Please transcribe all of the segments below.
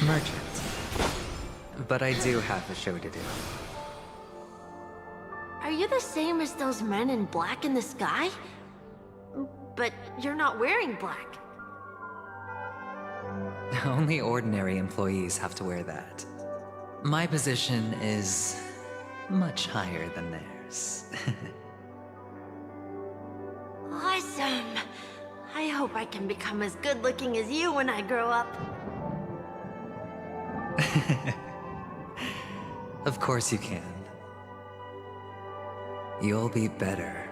merchant. But I do have a show to do. Are you the same as those men in black in the sky? But you're not wearing black. Only ordinary employees have to wear that. My position is much higher than theirs. Awesome! I hope I can become as good looking as you when I grow up. Of course you can. You'll be better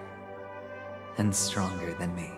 and stronger than me.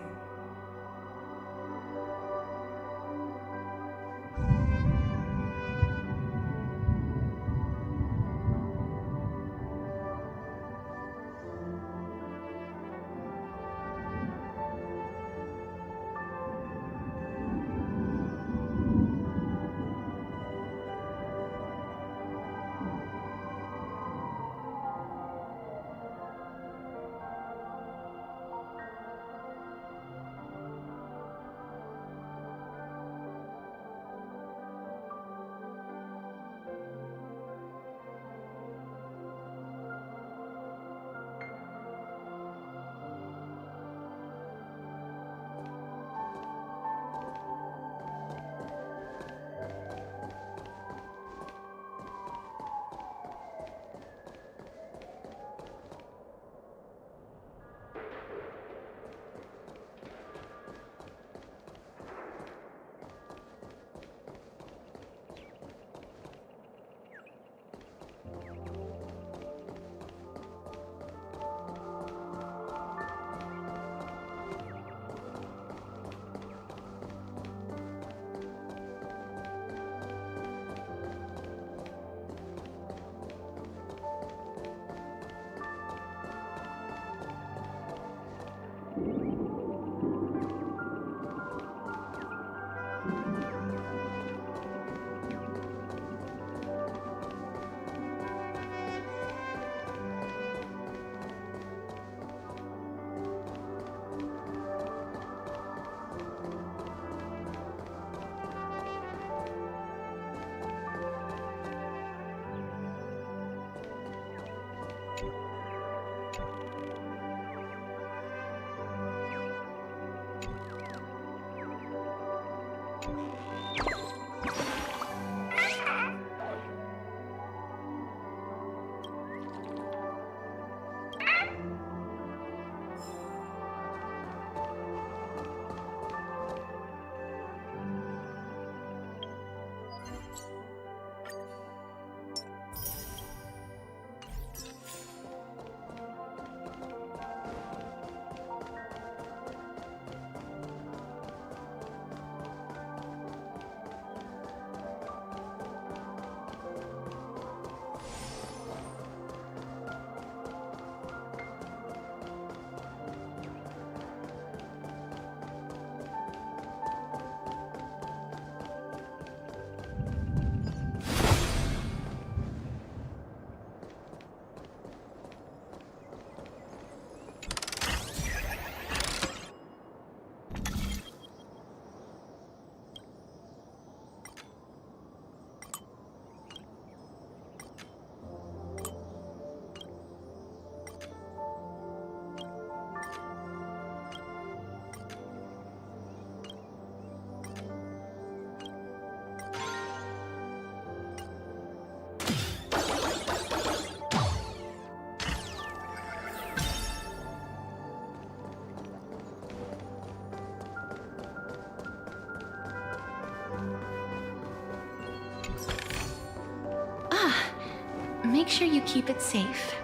Make sure you keep it safe.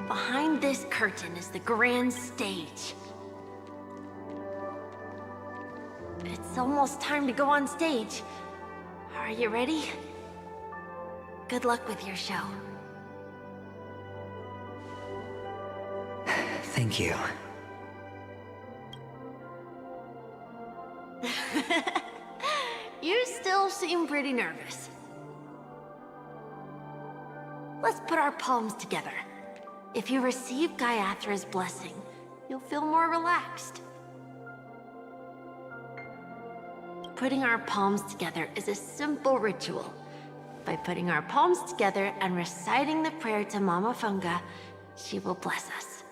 Behind this curtain is the grand stage. It's almost time to go on stage. Are you ready? Good luck with your show. Thank you. You still seem pretty nervous. Let's put our palms together. If you receive Gaiathra's blessing, you'll feel more relaxed. Putting our palms together is a simple ritual. By putting our palms together and reciting the prayer to Mama Funga, she will bless us.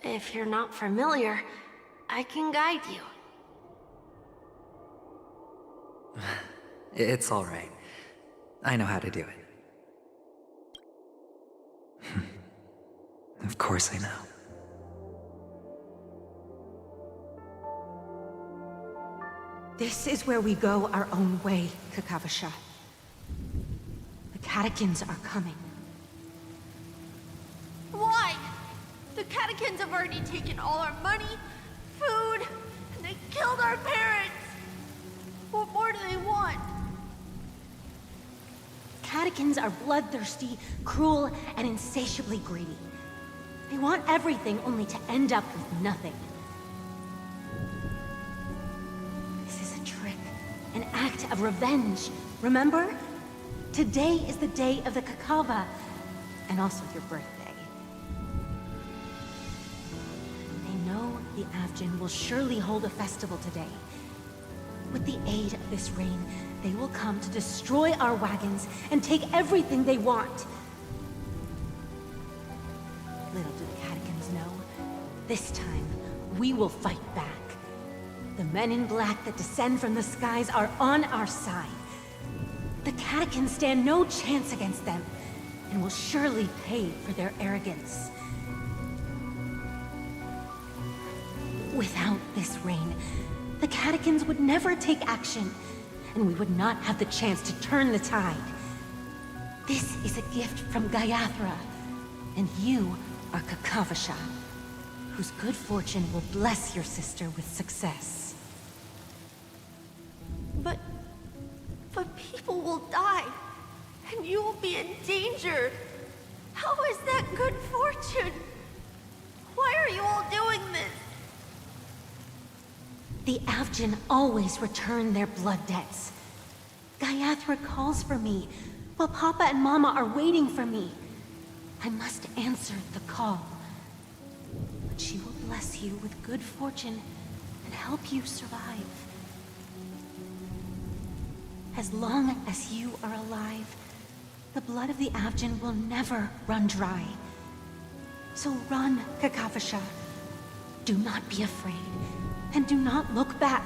If you're not familiar, I can guide you. It's all right. I know how to do it. Of course I know. This is where we go our own way, Kakavasha. The catechins are coming. Why? The catechins have already taken all our money, food, and they killed our parents. What more do they want? Catechins are bloodthirsty, cruel, and insatiably greedy. They want everything only to end up with nothing. This is a trick, an act of revenge. Remember? Today is the day of the Kakava, and also your birthday. They know the Avgin will surely hold a festival today. With the aid of this rain, they will come to destroy our wagons and take everything they want. Little do the catechins know, this time we will fight back. The men in black that descend from the skies are on our side. The catechins stand no chance against them, and will surely pay for their arrogance. Without this rain, the catechins would never take action, and we would not have the chance to turn the tide. This is a gift from Gaiathra, and you are Kakavasha, whose good fortune will bless your sister with success. But people will die, and you will be in danger. How is that good fortune? Why are you all doing this? The Avgin always return their blood debts. Gaiathra calls for me, while Papa and Mama are waiting for me. I must answer the call. But she will bless you with good fortune and help you survive. As long as you are alive, the blood of the Avgin will never run dry. So run, Kakavasha. Do not be afraid. And do not look back.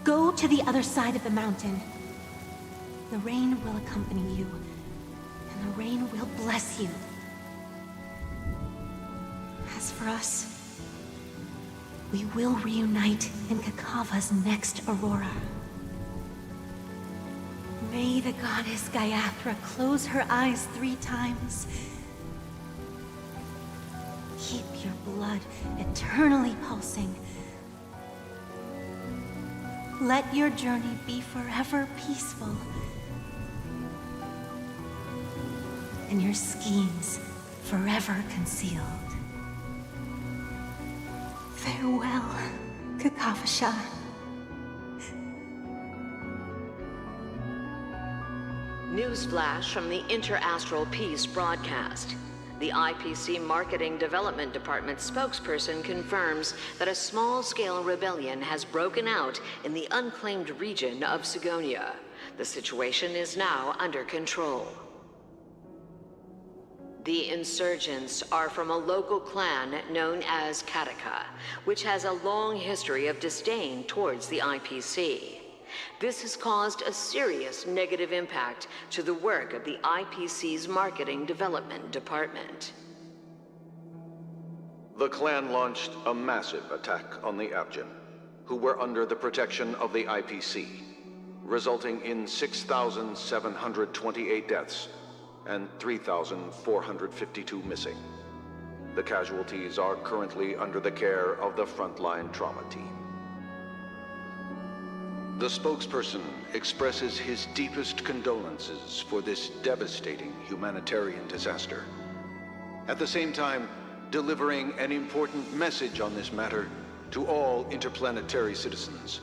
Go to the other side of the mountain. The rain will accompany you, and the rain will bless you. As for us, we will reunite in Kakava's next aurora. May the goddess Gaiathra close her eyes 3 times. Keep your blood eternally pulsing. Let your journey be forever peaceful. And your schemes forever concealed. Farewell, Kakavasha. Newsflash from the Inter-Astral Peace broadcast. The IPC Marketing Development Department spokesperson confirms that a small-scale rebellion has broken out in the unclaimed region of Sigonia. The situation is now under control. The insurgents are from a local clan known as Kataka, which has a long history of disdain towards the IPC. This has caused a serious negative impact to the work of the IPC's Marketing Development Department. The clan launched a massive attack on the Avgin, who were under the protection of the IPC, resulting in 6,728 deaths and 3,452 missing. The casualties are currently under the care of the frontline trauma team. The spokesperson expresses his deepest condolences for this devastating humanitarian disaster. At the same time, delivering an important message on this matter to all interplanetary citizens.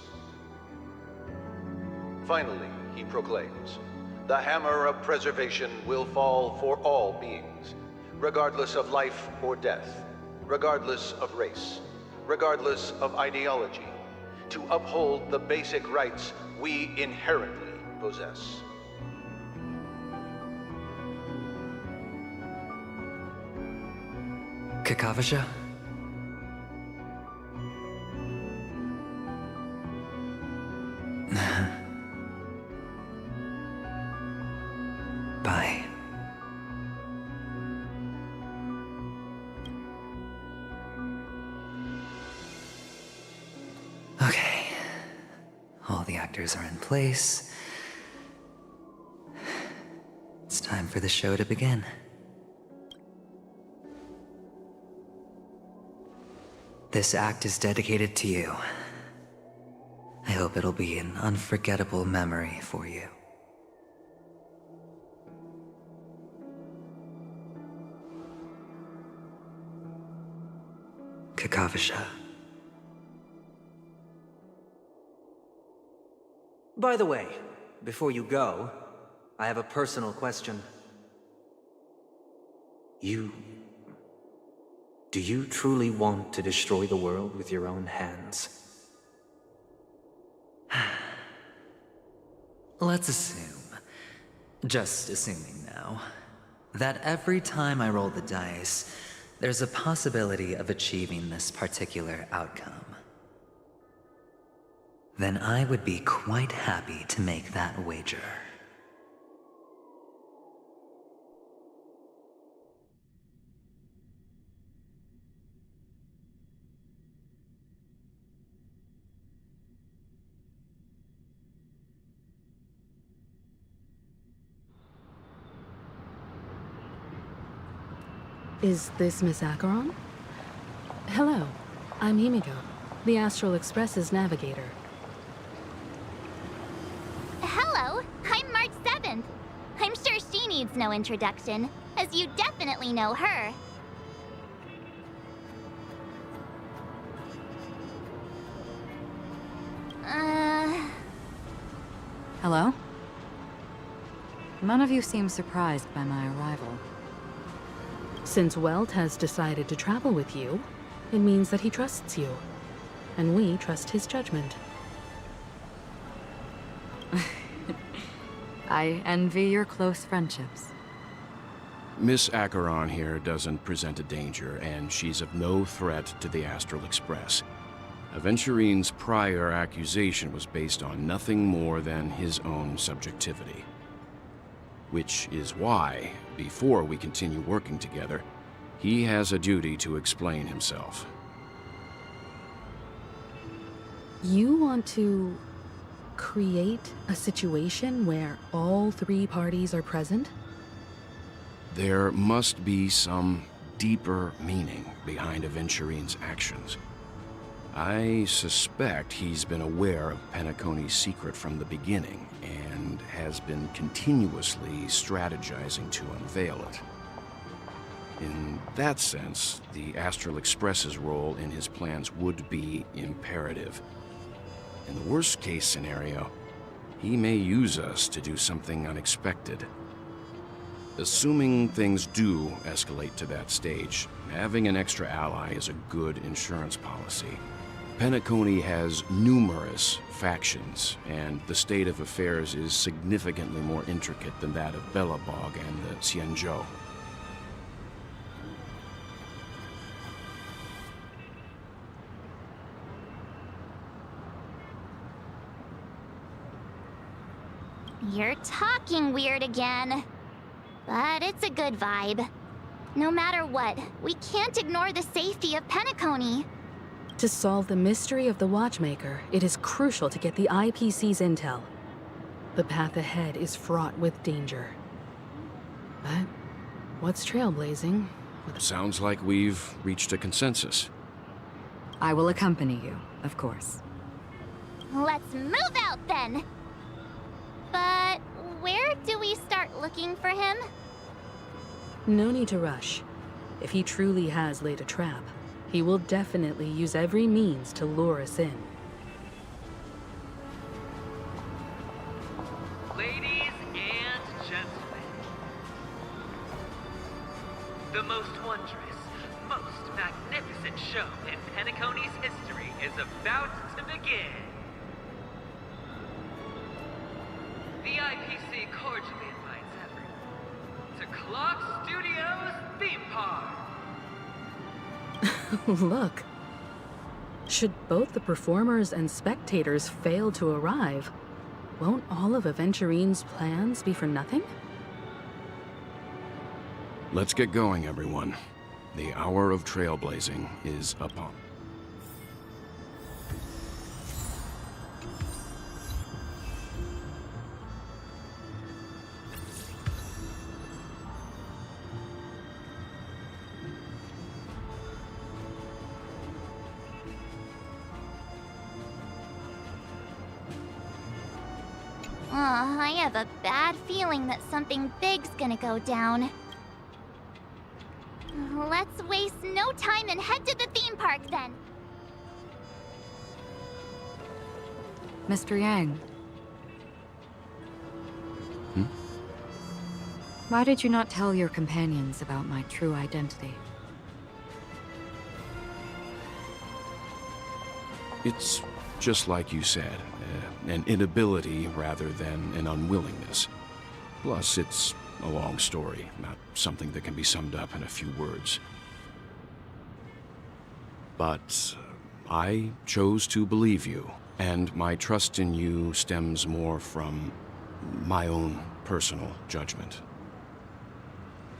Finally, he proclaims, the hammer of preservation will fall for all beings, regardless of life or death, regardless of race, regardless of ideology, to uphold the basic rights we inherently possess. Kakavasha? Bye. Okay. All the actors are in place. It's time for the show to begin. This act is dedicated to you. I hope it'll be an unforgettable memory for you. Kakavasha. By the way, before you go, I have a personal question. Do you truly want to destroy the world with your own hands? Let's assume, just assuming now, that every time I roll the dice, there's a possibility of achieving this particular outcome. Then I would be quite happy to make that wager. Is this Miss Acheron? Hello, I'm Himiko, the Astral Express's navigator. Hello, I'm March 7th. I'm sure she needs no introduction, as you definitely know her. Hello? None of you seem surprised by my arrival. Since Welt has decided to travel with you, it means that he trusts you. And we trust his judgment. I envy your close friendships. Miss Acheron here doesn't present a danger, and she's of no threat to the Astral Express. Aventurine's prior accusation was based on nothing more than his own subjectivity. Which is why, before we continue working together, he has a duty to explain himself. You want to create a situation where all three parties are present? There must be some deeper meaning behind Aventurine's actions. I suspect he's been aware of Penacony's secret from the beginning, and has been continuously strategizing to unveil it. In that sense, the Astral Express's role in his plans would be imperative. In the worst-case scenario, he may use us to do something unexpected. Assuming things do escalate to that stage, having an extra ally is a good insurance policy. Penacony has numerous factions, and the state of affairs is significantly more intricate than that of Belobog and the Xianzhou. You're talking weird again. But it's a good vibe. No matter what, we can't ignore the safety of Penacony. To solve the mystery of the Watchmaker, it is crucial to get the IPC's intel. The path ahead is fraught with danger. But what's trailblazing? Sounds like we've reached a consensus. I will accompany you, of course. Let's move out then! But where do we start looking for him? No need to rush. If he truly has laid a trap, he will definitely use every means to lure us in. Ladies and gentlemen, the most wondrous, most magnificent show in Penacony's history is about to begin. The IPC cordially invites everyone to Clock Studios Theme Park. Look. Should both the performers and spectators fail to arrive, won't all of Aventurine's plans be for nothing? Let's get going, everyone. The hour of trailblazing is upon. I have a bad feeling that something big's gonna go down. Let's waste no time and head to the theme park then. Mr. Yang. Hmm? Why did you not tell your companions about my true identity? It's just like you said, an inability rather than an unwillingness. Plus, it's a long story, not something that can be summed up in a few words. But I chose to believe you, and my trust in you stems more from my own personal judgment.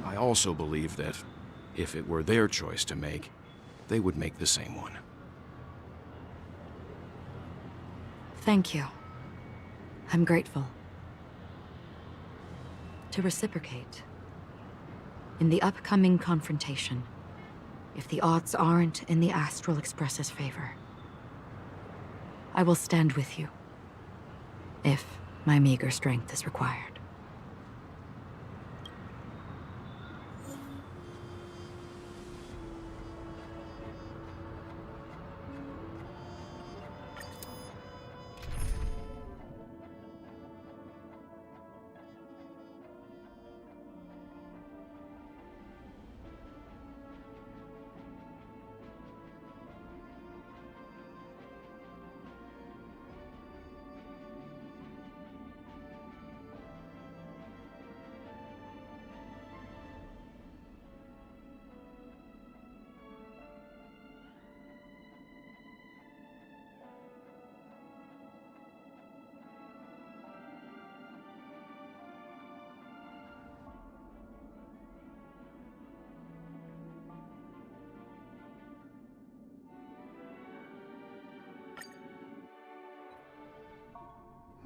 I also believe that if it were their choice to make, they would make the same one. Thank you. I'm grateful. To reciprocate, in the upcoming confrontation, if the odds aren't in the Astral Express's favor, I will stand with you, if my meager strength is required.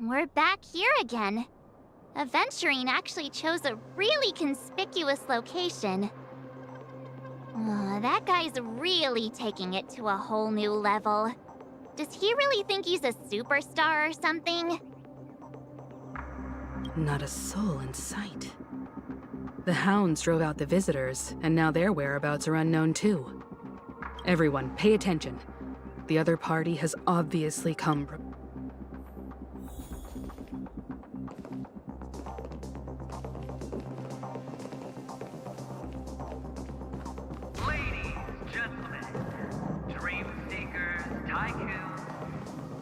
We're back here again. Aventurine actually chose a really conspicuous location. That guy's really taking it to a whole new level. Does he really think he's a superstar or something? Not a soul in sight. The hounds drove out the visitors, and now their whereabouts are unknown too. Everyone, pay attention. The other party has obviously come. Ladies, gentlemen, dream seekers, tycoons,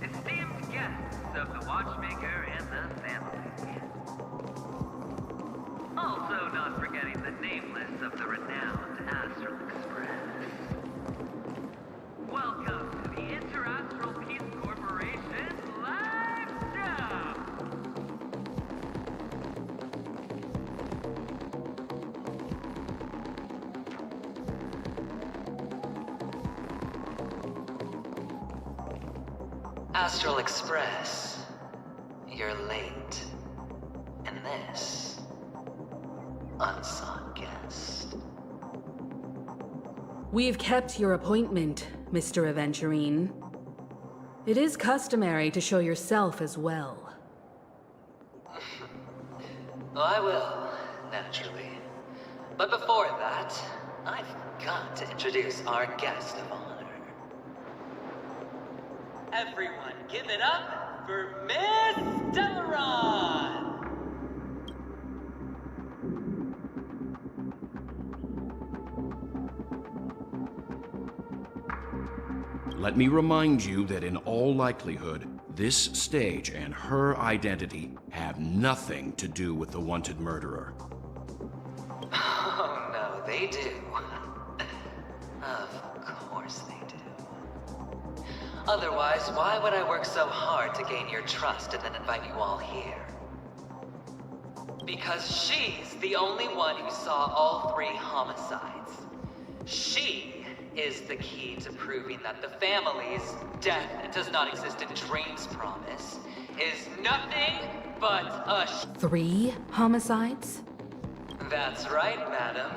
esteemed guests of the Watchmaker and the family. Also not forgetting the nameless of the renowned Astral Express. Welcome to the Interastral Peace Corporation live show! Astral Express, you're late. And this, unsought guest. We've kept your appointment, Mr. Aventurine. It is customary to show yourself as well. I will, naturally. But before that, I've got to introduce our guest of honor. Everyone, give it up for Miss Delaron! Let me remind you that in all likelihood, this stage and her identity have nothing to do with the wanted murderer. Oh no, they do. Of course they do. Otherwise, why would I work so hard to gain your trust and then invite you all here? Because she's the only one who saw all 3 homicides. She is the key to proving that the family's death does not exist in Dream's promise is nothing but a 3 homicides? That's right, madam.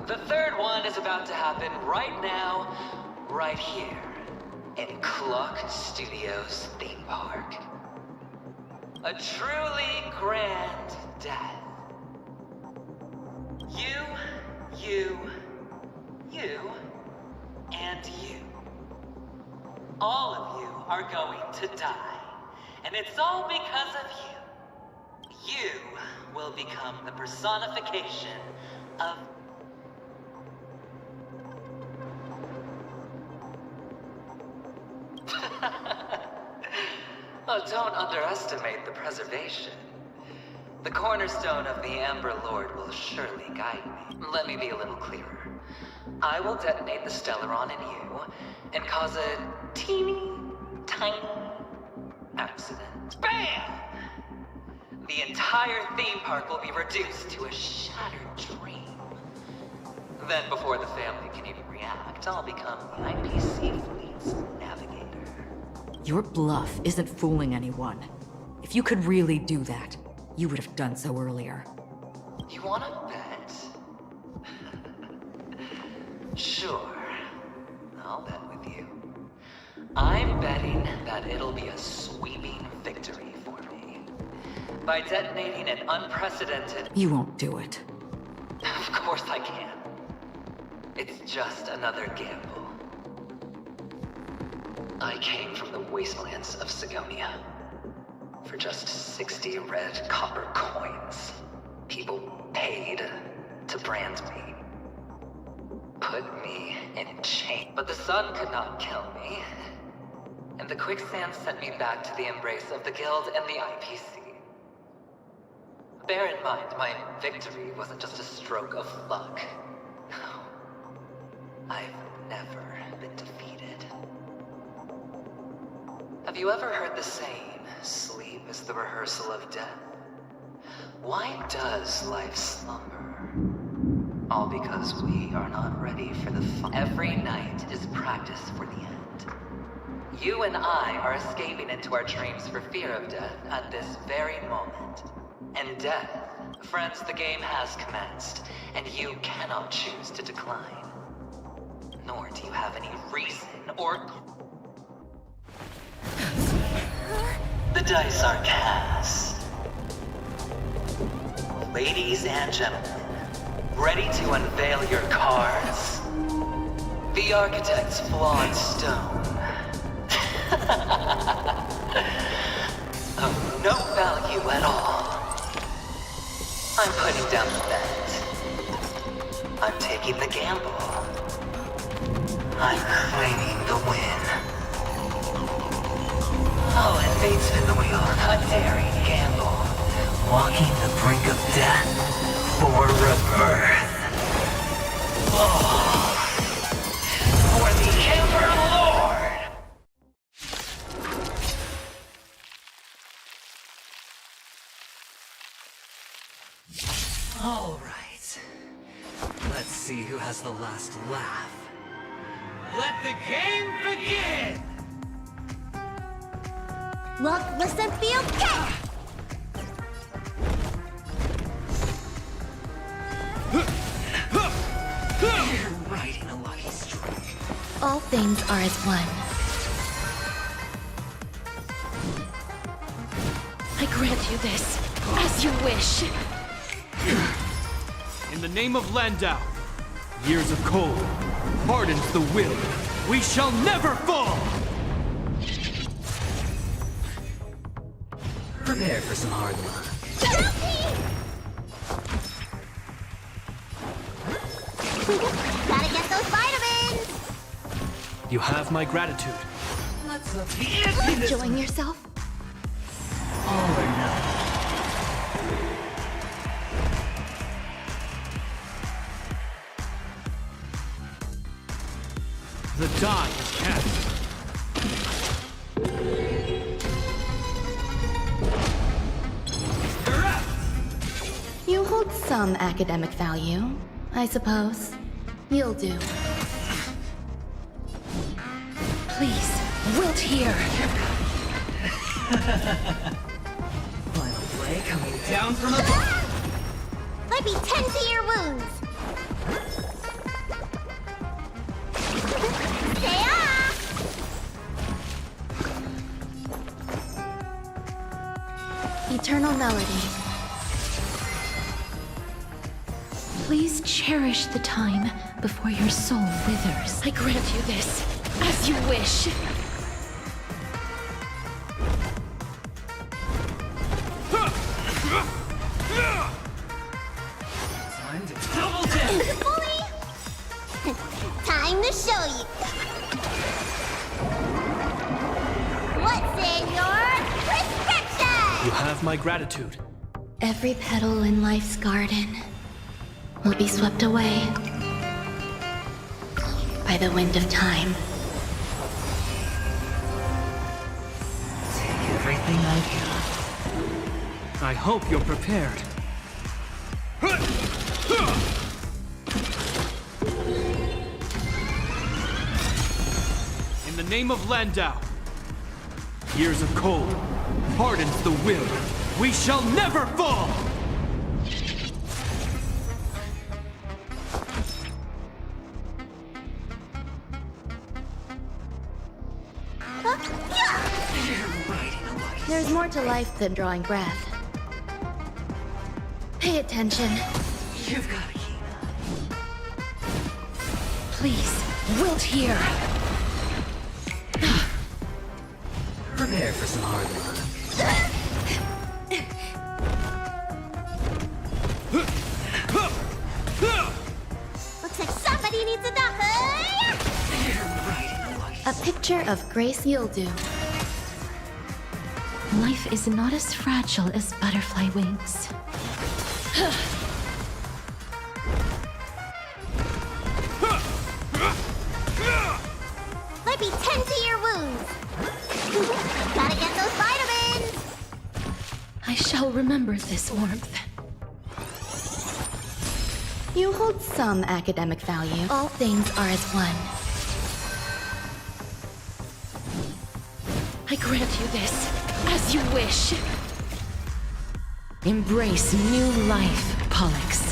The 3rd one is about to happen right now, right here, in Clock Studios theme park. A truly grand death. You, and you. All of you are going to die. And it's all because of you. You will become the personification of... Oh, don't underestimate the preservation. The cornerstone of the Amber Lord will surely guide me. Let me be a little clearer. I will detonate the Stellaron in you and cause a teeny, tiny accident. BAM! The entire theme park will be reduced to a shattered dream. Then before the family can even react, I'll become the IPC fleet's navigator. Your bluff isn't fooling anyone. If you could really do that, you would have done so earlier. You wanna bet? Sure. I'll bet with you. I'm betting that it'll be a sweeping victory for me. By detonating an unprecedented... You won't do it. Of course I can. It's just another gamble. I came from the wastelands of Sigonia. For just 60 red copper coins, people paid to brand me. Put me in chains. But the sun could not kill me. And the quicksand sent me back to the embrace of the Guild and the IPC. Bear in mind, my victory wasn't just a stroke of luck. No. I've never been defeated. Have you ever heard the saying, sleep is the rehearsal of death? Why does life slumber? All because we are not ready for the fun. Every night is practice for the end. You and I are escaping into our dreams for fear of death at this very moment. And death, friends, the game has commenced, and you cannot choose to decline. Nor do you have any reason or... The dice are cast. Ladies and gentlemen, ready to unveil your cards? The architect's flawed stone. Of no value at all. I'm putting down the bet. I'm taking the gamble. I'm claiming the win. Oh, and fate spin the wheel. A daring gamble. Walking the brink of death for rebirth. Oh. For the Ember Lord! All right. Let's see who has the last laugh. Let the game begin! Look, listen, feel, kick! You're riding a lucky streak. All things are as one. I grant you this, as you wish. In the name of Landau, Years of cold hardens the will. We shall never fall! Prepare for some hard luck. Gotta get those vitamins! You have my gratitude. Let's up the ante this Enjoying yourself? all or nothing. The die is cast. You hold some academic value, I suppose. You'll do. Please, wilt here. Final play coming down from above. Let me tend to your wounds! Eternal melody. Please cherish the time before your soul withers. I grant you this, as you wish. Time to double down. Bully! Time to show you! What's in your prescription? You have my gratitude. Every petal in life's garden will be swept away by the wind of time. Take everything I got. I hope you're prepared. In the name of Landau, years of cold hardens the will. We shall never fall! There's more to life than drawing breath. Pay attention. You've got to keep. Please, wilt here. Prepare for some hard luck. Looks like somebody needs a doctor! You're right in the lucky. A picture of Grace you'll do. Life is not as fragile as butterfly wings. Let me tend to your wounds! Gotta get those vitamins! I shall remember this warmth. You hold some academic value. All things are as one. I grant you this, as you wish. Embrace new life, Pollux.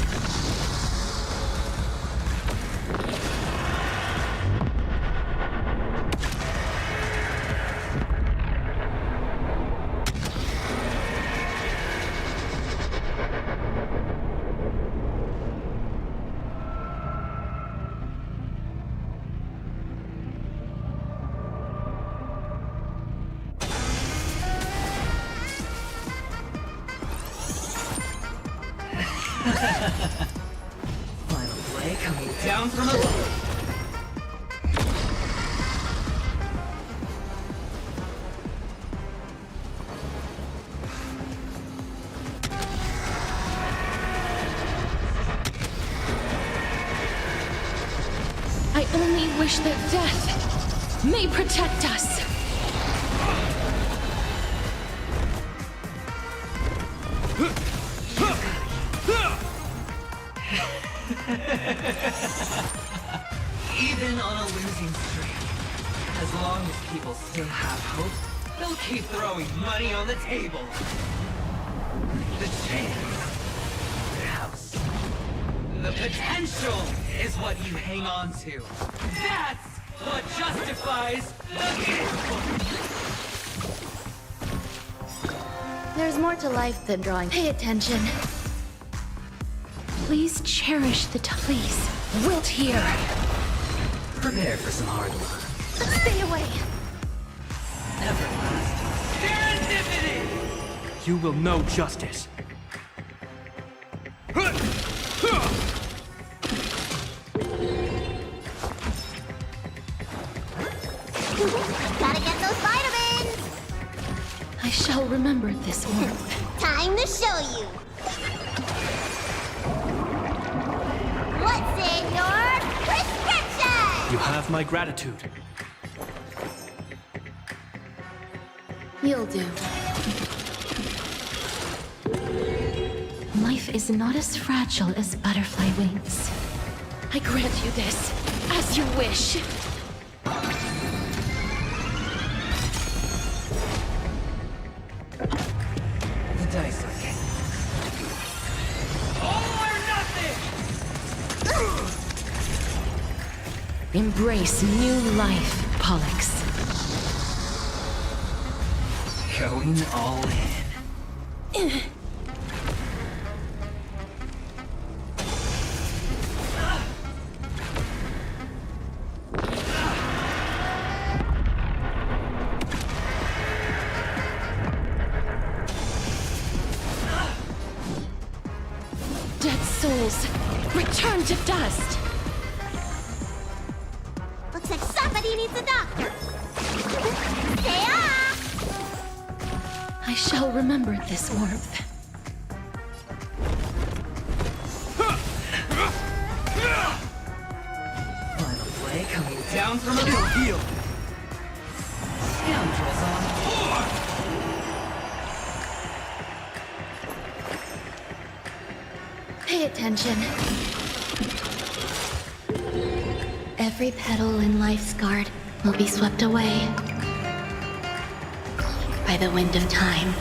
Final play coming down from above. I only wish that death may protect us. Even on a losing streak, as long as people still have hope, they'll keep throwing money on the table. The chance, the house, the potential is what you hang on to. That's what justifies the gamble. There's more to life than drawing. Pay attention. Please cherish the please. Wilt here. Prepare for some hard work. Stay away! Everlasting serendipity! You will know justice. Gotta get those vitamins! I shall remember this warmth. Time to show you! What's in your prescription? You have my gratitude. You'll do. Life is not as fragile as butterfly wings. I grant you this, as you wish. The dice are cast. All or nothing! Embrace new life, Pollux. Going all in. Dead souls, return to dust! Looks like somebody needs a doctor. Stay off! I shall remember this warmth. Final play coming down from a heel. Scoundrels on board! Pay attention. Every petal in life's guard will be swept away by the wind of time.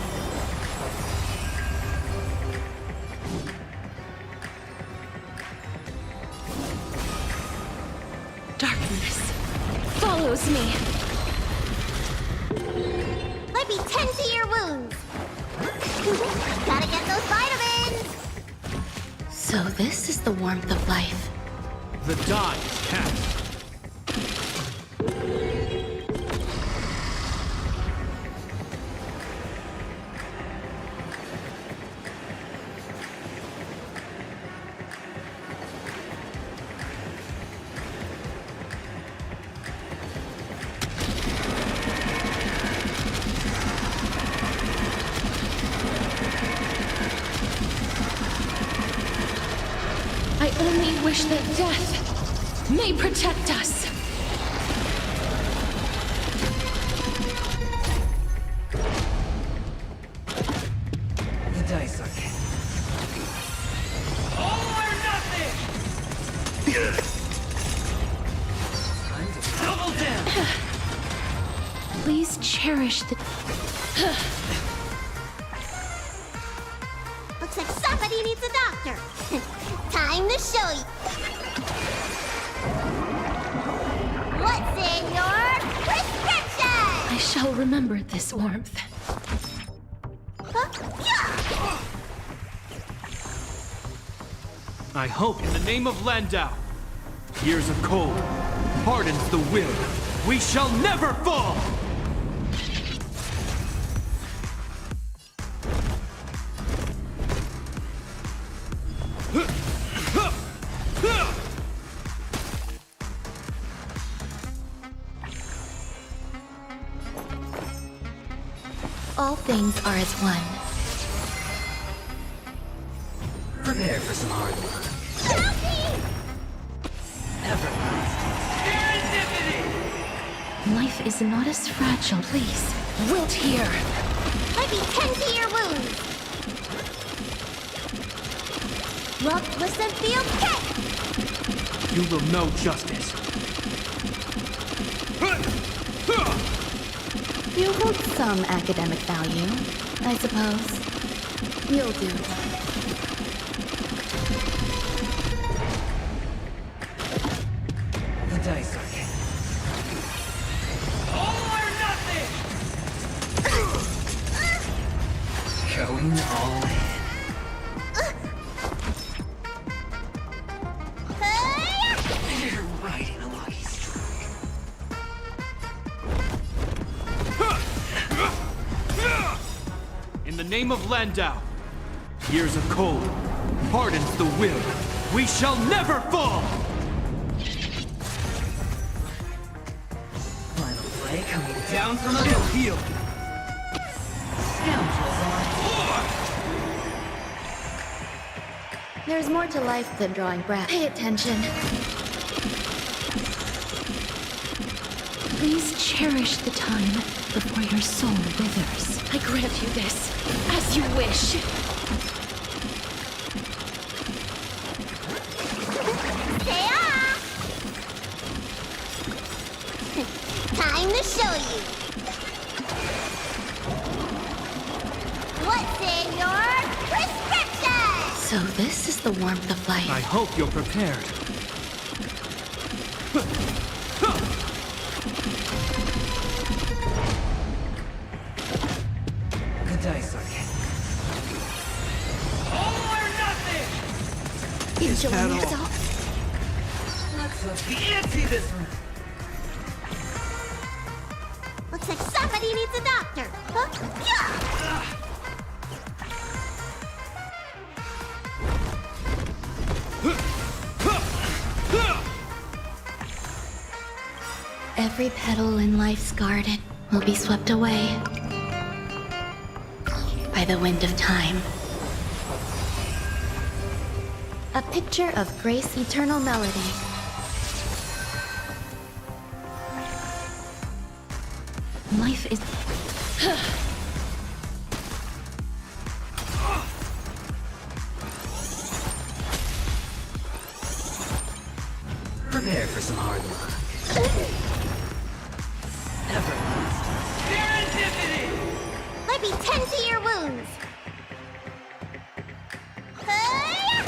Darkness follows me. Let me tend to your wounds. Gotta get those vitamins. So this is the warmth of life. The die is cast. I only wish that death may protect us. The dice are cast. All or nothing! Time to double down! Please cherish the... Looks like somebody needs a doctor. Time to show you. What's in your prescription? I shall remember this warmth. I hope in the name of Landau. Years of cold hardens the will. We shall never fall! All things are as one. Prepare for some hard work. Help me! Everlasting serendipity! Life is not as fragile. Please, wilt here. Let me tend to your wounds. Look, listen, feel, kick! You will know justice. You hold some academic value, I suppose. You'll do. The dice are cast. All or nothing! Going all in. name of Landau, years of cold hardens the will. We shall never fall! Final play coming down from a hill. Heal! Scoundrels on There's more to life than drawing breath. Pay attention. Please cherish the time before your soul withers. I grant you this, as you wish. Time to show you. What's in your prescription? So this is the warmth of life. I hope you're prepared. Good dice, Arcane. All or nothing! Enjoying yourself? Let's up the ante this round. Looks like somebody needs a doctor. Huh? Yeah! Every petal in life's garden will be swept away by the wind of time. A picture of grace, eternal melody. Life is... Prepare for some hard luck. Serendipity! Let me tend to your wounds. Hi-ya!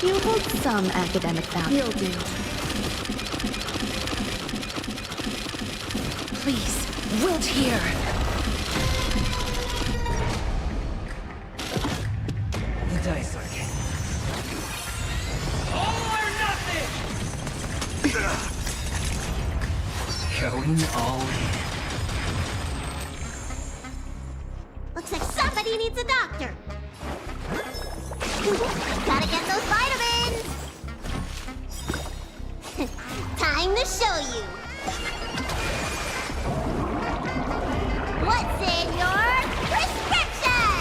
You hold some academic value. You'll do. Please, wilt here. The dice, Arcane. All or nothing! Going all in. Looks like somebody needs a doctor. Gotta get those vitamins. Time to show you. What's in your prescription?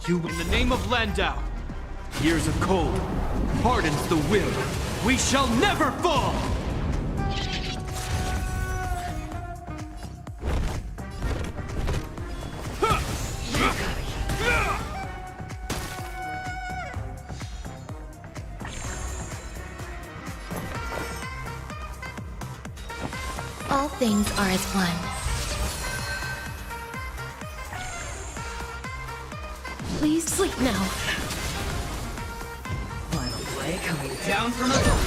You, in the name of Landau, years of cold hardens the will. We shall never fall! All things are as one. Please sleep now. Final play coming down from above.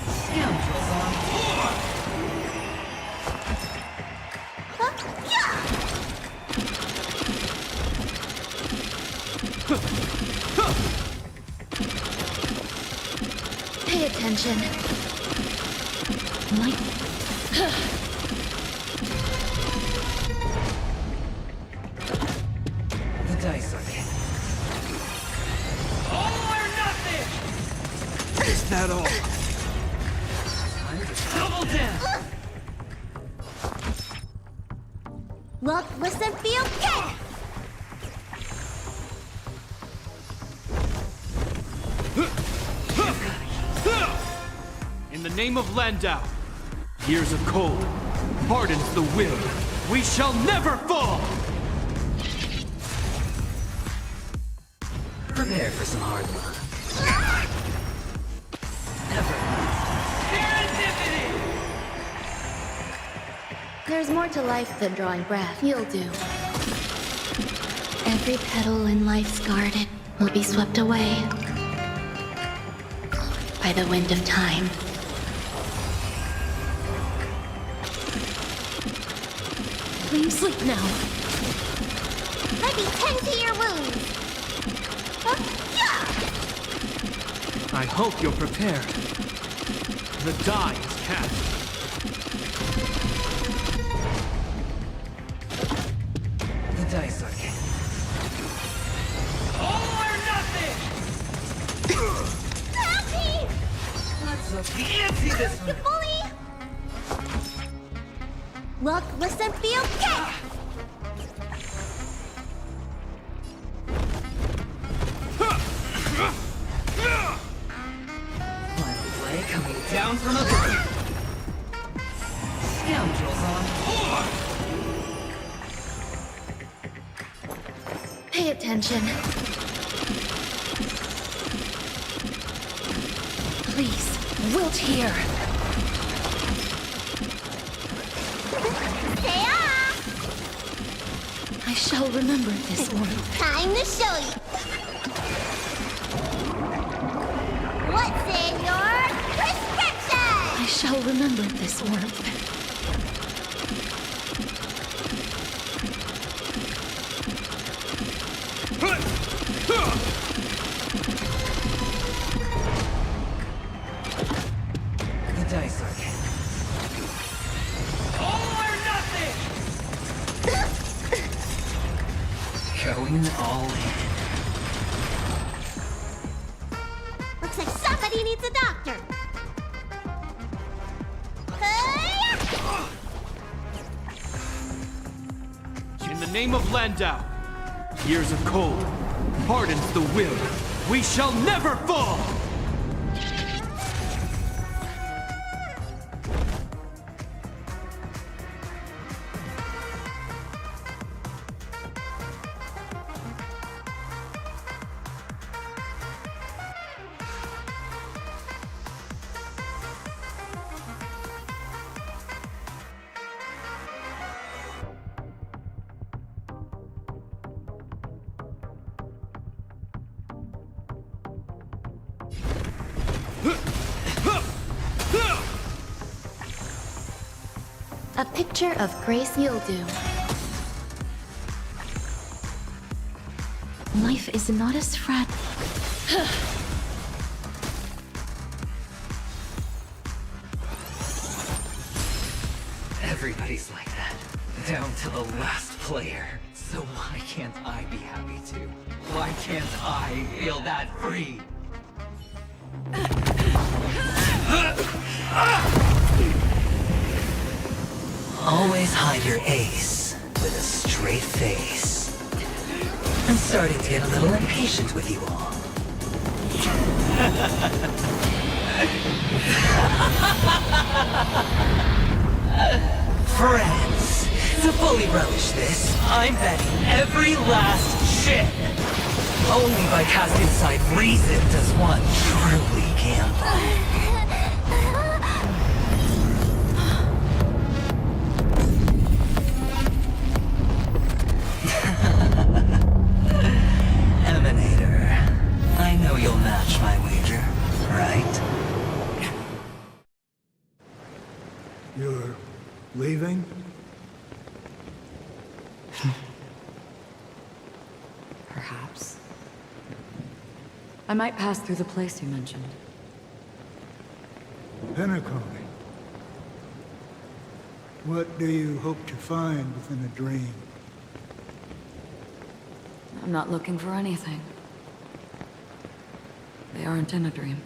Scoundrels on board! Huh? Yeah! Pay attention. Light. The dice, Arcane. All or nothing! Is that all? Time to double down! Look, listen, feel good. In the name of Landau, years of cold hardens the will. We shall never fall! Prepare for some hard luck. Never. Serendipity! There's more to life than drawing breath. You'll do. Every petal in life's garden will be swept away by the wind of time. Please sleep now. Let me tend to your wounds. Huh? Yeah! I hope you're prepared. The die is cast. The dice are cast. All or nothing! Happy! Let's up the ante this You one. bully! Look, listen, feel, get! Final play coming down from above. Scoundrels on board! Pay attention. Please, wilt here. Say ah! I shall remember this one. Time to show you. What's in your prescription? I shall remember this warmth. The dice are cast. All or nothing! Going all in. Looks like somebody needs a doctor. Hey-ya! In the name of Landau, years of cold hardens the will. We shall never fall! A picture of Grace Yildu. Life is not as fragile. Everybody's like that, down to the last player. So why can't I be happy too? Why can't I feel that free? Always hide your ace with a straight face. I'm starting to get a little impatient with you all. Friends, to fully relish this, I'm betting every last chip. Only by casting aside reason does one truly gamble. Emanator, I know you'll match my wager, right? You're leaving? Perhaps. I might pass through the place you mentioned. Penacony. What do you hope to find within a dream? I'm not looking for anything. They aren't in a dream.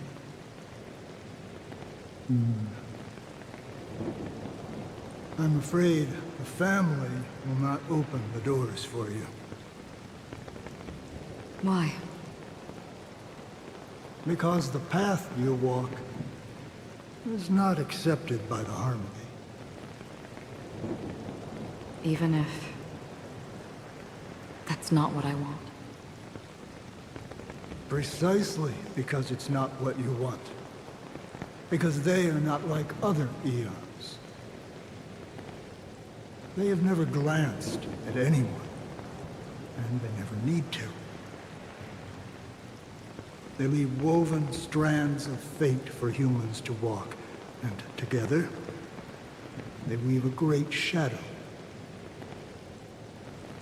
I'm afraid the family will not open the doors for you. Why? Because the path you walk is not accepted by the Harmony. Even if... that's not what I want. Precisely because it's not what you want. Because they are not like other eons. They have never glanced at anyone, and they never need to. They leave woven strands of fate for humans to walk, and together, they weave a great shadow.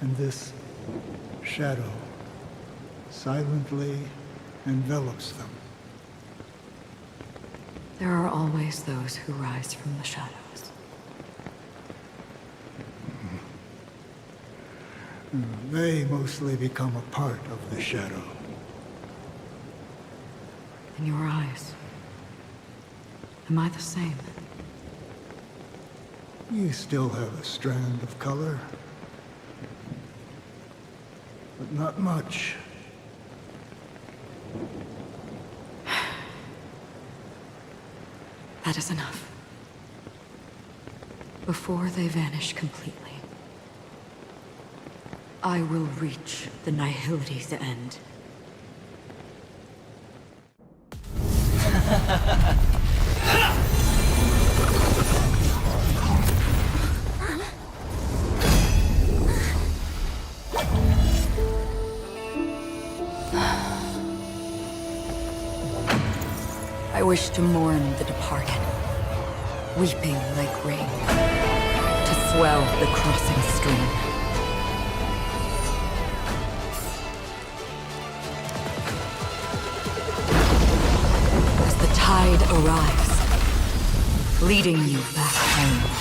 And this shadow silently envelops them, There are always those who rise from the shadows. They mostly become a part of the shadow. In your eyes, am I the same? You still have a strand of color, but not much. That is enough. Before they vanish completely, I will reach the Nihility's end. I wish to mourn the departed, weeping like rain, to swell the crossing stream. As the tide arrives, leading you back home.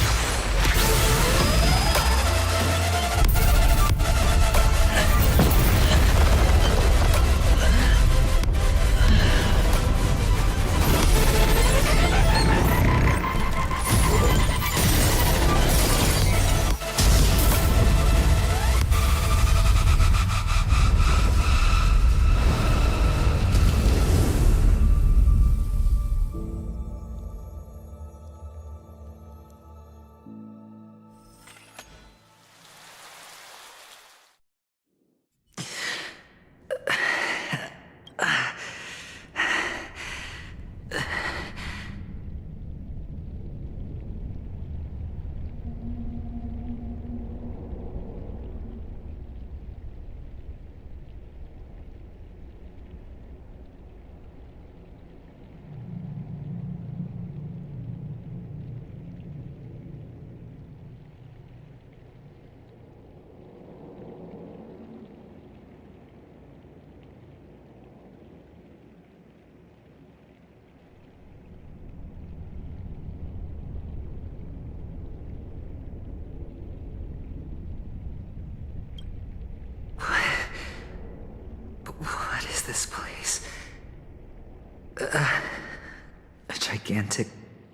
What is this place? A gigantic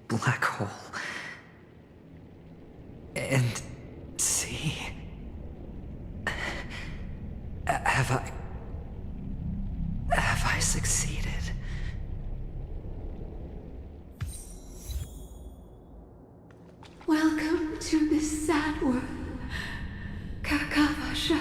black hole. And see? Have I succeeded? Welcome to this sad world, Kakavasha.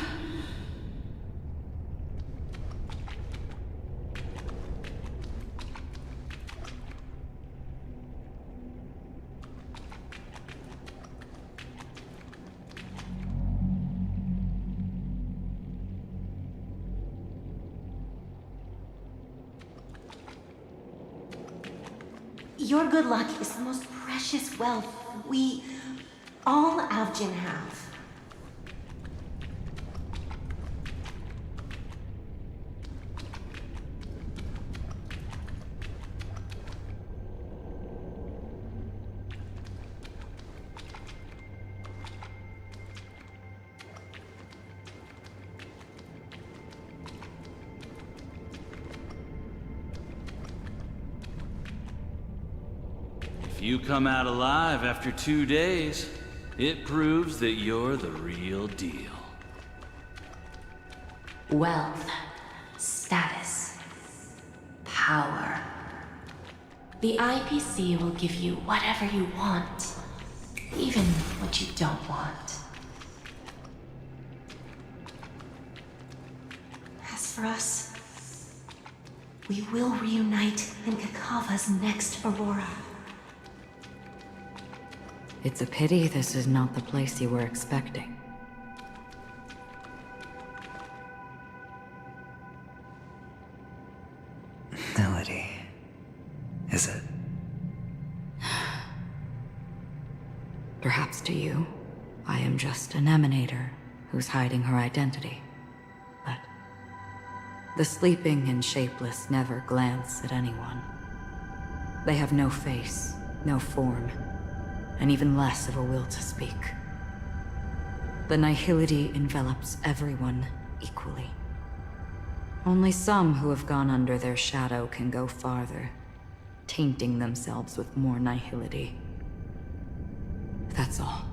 Your good luck is the most precious wealth we, all Avgin, have. If you come out alive after 2 days, it proves that you're the real deal. Wealth, status, power. The IPC will give you whatever you want, even what you don't want. As for us, we will reunite in Kakava's next Aurora. It's a pity this is not the place you were expecting. Melody. Is it? Perhaps to you, I am just an emanator who's hiding her identity. But the sleeping and shapeless never glance at anyone. They have no face, no form, and even less of a will to speak. The nihility envelops everyone equally. Only some who have gone under their shadow can go farther, tainting themselves with more nihility. That's all.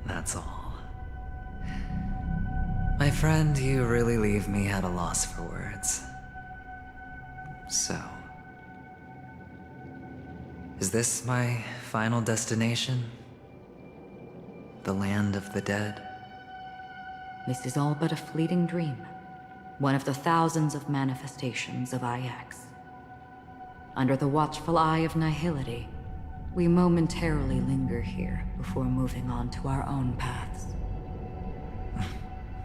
That's all. My friend, you really leave me at a loss for words. So... is this my final destination? The land of the dead? This is all but a fleeting dream. One of the thousands of manifestations of IX. Under the watchful eye of nihility, we momentarily linger here before moving on to our own paths.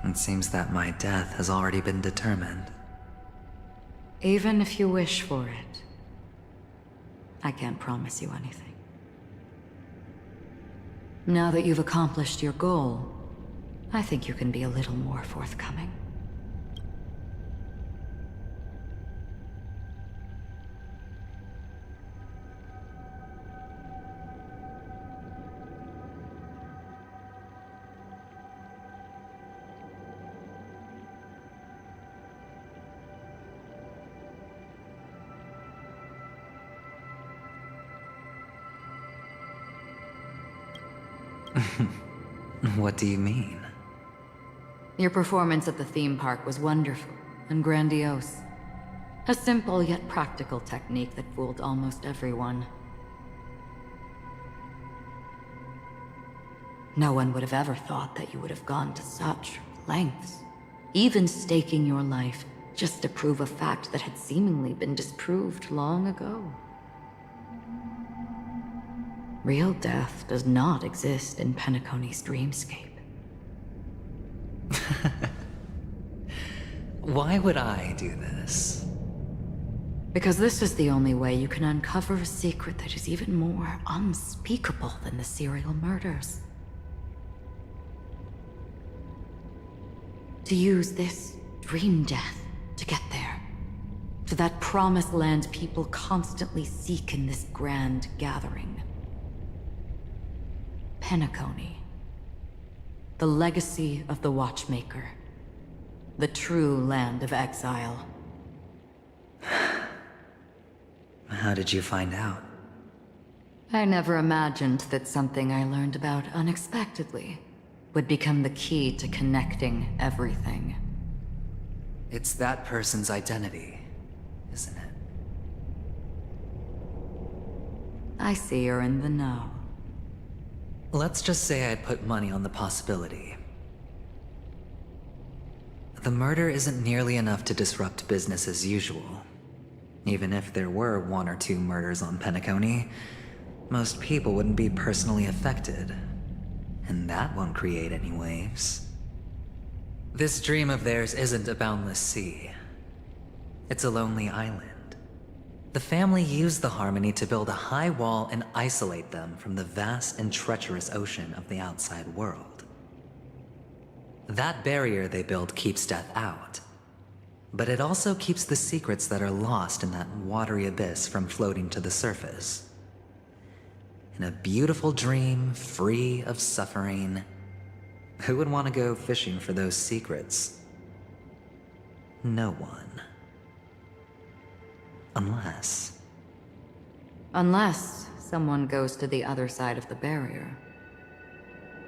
It seems that my death has already been determined. Even if you wish for it, I can't promise you anything. Now that you've accomplished your goal, I think you can be a little more forthcoming. What do you mean? Your performance at the theme park was wonderful and grandiose. A simple yet practical technique that fooled almost everyone. No one would have ever thought that you would have gone to such lengths, even staking your life just to prove a fact that had seemingly been disproved long ago. Real death does not exist in Penacony's dreamscape. Why would I do this? Because this is the only way you can uncover a secret that is even more unspeakable than the serial murders. To use this dream death to get there. To that promised land people constantly seek in this grand gathering. Penacony. The legacy of the Watchmaker. The true land of exile. How did you find out? I never imagined that something I learned about unexpectedly would become the key to connecting everything. It's that person's identity, isn't it? I see you're in the know. Let's just say I'd put money on the possibility. The murder isn't nearly enough to disrupt business as usual. Even if there were 1 or 2 murders on Penacony, most people wouldn't be personally affected. And that won't create any waves. This dream of theirs isn't a boundless sea. It's a lonely island. The family used the Harmony to build a high wall and isolate them from the vast and treacherous ocean of the outside world. That barrier they built keeps death out. But it also keeps the secrets that are lost in that watery abyss from floating to the surface. In a beautiful dream, free of suffering, who would want to go fishing for those secrets? No one. Unless someone goes to the other side of the barrier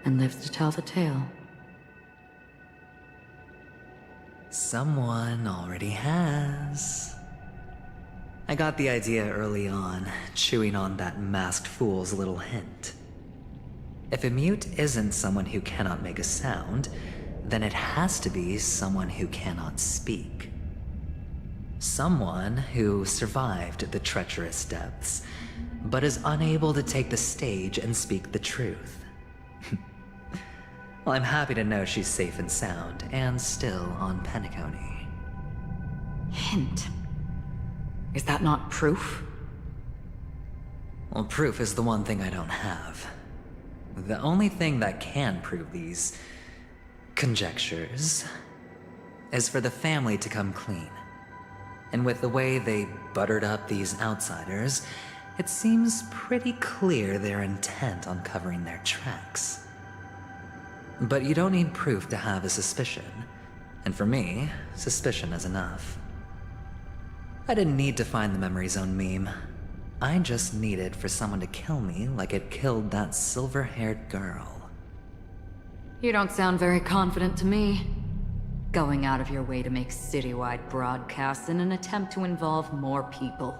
and lives to tell the tale. Someone already has. I got the idea early on, chewing on that masked fool's little hint. If a mute isn't someone who cannot make a sound, then it has to be someone who cannot speak. Someone who survived the treacherous depths, but is unable to take the stage and speak the truth. Well, I'm happy to know she's safe and sound, and still on Penacony. Hint. Is that not proof? Well, proof is the one thing I don't have. The only thing that can prove these conjectures is for the family to come clean. And with the way they buttered up these outsiders, it seems pretty clear they're intent on covering their tracks. But you don't need proof to have a suspicion. And for me, suspicion is enough. I didn't need to find the Memory Zone meme. I just needed for someone to kill me like it killed that silver-haired girl. You don't sound very confident to me. Going out of your way to make citywide broadcasts in an attempt to involve more people.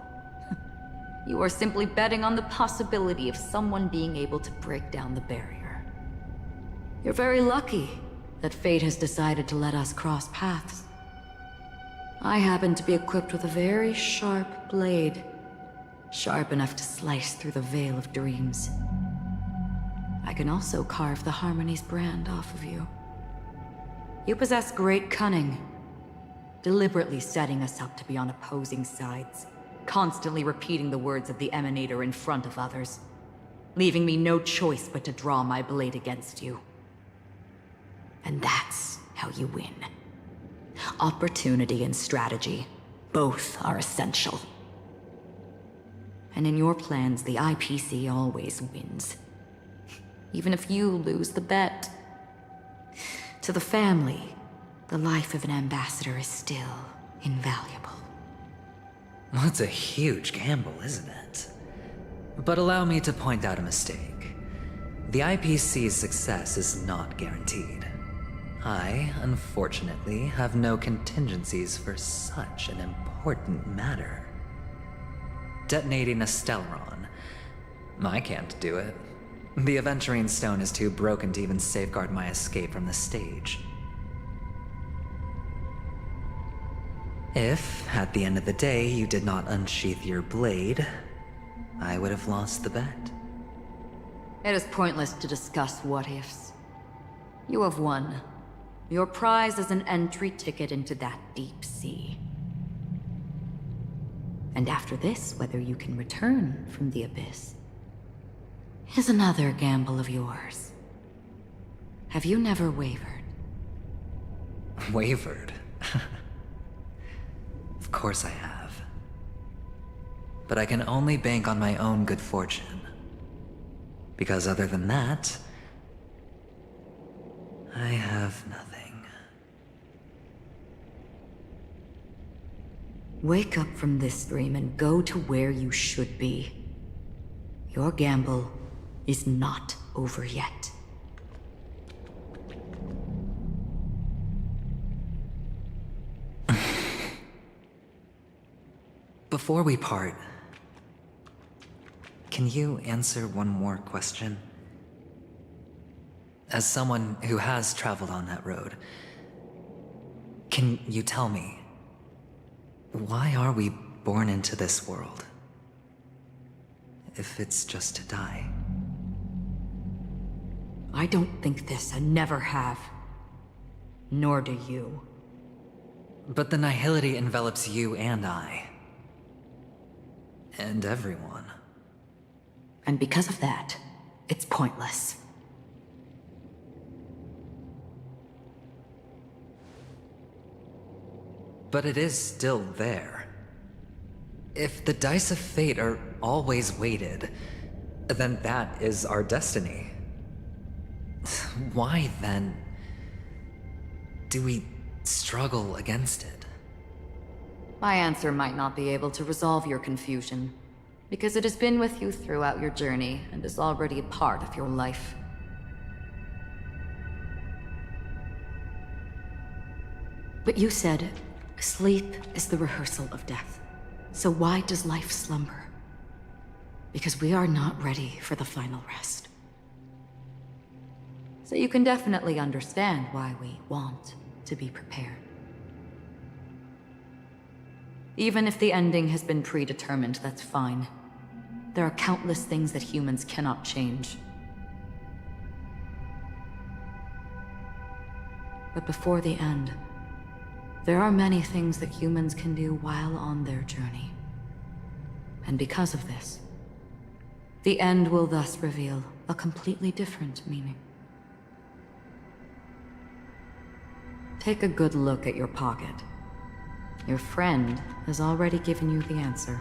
You are simply betting on the possibility of someone being able to break down the barrier. You're very lucky that fate has decided to let us cross paths. I happen to be equipped with a very sharp blade, sharp enough to slice through the veil of dreams. I can also carve the Harmony's brand off of you. You possess great cunning, deliberately setting us up to be on opposing sides, constantly repeating the words of the Emanator in front of others, leaving me no choice but to draw my blade against you. And that's how you win. Opportunity and strategy, both are essential. And in your plans, the IPC always wins. Even if you lose the bet. To the family, the life of an ambassador is still invaluable. That's a huge gamble, isn't it? But allow me to point out a mistake. The IPC's success is not guaranteed. I, unfortunately, have no contingencies for such an important matter. Detonating a Stellaron. I can't do it. The Aventurine Stone is too broken to even safeguard my escape from the stage. If, at the end of the day, you did not unsheath your blade, I would have lost the bet. It is pointless to discuss what-ifs. You have won. Your prize is an entry ticket into that deep sea. And after this, whether you can return from the abyss is another gamble of yours. Have you never wavered? Wavered? Of course I have. But I can only bank on my own good fortune. Because other than that, I have nothing. Wake up from this dream and go to where you should be. Your gamble is not over yet. Before we part, can you answer one more question? As someone who has traveled on that road, can you tell me, why are we born into this world? If it's just to die. I don't think this and never have. Nor do you. But the nihility envelops you and I. And everyone. And because of that, it's pointless. But it is still there. If the dice of fate are always weighted, then that is our destiny. Why, then, do we struggle against it? My answer might not be able to resolve your confusion, because it has been with you throughout your journey and is already a part of your life. But you said, sleep is the rehearsal of death. So why does life slumber? Because we are not ready for the final rest. So you can definitely understand why we want to be prepared. Even if the ending has been predetermined, that's fine. There are countless things that humans cannot change. But before the end, there are many things that humans can do while on their journey. And because of this, the end will thus reveal a completely different meaning. Take a good look at your pocket. Your friend has already given you the answer.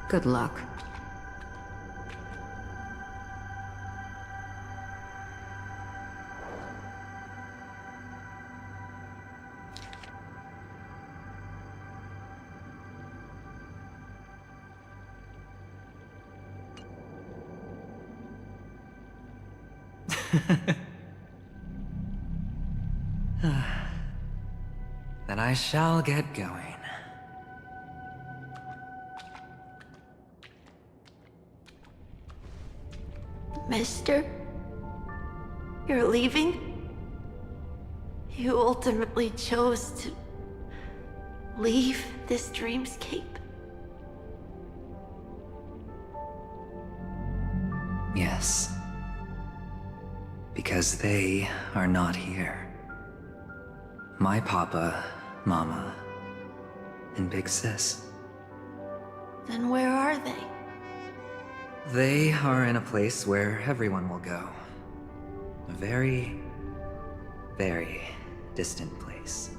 Good luck. Then I shall get going. Mister? You're leaving? You ultimately chose to leave this dreamscape? Yes. Because they are not here. My papa, mama, and big sis. Then where are they? They are in a place where everyone will go. A very, very distant place.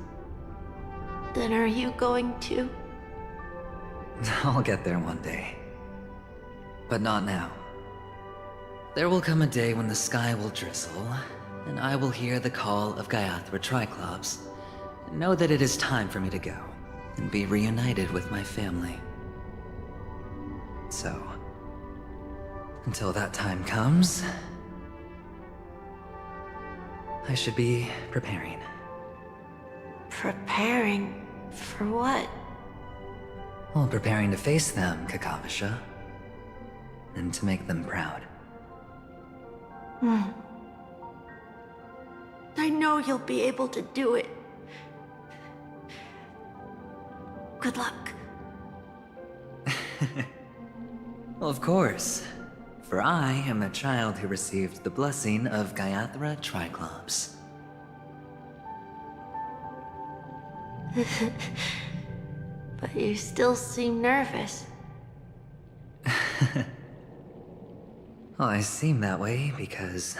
Then are you going to? I'll get there one day. But not now. There will come a day when the sky will drizzle, and I will hear the call of Gaiathra Triclops, and know that it is time for me to go, and be reunited with my family. So, until that time comes, I should be preparing. Preparing for what? Well, preparing to face them, Kakavasha, and to make them proud. I know you'll be able to do it. Good luck. Well, of course. For I am a child who received the blessing of Gaiathra Triclops. But you still seem nervous. Well, I seem that way because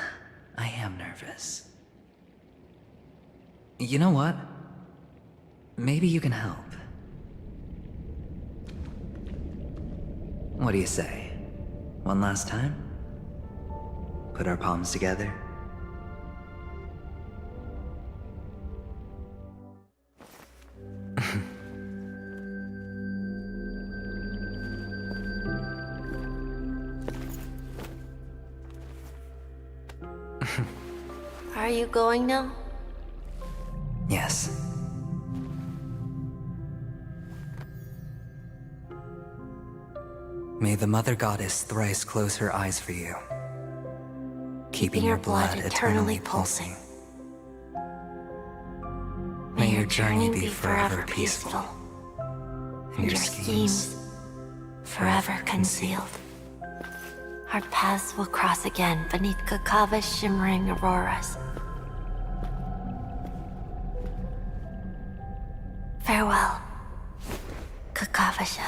I am nervous. You know what? Maybe you can help. What do you say? One last time? Put our palms together? Are you going now? Yes. May the Mother Goddess thrice close her eyes for you, keeping your blood eternally pulsing. May your journey be forever peaceful, and your schemes forever concealed. Our paths will cross again beneath Kakava's shimmering auroras. Farewell, Kakavasha.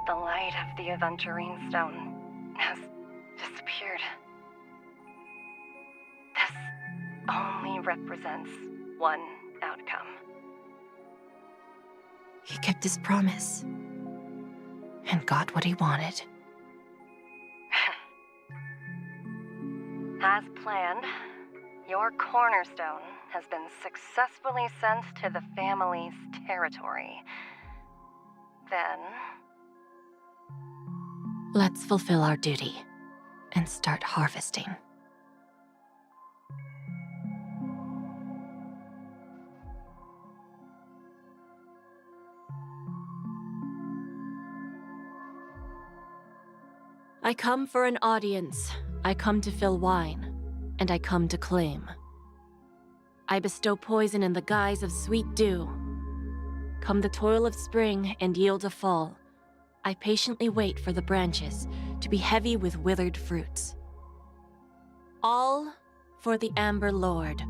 The light of the Aventurine Stone has disappeared. This only represents one outcome. He kept his promise and got what he wanted. As planned, your cornerstone has been successfully sent to the family's territory. Then, Let's fulfill our duty and start harvesting. I come for an audience. I come to fill wine, and I come to claim. I bestow poison in the guise of sweet dew. Come the toil of spring and yield a fall. I patiently wait for the branches to be heavy with withered fruits. All for the Amber Lord.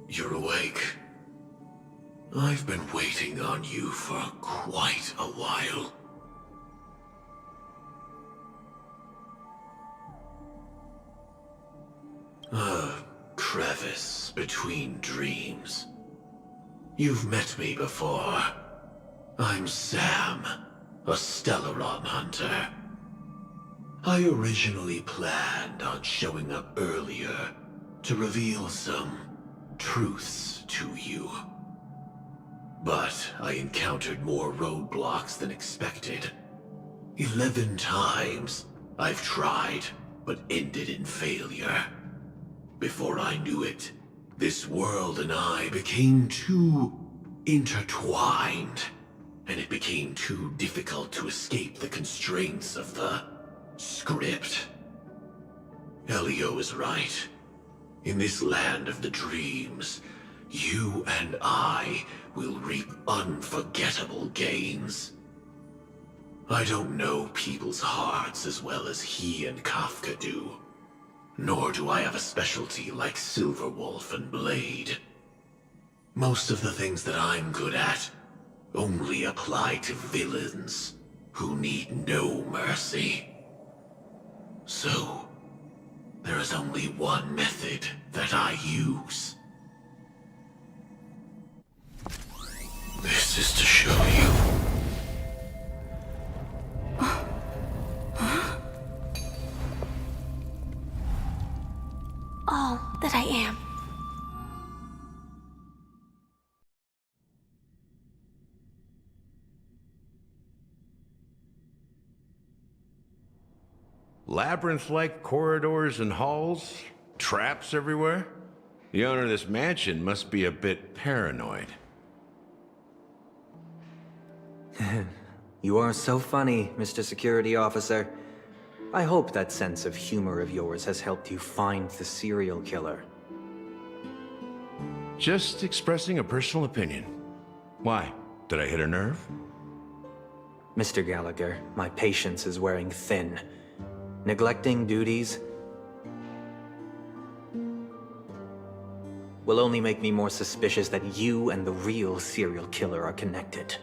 You're awake. I've been waiting on you for quite a while. A crevice between dreams. You've met me before. I'm Sam, a Stellaron hunter. I originally planned on showing up earlier to reveal some truths to you. But I encountered more roadblocks than expected. 11 times I've tried, but ended in failure. Before I knew it, this world and I became too intertwined, and it became too difficult to escape the constraints of the script. Elio is right. In this land of the dreams, you and I will reap unforgettable gains. I don't know people's hearts as well as he and Kafka do. Nor do I have a specialty like Silverwolf and Blade. Most of the things that I'm good at only apply to villains who need no mercy. So, there is only one method that I use. This is to show you. All that I am. Labyrinth-like corridors and halls? Traps everywhere? The owner of this mansion must be a bit paranoid. You are so funny, Mr. Security Officer. I hope that sense of humor of yours has helped you find the serial killer. Just expressing a personal opinion. Why? Did I hit a nerve? Mr. Gallagher, my patience is wearing thin. Neglecting duties will only make me more suspicious that you and the real serial killer are connected.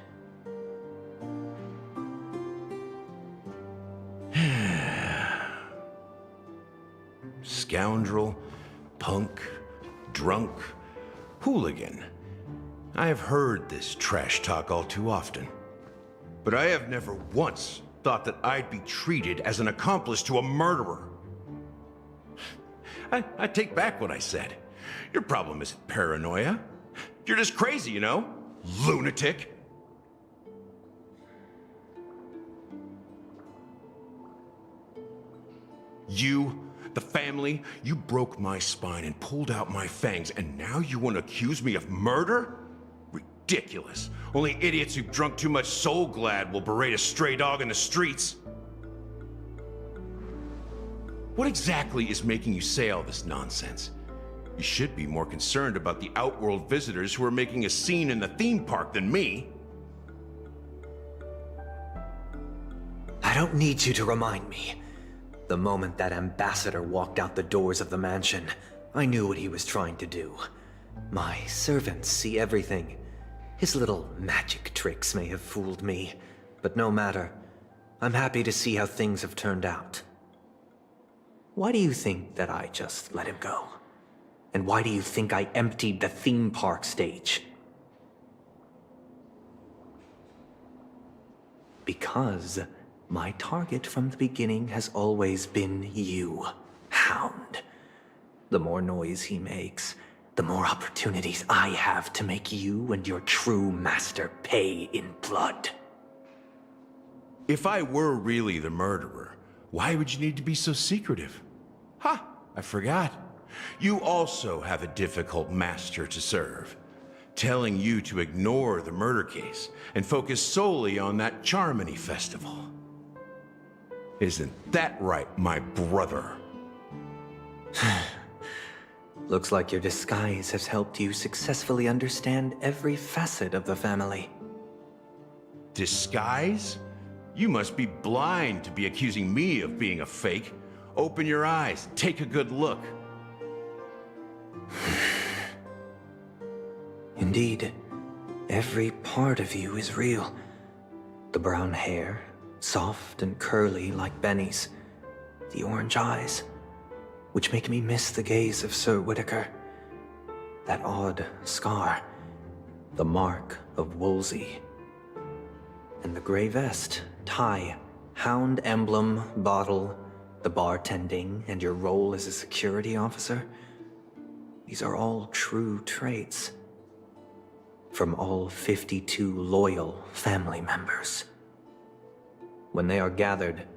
Scoundrel, punk, drunk, hooligan. I have heard this trash talk all too often. But I have never once thought that I'd be treated as an accomplice to a murderer. I take back what I said. Your problem isn't paranoia. You're just crazy, you know? Lunatic. You, the family, you broke my spine and pulled out my fangs, and now you want to accuse me of murder? Ridiculous. Only idiots who've drunk too much Soul Glad will berate a stray dog in the streets. What exactly is making you say all this nonsense? You should be more concerned about the Outworld visitors who are making a scene in the theme park than me. I don't need you to remind me. The moment that ambassador walked out the doors of the mansion, I knew what he was trying to do. My servants see everything. His little magic tricks may have fooled me, but no matter. I'm happy to see how things have turned out. Why do you think that I just let him go? And why do you think I emptied the theme park stage? Because my target from the beginning has always been you, Hound. The more noise he makes, the more opportunities I have to make you and your true master pay in blood. If I were really the murderer, why would you need to be so secretive? Ha! I forgot. You also have a difficult master to serve, telling you to ignore the murder case and focus solely on that Charmony festival. Isn't that right, my brother? Looks like your disguise has helped you successfully understand every facet of the family. Disguise? You must be blind to be accusing me of being a fake. Open your eyes, take a good look. Indeed, every part of you is real. The brown hair, soft and curly like Benny's. The orange eyes, which make me miss the gaze of Sir Whitaker. That odd scar, the mark of Wolsey. And the gray vest, tie, hound emblem, bottle, the bartending, and your role as a security officer. These are all true traits. From all 52 loyal family members. When they are gathered,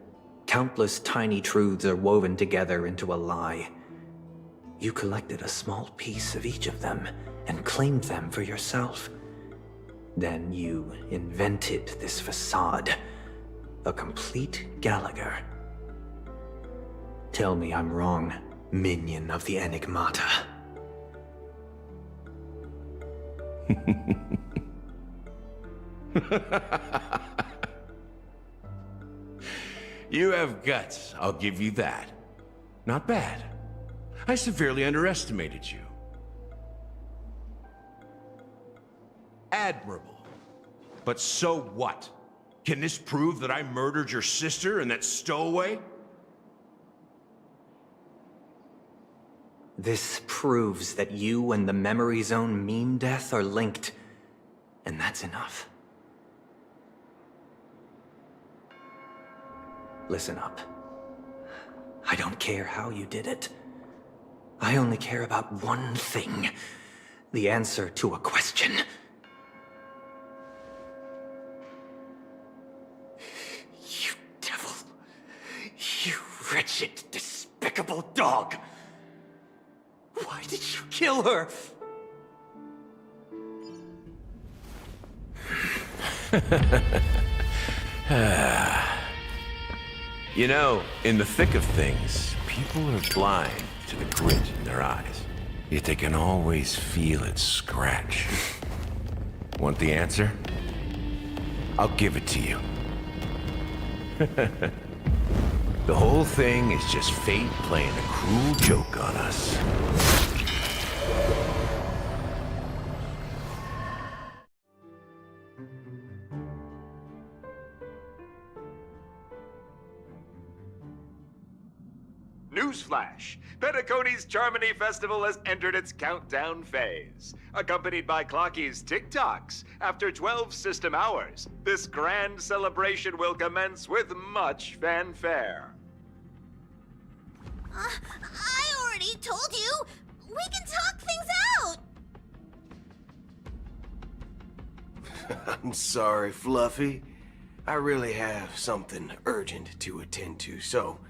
countless tiny truths are woven together into a lie. You collected a small piece of each of them and claimed them for yourself. Then you invented this facade, a complete Gallagher. Tell me I'm wrong, minion of the Enigmata. You have guts, I'll give you that. Not bad. I severely underestimated you. Admirable. But so what? Can this prove that I murdered your sister and that stowaway? This proves that you and the Memory Zone meme death are linked, and that's enough. Listen up. I don't care how you did it. I only care about one thing. The answer to a question. You devil. You wretched, despicable dog. Why did you kill her? You know, in the thick of things, people are blind to the grit in their eyes. Yet they can always feel it scratch. Want the answer? I'll give it to you. The whole thing is just fate playing a cruel joke on us. Newsflash! Penacony's Charmony Festival has entered its countdown phase. Accompanied by Clocky's TikToks, after 12 system hours, this grand celebration will commence with much fanfare. I already told you! We can talk things out! I'm sorry, Fluffy. I really have something urgent to attend to, so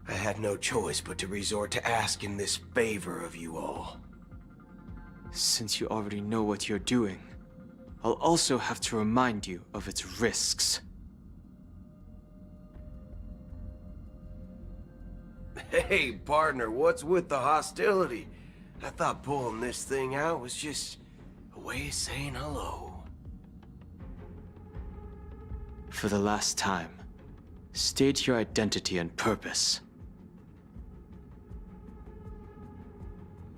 I had no choice but to resort to asking this favor of you all. Since you already know what you're doing, I'll also have to remind you of its risks. Hey, partner, what's with the hostility? I thought pulling this thing out was just a way of saying hello. For the last time, state your identity and purpose.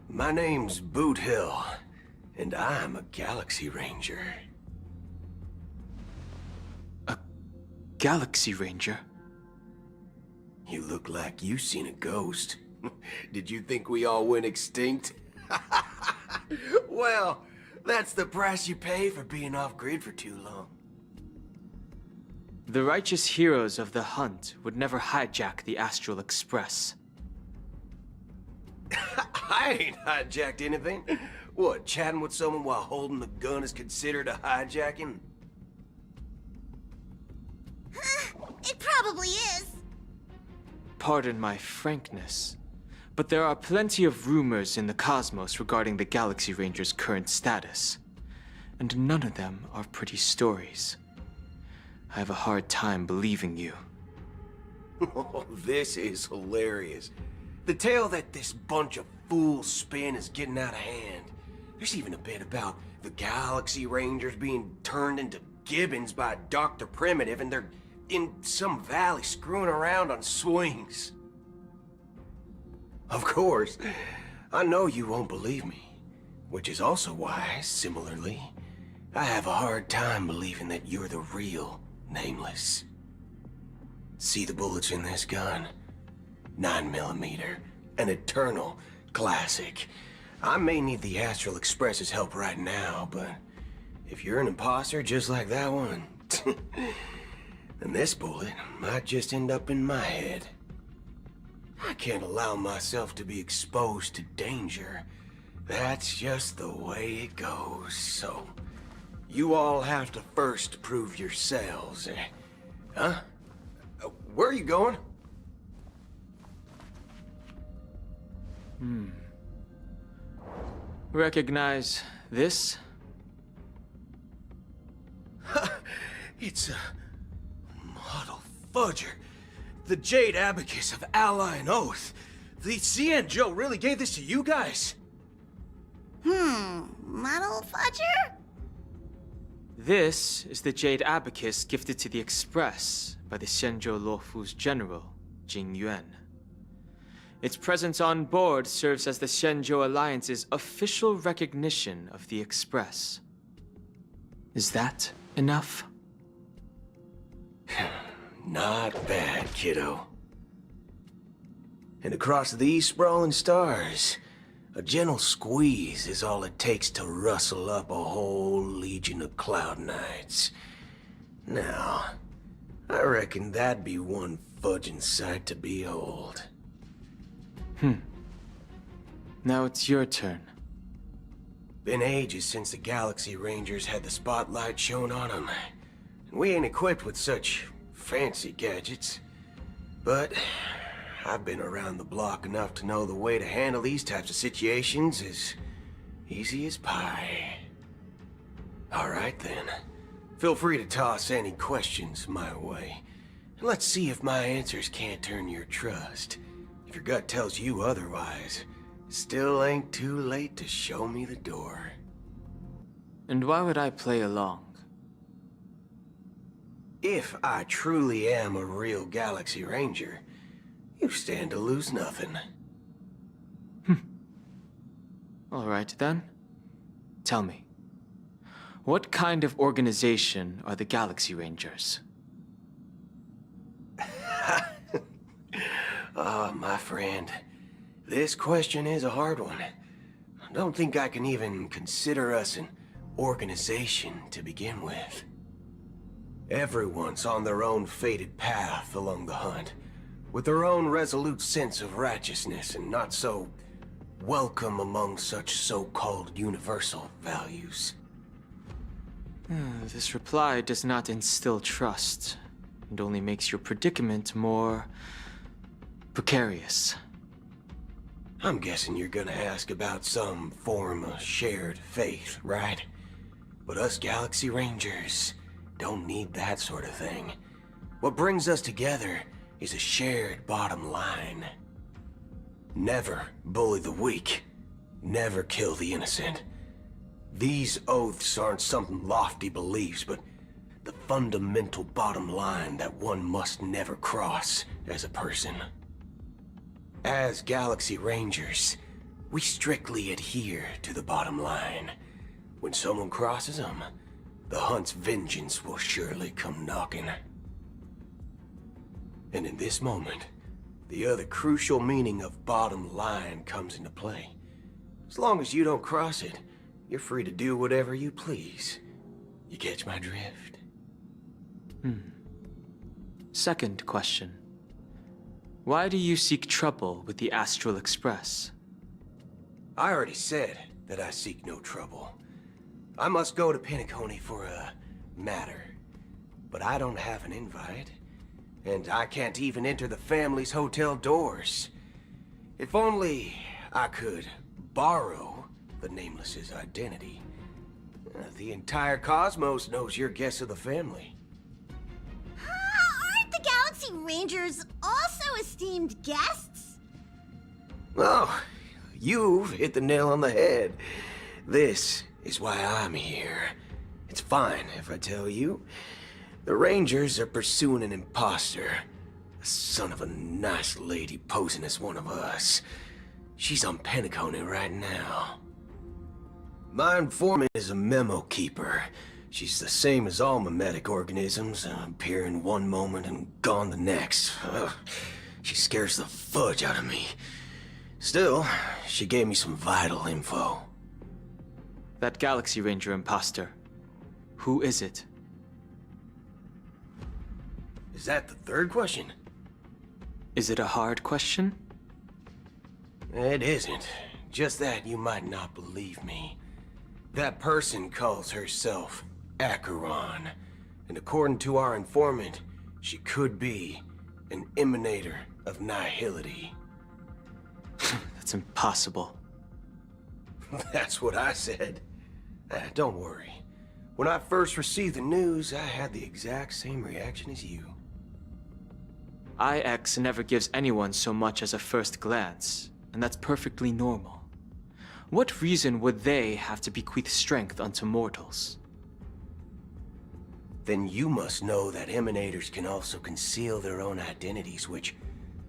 My name's Boot Hill, and I'm a Galaxy Ranger. A Galaxy Ranger? You look like you seen a ghost. Did you think we all went extinct? Well, that's the price you pay for being off-grid for too long. The righteous heroes of the hunt would never hijack the Astral Express. I ain't hijacked anything. What, chatting with someone while holding a gun is considered a hijacking? It probably is. Pardon my frankness, but there are plenty of rumors in the cosmos regarding the Galaxy Ranger's current status, and none of them are pretty stories. I have a hard time believing you. Oh, this is hilarious. The tale that this bunch of fools spin is getting out of hand. There's even a bit about the Galaxy Rangers being turned into gibbons by Dr. Primitive, and they're in some valley screwing around on swings. Of course, I know you won't believe me, which is also why, similarly, I have a hard time believing that you're the real Nameless. See the bullets in this gun? 9mm, an eternal classic. I may need the Astral Express's help right now, but if you're an imposter just like that one, then this bullet might just end up in my head. I can't allow myself to be exposed to danger. That's just the way it goes, so you all have to first prove yourselves, eh? Huh? Where are you going? Recognize this? It's a model fudger. The Jade Abacus of Ally and Oath. The CN Joe really gave this to you guys? Model fudger? This is the Jade Abacus gifted to the Express by the Shenzhou Luofu's general, Jing Yuan. Its presence on board serves as the Shenzhou Alliance's official recognition of the Express. Is that enough? Not bad, kiddo. And across these sprawling stars, a gentle squeeze is all it takes to rustle up a whole legion of Cloud Knights. Now, I reckon that'd be one fudging sight to behold. Now it's your turn. Been ages since the Galaxy Rangers had the spotlight shown on them. And we ain't equipped with such fancy gadgets. But I've been around the block enough to know the way to handle these types of situations is easy as pie. Alright then. Feel free to toss any questions my way. And let's see if my answers can't turn your trust. If your gut tells you otherwise, still ain't too late to show me the door. And why would I play along? If I truly am a real Galaxy Ranger, you stand to lose nothing. All right then. Tell me, what kind of organization are the Galaxy Rangers? My friend, this question is a hard one. I don't think I can even consider us an organization to begin with. Everyone's on their own fated path along the hunt, with their own resolute sense of righteousness and not so welcome among such so-called universal values. This reply does not instill trust, and only makes your predicament more precarious. I'm guessing you're gonna ask about some form of shared faith, right? But us Galaxy Rangers don't need that sort of thing. What brings us together is a shared bottom line. Never bully the weak. Never kill the innocent. These oaths aren't some lofty beliefs, but the fundamental bottom line that one must never cross as a person. As Galaxy Rangers, we strictly adhere to the bottom line. When someone crosses them, the hunt's vengeance will surely come knocking. And in this moment, the other crucial meaning of bottom line comes into play. As long as you don't cross it, you're free to do whatever you please. You catch my drift? Second question. Why do you seek trouble with the Astral Express? I already said that I seek no trouble. I must go to Penacony for a matter. But I don't have an invite. And I can't even enter the family's hotel doors. If only I could borrow the Nameless's identity. The entire cosmos knows you're guests of the family. Aren't the Galaxy Rangers also esteemed guests? Oh, you've hit the nail on the head. This is why I'm here. It's fine if I tell you. The Rangers are pursuing an imposter. A son of a nice lady posing as one of us. She's on Penacony right now. My informant is a memo keeper. She's the same as all mimetic organisms, appearing one moment and gone the next. She scares the fudge out of me. Still, she gave me some vital info. That Galaxy Ranger imposter. Who is it? Is that the third question? Is it a hard question? It isn't. Just that you might not believe me. That person calls herself Acheron. And according to our informant, she could be an emanator of nihility. That's impossible. That's what I said. Don't worry. When I first received the news, I had the exact same reaction as you. IX never gives anyone so much as a first glance, and that's perfectly normal. What reason would they have to bequeath strength unto mortals? Then you must know that emanators can also conceal their own identities, which,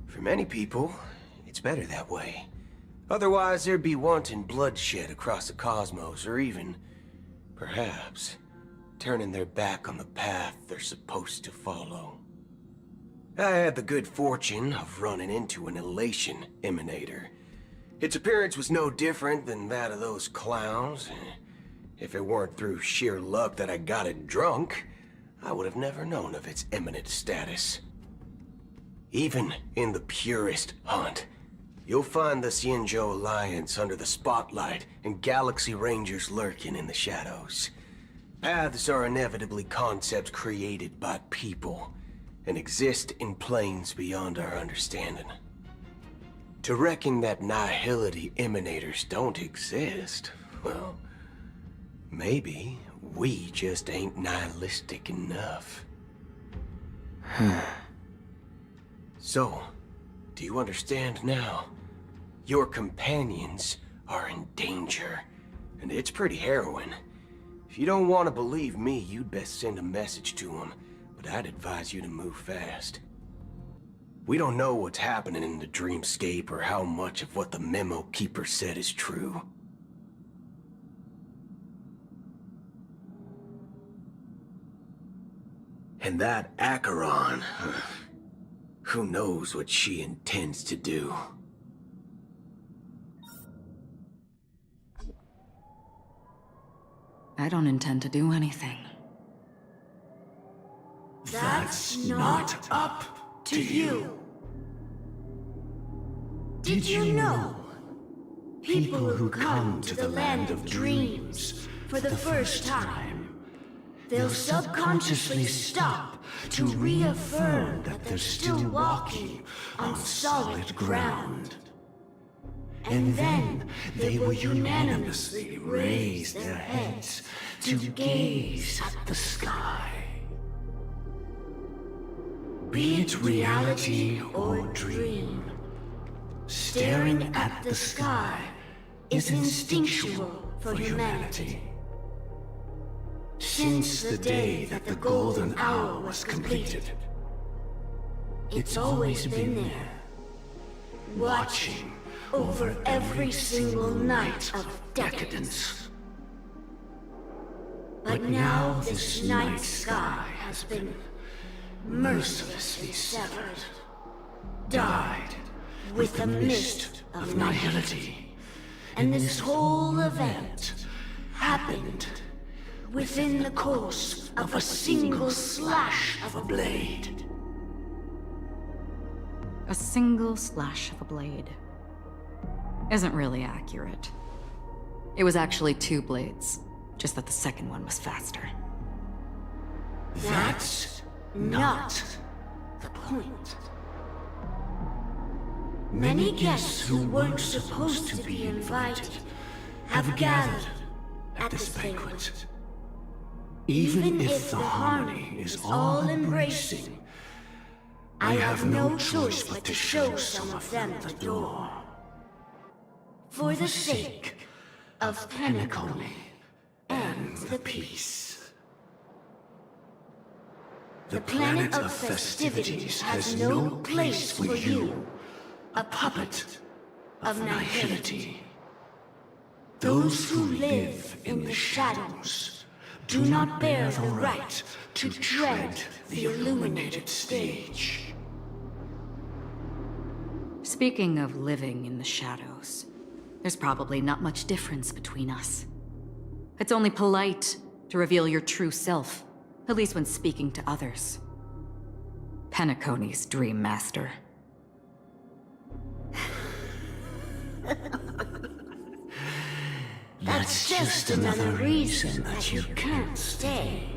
for many people, it's better that way. Otherwise, there'd be wanton bloodshed across the cosmos, or even, perhaps, turning their back on the path they're supposed to follow. I had the good fortune of running into an elation emanator. Its appearance was no different than that of those clowns. If it weren't through sheer luck that I got it drunk, I would have never known of its eminent status. Even in the purest hunt, you'll find the Xianzhou Alliance under the spotlight and Galaxy Rangers lurking in the shadows. Paths are inevitably concepts created by people and exist in planes beyond our understanding. To reckon that nihility emanators don't exist, well, maybe we just ain't nihilistic enough. So, do you understand now? Your companions are in danger, and it's pretty harrowing. If you don't want to believe me, you'd best send a message to them, but I'd advise you to move fast. We don't know what's happening in the dreamscape or how much of what the memo keeper said is true. And that Acheron, who knows what she intends to do? I don't intend to do anything. That's not up to you. Did you know? People who come to the land of dreams for the first time, they'll subconsciously stop to reaffirm that they're still walking on solid ground. And then they will unanimously raise their heads to gaze at the sky. Be it reality or dream, Staring at the sky is instinctual for humanity. Since the day that the golden hour was completed, it's always been there, watching over every single night of decadence. But now this night sky has been mercilessly severed, dyed with the mist of nihility. And this whole event happened within the course of a single slash of a blade. A single slash of a blade isn't really accurate. It was actually 2 blades, just that the second one was faster. That's not the point. Many guests who weren't supposed to be invited have gathered at this banquet. Even if the harmony is all-embracing, I have no choice but to show some of them the door. For the sake of Penacony and the peace. The planet of festivities has no place for you, a puppet of nihility. Those who live in the shadows do not bear the right to tread the illuminated stage. Speaking of living in the shadows, there's probably not much difference between us. It's only polite to reveal your true self, at least when speaking to others. Penacony's Dream Master. That's just another reason that you can't stay.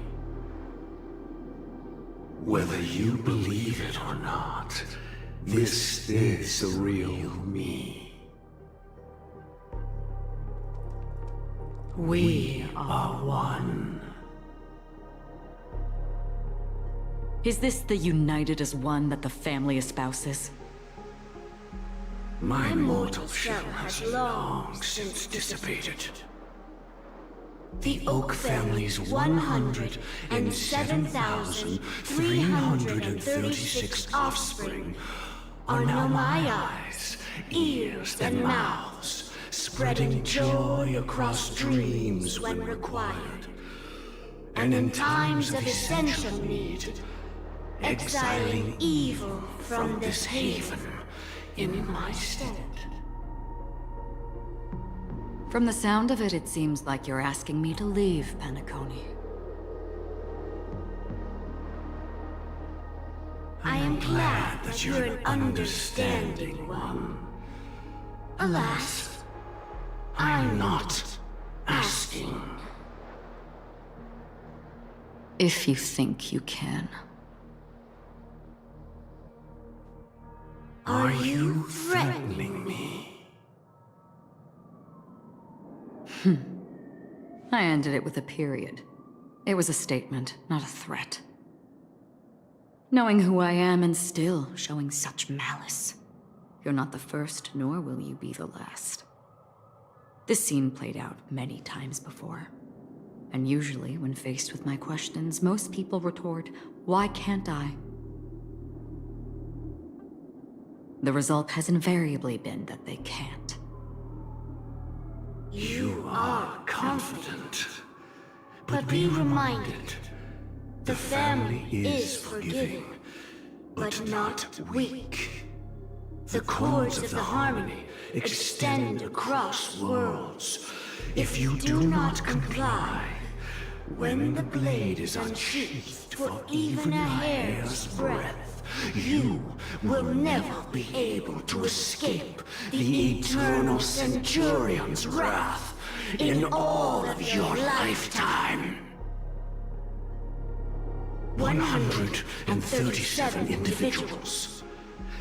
Whether you believe it or not, this is the real me. We are one. Is this the united as one that the family espouses? My mortal shell has long since dissipated. The Oak family's 107,336 offspring are now my eyes, ears, and mouths, spreading joy across dreams when required, and in times of essential need, exiling evil from this haven in my stead. From the sound of it, it seems like you're asking me to leave Penacony. I am glad that you're an understanding one. Alas, I'm not asking. If you think you can. Are you threatening me? I ended it with a period. It was a statement, not a threat. Knowing who I am and still showing such malice. You're not the first, nor will you be the last. This scene played out many times before. And usually, when faced with my questions, most people retort, "Why can't I?" The result has invariably been that they can't. You are confident. But be reminded, the family is forgiving, but not weak. The cords of the harmony extend across worlds. If you do not comply, when the blade is unsheathed for even a hair's breadth, you will never be able to escape the eternal Centurion's wrath in all of your lifetime. 137 individuals.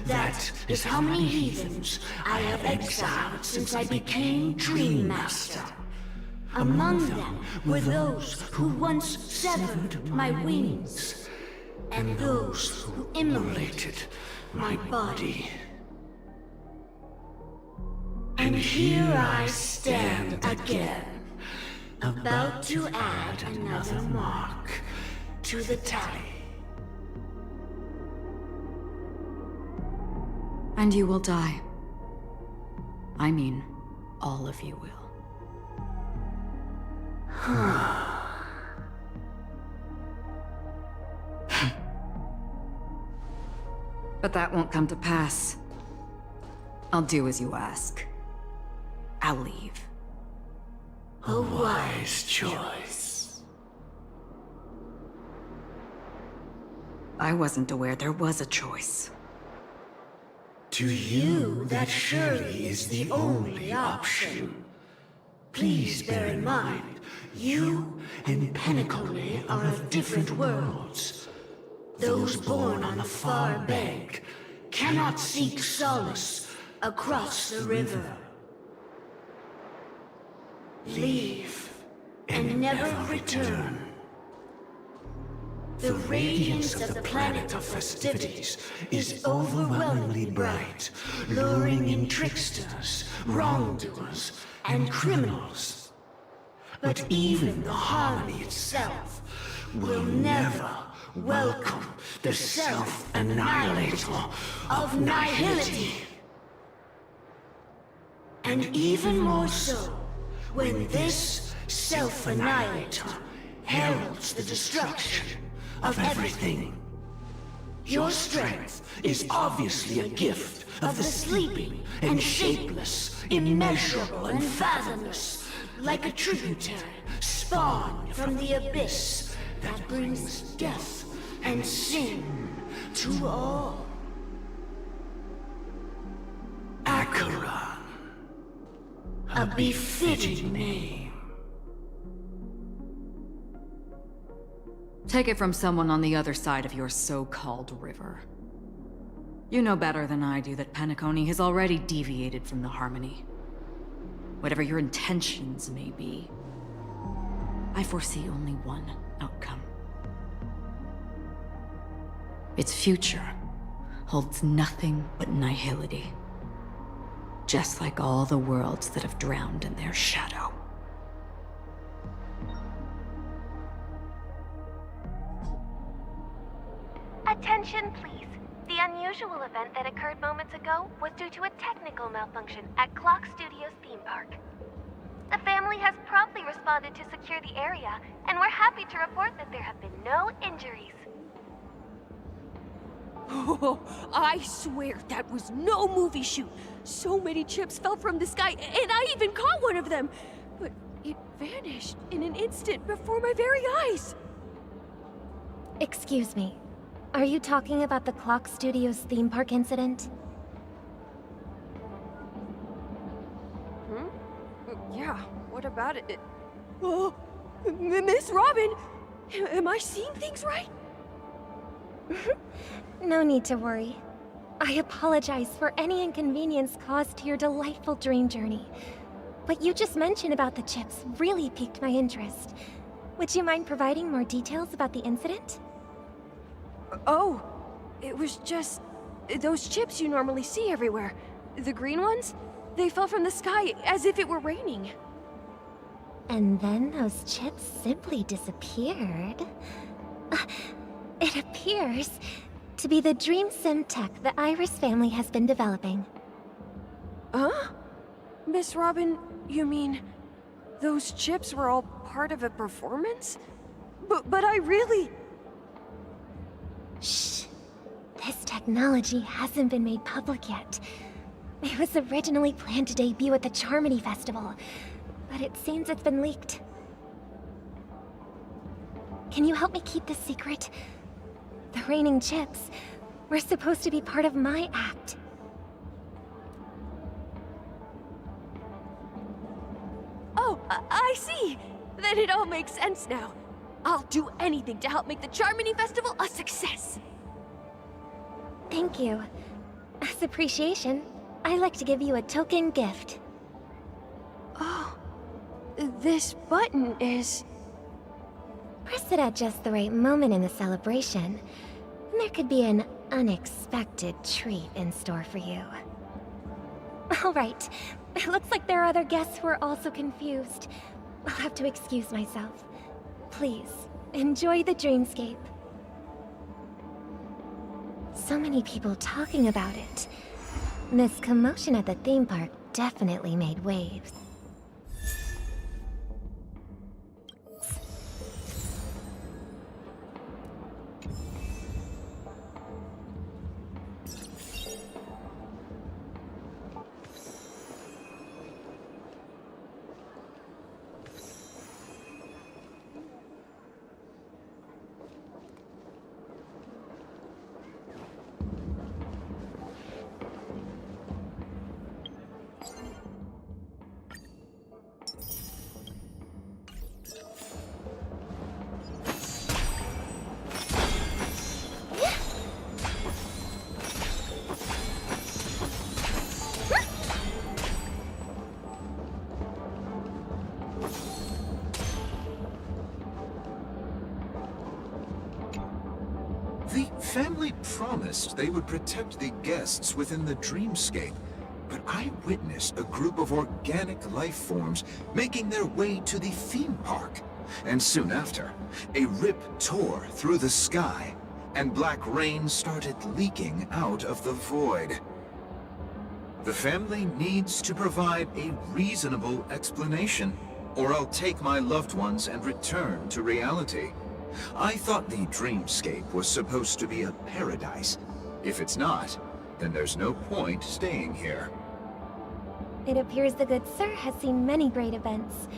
That is how many heathens I have exiled since I became Dream Master. Among them were those who once severed my wings, and those who immolated my body. And here I stand again, about to add another mark to the tally. And you will die. I mean, all of you will. But that won't come to pass. I'll do as you ask. I'll leave. A wise choice. I wasn't aware there was a choice. To you, that surely is the only option. Please bear in mind, you and Penacony are of different worlds. Those born on the far bank cannot seek solace across the river. Leave and never return. The radiance of the planet of festivities is overwhelmingly bright, luring in tricksters, wrongdoers, and criminals. But even the harmony itself will never welcome the self-annihilator of nihility. And even more so, when this self-annihilator heralds the destruction of everything. Your strength is obviously a gift of the sleeping and shapeless, immeasurable and fathomless, like a tributary spawned from the abyss that brings death and sin to all. Acheron, a befitting name. Take it from someone on the other side of your so-called river. You know better than I do that Penacony has already deviated from the harmony. Whatever your intentions may be, I foresee only one outcome. Its future holds nothing but nihility. Just like all the worlds that have drowned in their shadow. Attention, please. The unusual event that occurred moments ago was due to a technical malfunction at Clock Studios theme park. The family has promptly responded to secure the area, and we're happy to report that there have been no injuries. Oh, I swear that was no movie shoot. So many chips fell from the sky, and I even caught one of them. But it vanished in an instant before my very eyes. Excuse me. Are you talking about the Clock Studios theme park incident? Yeah, what about it? Oh, Miss Robin! Am I seeing things right? No need to worry. I apologize for any inconvenience caused to your delightful dream journey. What you just mentioned about the chips really piqued my interest. Would you mind providing more details about the incident? Oh, it was just those chips you normally see everywhere. The green ones? They fell from the sky as if it were raining. And then those chips simply disappeared. It appears to be the Dream Sim tech the Iris family has been developing. Huh? Miss Robin, you mean those chips were all part of a performance? But I really... Shh. This technology hasn't been made public yet. It was originally planned to debut at the Charmony Festival, but it seems it's been leaked. Can you help me keep this secret? The raining chips were supposed to be part of my act. Oh, I see! Then it all makes sense now. I'll do anything to help make the Charmony Festival a success! Thank you. As appreciation, I'd like to give you a token gift. Oh, this button is... Press it at just the right moment in the celebration. There could be an unexpected treat in store for you. All right, It looks like there are other guests who are also confused. I'll have to excuse myself. Please, enjoy the dreamscape. So many people talking about it. This commotion at the theme park definitely made waves. The family promised they would protect the guests within the dreamscape, but I witnessed a group of organic life forms making their way to the theme park. And soon after, a rip tore through the sky, and black rain started leaking out of the void. The family needs to provide a reasonable explanation, or I'll take my loved ones and return to reality. I thought the dreamscape was supposed to be a paradise. If it's not, then there's no point staying here. It appears the good sir has seen many great events.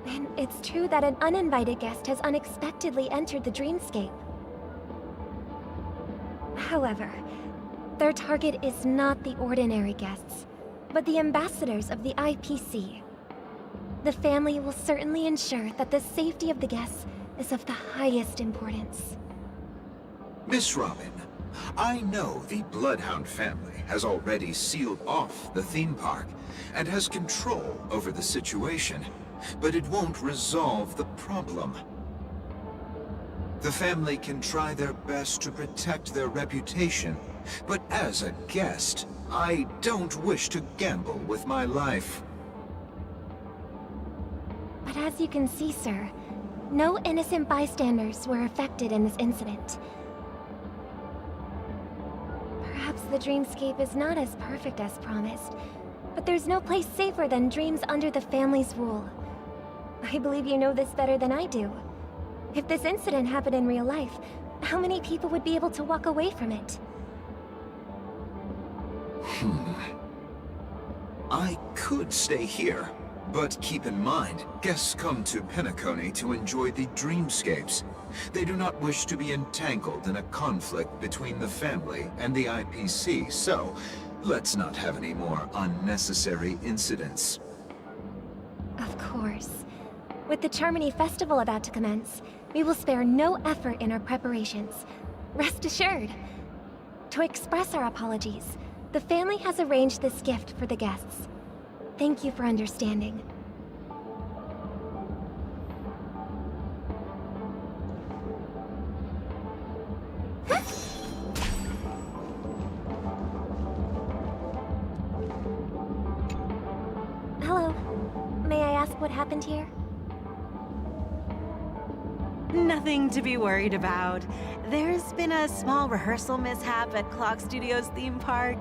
And it's true that an uninvited guest has unexpectedly entered the dreamscape. However, their target is not the ordinary guests, but the ambassadors of the IPC. The family will certainly ensure that the safety of the guests is of the highest importance. Miss Robin, I know the Bloodhound family has already sealed off the theme park and has control over the situation, but it won't resolve the problem. The family can try their best to protect their reputation, but as a guest, I don't wish to gamble with my life. But as you can see, sir, no innocent bystanders were affected in this incident. Perhaps the dreamscape is not as perfect as promised, but there's no place safer than dreams under the family's rule. I believe you know this better than I do. If this incident happened in real life, how many people would be able to walk away from it? I could stay here, but keep in mind, guests come to Penacony to enjoy the dreamscapes. They do not wish to be entangled in a conflict between the family and the IPC, so let's not have any more unnecessary incidents. Of course. With the Charmony Festival about to commence, we will spare no effort in our preparations. Rest assured. To express our apologies, the family has arranged this gift for the guests. Thank you for understanding. Hello. May I ask what happened here? Nothing to be worried about. There's been a small rehearsal mishap at Clock Studios theme park.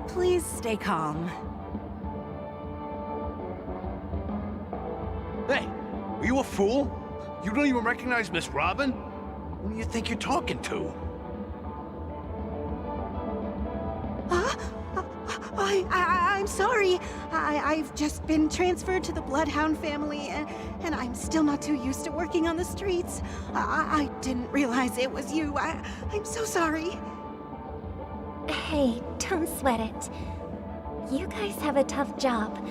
Please stay calm. Hey, are you a fool? You don't even recognize Miss Robin? Who do you think you're talking to? I'm sorry. I've just been transferred to the Bloodhound family, and I'm still not too used to working on the streets. I didn't realize it was you. I'm so sorry. Hey, don't sweat it. You guys have a tough job.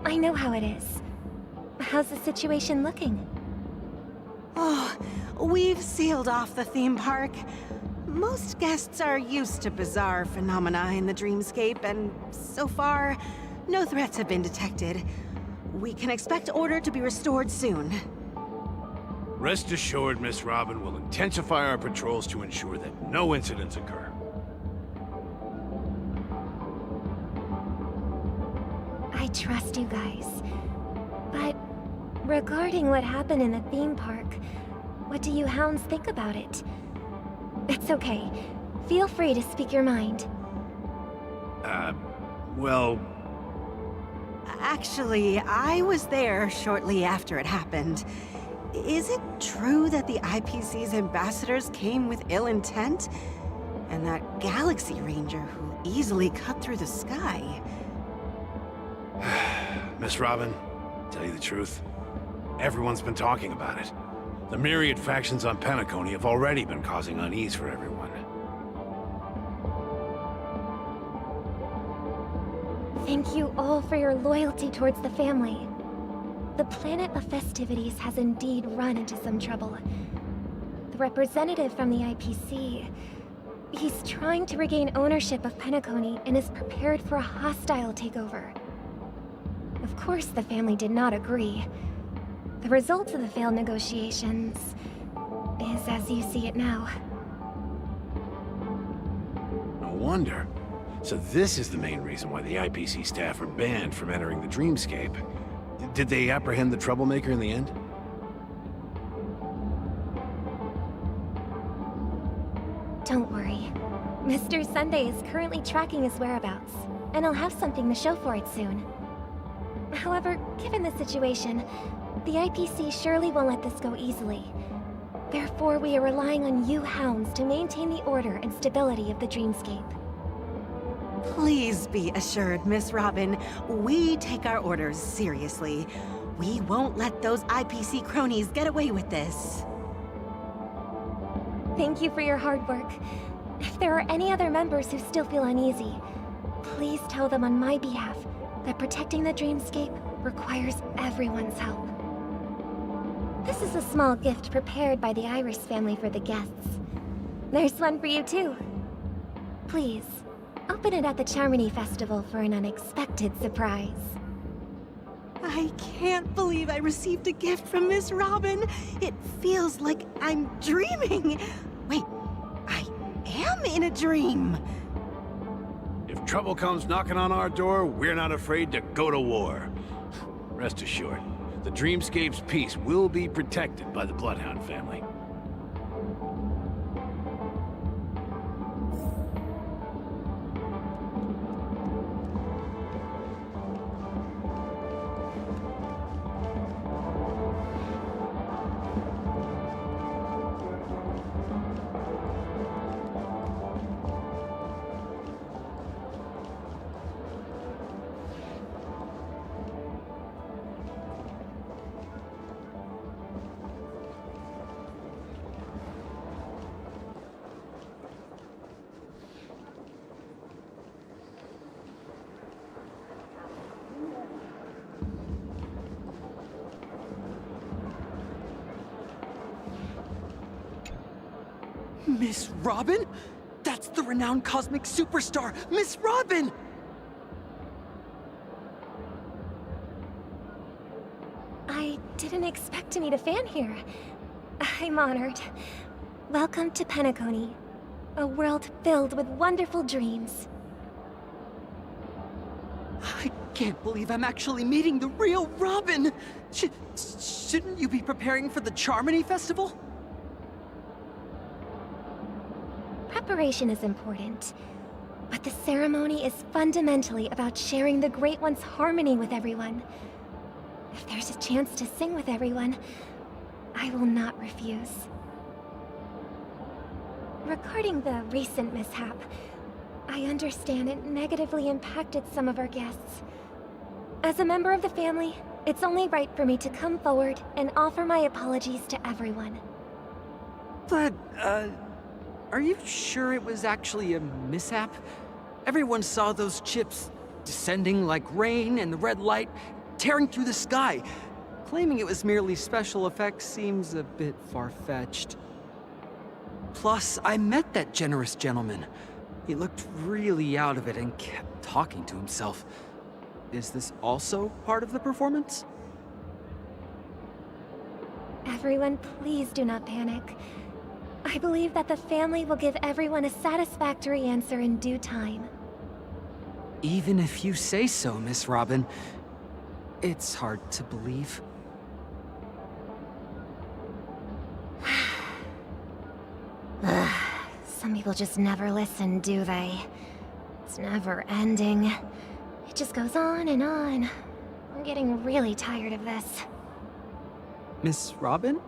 I know how it is. How's the situation looking? Oh, we've sealed off the theme park. Most guests are used to bizarre phenomena in the dreamscape, and so far, no threats have been detected. We can expect order to be restored soon. Rest assured, Miss Robin will intensify our patrols to ensure that no incidents occur. I trust you guys. But regarding what happened in the theme park, what do you hounds think about it? It's okay. Feel free to speak your mind. Well... Actually, I was there shortly after it happened. Is it true that the IPC's ambassadors came with ill intent? And that Galaxy Ranger who easily cut through the sky? Miss Robin, tell you the truth, everyone's been talking about it. The myriad factions on Penacony have already been causing unease for everyone. Thank you all for your loyalty towards the family. The planet of festivities has indeed run into some trouble. The representative from the IPC, he's trying to regain ownership of Penacony and is prepared for a hostile takeover. Of course, the family did not agree. The result of the failed negotiations is as you see it now. No wonder. So this is the main reason why the IPC staff are banned from entering the Dreamscape. Did they apprehend the troublemaker in the end? Don't worry. Mr. Sunday is currently tracking his whereabouts, and I'll have something to show for it soon. However, given the situation, the IPC surely won't let this go easily. Therefore, we are relying on you hounds to maintain the order and stability of the Dreamscape. Please be assured, Miss Robin, we take our orders seriously. We won't let those IPC cronies get away with this. Thank you for your hard work. If there are any other members who still feel uneasy, please tell them on my behalf that protecting the Dreamscape requires everyone's help. This is a small gift prepared by the Iris family for the guests. There's one for you too. Please, open it at the Charmony Festival for an unexpected surprise. I can't believe I received a gift from Miss Robin. It feels like I'm dreaming. Wait, I am in a dream. If trouble comes knocking on our door, we're not afraid to go to war. Rest assured, the Dreamscape's peace will be protected by the Bloodhound family. Miss Robin? That's the renowned cosmic superstar, Miss Robin! I didn't expect to meet a fan here. I'm honored. Welcome to Penacony, a world filled with wonderful dreams. I can't believe I'm actually meeting the real Robin! Shouldn't you be preparing for the Charmony Festival? Preparation is important, but the ceremony is fundamentally about sharing the Great One's harmony with everyone. If there's a chance to sing with everyone, I will not refuse. Regarding the recent mishap, I understand it negatively impacted some of our guests. As a member of the family, it's only right for me to come forward and offer my apologies to everyone. But, are you sure it was actually a mishap? Everyone saw those chips descending like rain and the red light tearing through the sky. Claiming it was merely special effects seems a bit far-fetched. Plus, I met that generous gentleman. He looked really out of it and kept talking to himself. Is this also part of the performance? Everyone, please do not panic. I believe that the family will give everyone a satisfactory answer in due time. Even if you say so, Miss Robin, It's hard to believe. Some people just never listen, do they? It's never ending. It just goes on and on. I'm getting really tired of this. Miss Robin?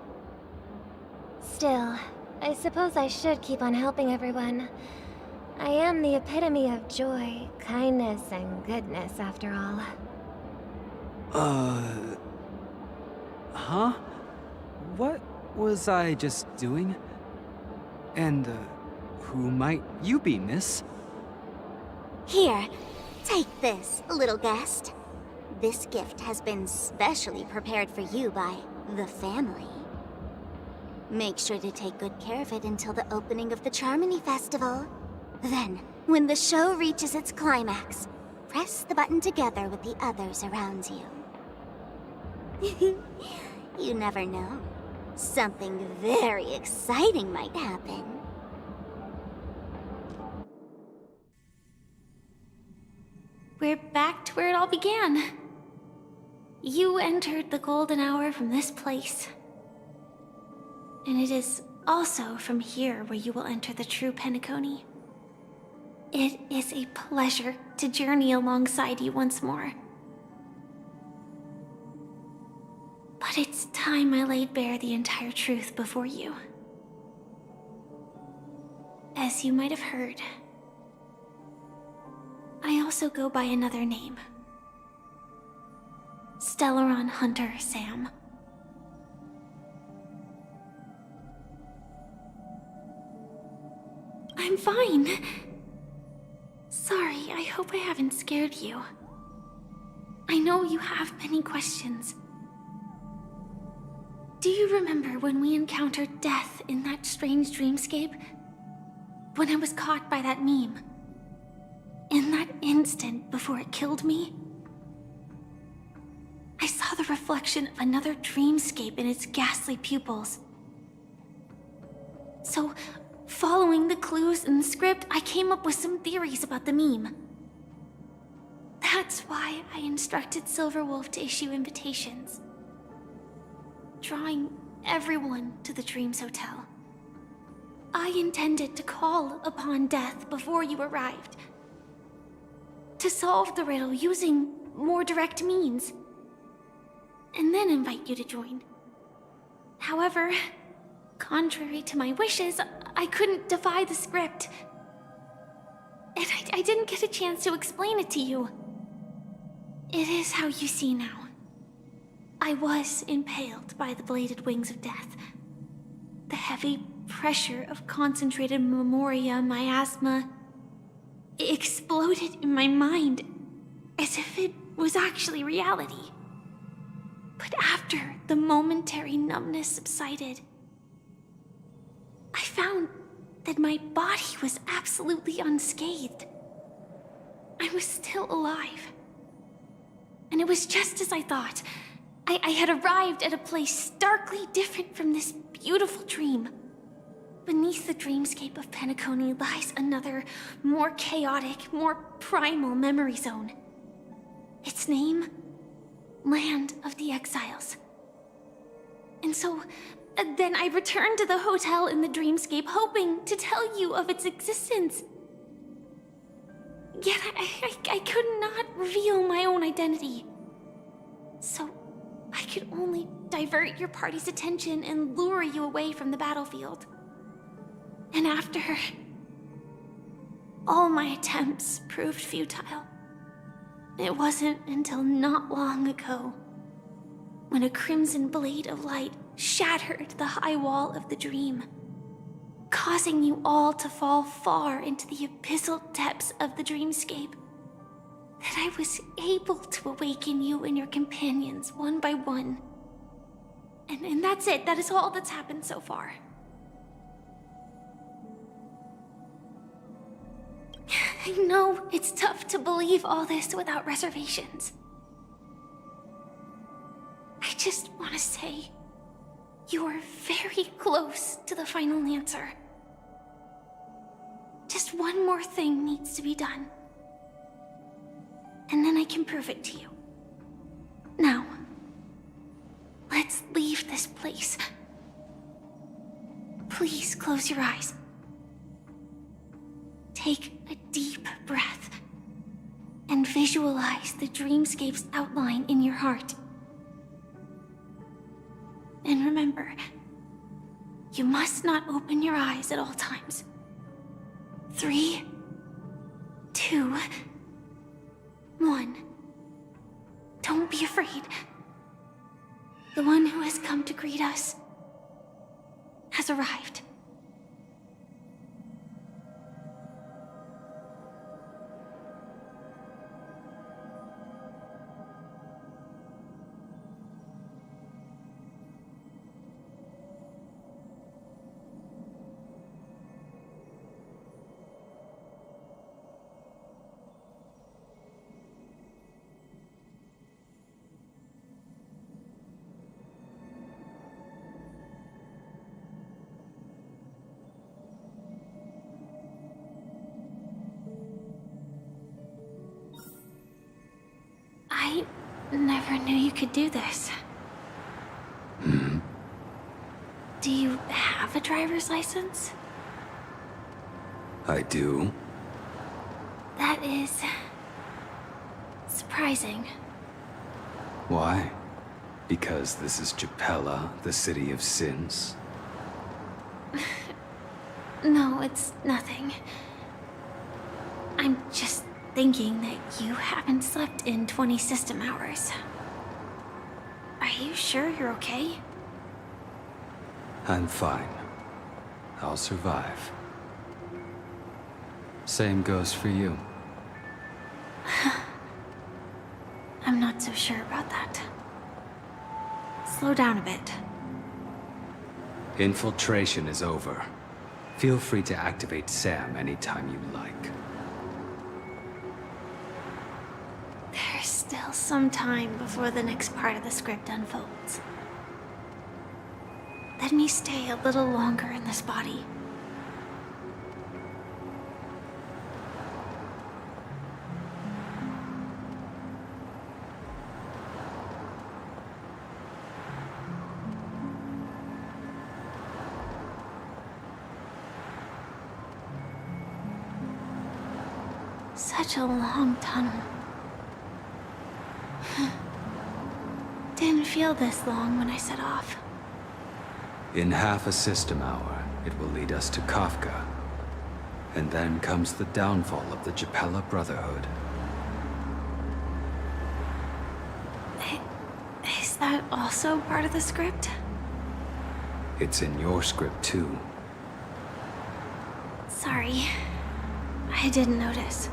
Still, I suppose I should keep on helping everyone. I am the epitome of joy, kindness, and goodness, after all. Huh? What was I just doing? And, who might you be, miss? Here, take this, little guest. This gift has been specially prepared for you by the family. Make sure to take good care of it until the opening of the Charmony Festival. Then, when the show reaches its climax, press the button together with the others around you. You never know. Something very exciting might happen. We're back to where it all began. You entered the golden hour from this place. And it is also from here where you will enter the true Penacony. It is a pleasure to journey alongside you once more. But it's time I laid bare the entire truth before you. As you might have heard, I also go by another name. Stellaron Hunter Sam. I'm fine. Sorry, I hope I haven't scared you. I know you have many questions. Do you remember when we encountered death in that strange dreamscape? When I was caught by that meme? In that instant before it killed me? I saw the reflection of another dreamscape in its ghastly pupils. So, following the clues in the script, I came up with some theories about the meme. That's why I instructed Silverwolf to issue invitations, drawing everyone to the Dreams Hotel. I intended to call upon death before you arrived, to solve the riddle using more direct means, and then invite you to join. However, contrary to my wishes, I couldn't defy the script. And I didn't get a chance to explain it to you. It is how you see now. I was impaled by the bladed wings of death. The heavy pressure of concentrated memoria miasma exploded in my mind as if it was actually reality. But after the momentary numbness subsided, I found that my body was absolutely unscathed. I was still alive. And it was just as I thought. I had arrived at a place starkly different from this beautiful dream. Beneath the dreamscape of Penacony lies another, more chaotic, more primal memory zone. Its name? Land of the Exiles. And so, then I returned to the hotel in the dreamscape, hoping to tell you of its existence. Yet I could not reveal my own identity. So, I could only divert your party's attention and lure you away from the battlefield. And after, all my attempts proved futile. It wasn't until not long ago, when a crimson blade of light shattered the high wall of the dream, causing you all to fall far into the abyssal depths of the dreamscape, that I was able to awaken you and your companions one by one. And that's it. That is all that's happened so far. I know it's tough to believe all this without reservations. I just want to say, you are very close to the final answer. Just one more thing needs to be done. And then I can prove it to you. Now, let's leave this place. Please close your eyes. Take a deep breath and visualize the dreamscape's outline in your heart. And remember, you must not open your eyes at all times. 3, 2, 1. Don't be afraid. The one who has come to greet us has arrived. I never knew you could do this. Do you have a driver's license? I do. That is surprising. Why? Because this is Japella, the city of sins? No, it's nothing. I'm just thinking that you haven't slept in 20 system hours. Are you sure you're okay? I'm fine. I'll survive. Same goes for you. I'm not so sure about that. Slow down a bit. Infiltration is over. Feel free to activate Sam anytime you like. There's still some time before the next part of the script unfolds. Let me stay a little longer in this body. Such a long tunnel. Didn't feel this long when I set off. In half a system hour, it will lead us to Kafka. And then comes the downfall of the Japella Brotherhood. Is that also part of the script? It's in your script too. Sorry. I didn't notice.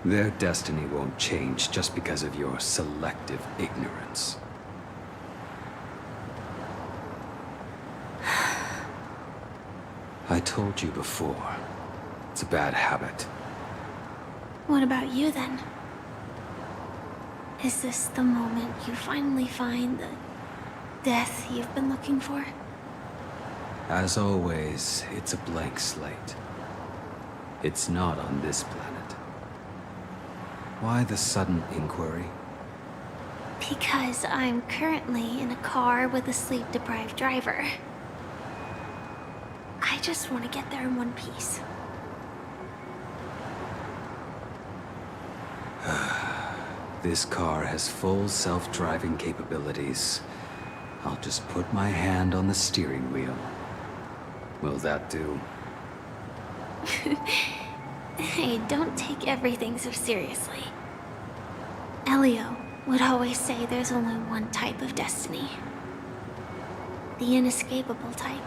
Their destiny won't change just because of your selective ignorance. I told you before, it's a bad habit. What about you then? Is this the moment you finally find the death you've been looking for? As always, it's a blank slate. It's not on this planet. Why the sudden inquiry? Because I'm currently in a car with a sleep-deprived driver. I just want to get there in one piece. This car has full self-driving capabilities. I'll just put my hand on the steering wheel. Will that do? Hey, don't take everything so seriously. Elio would always say there's only one type of destiny. The inescapable type.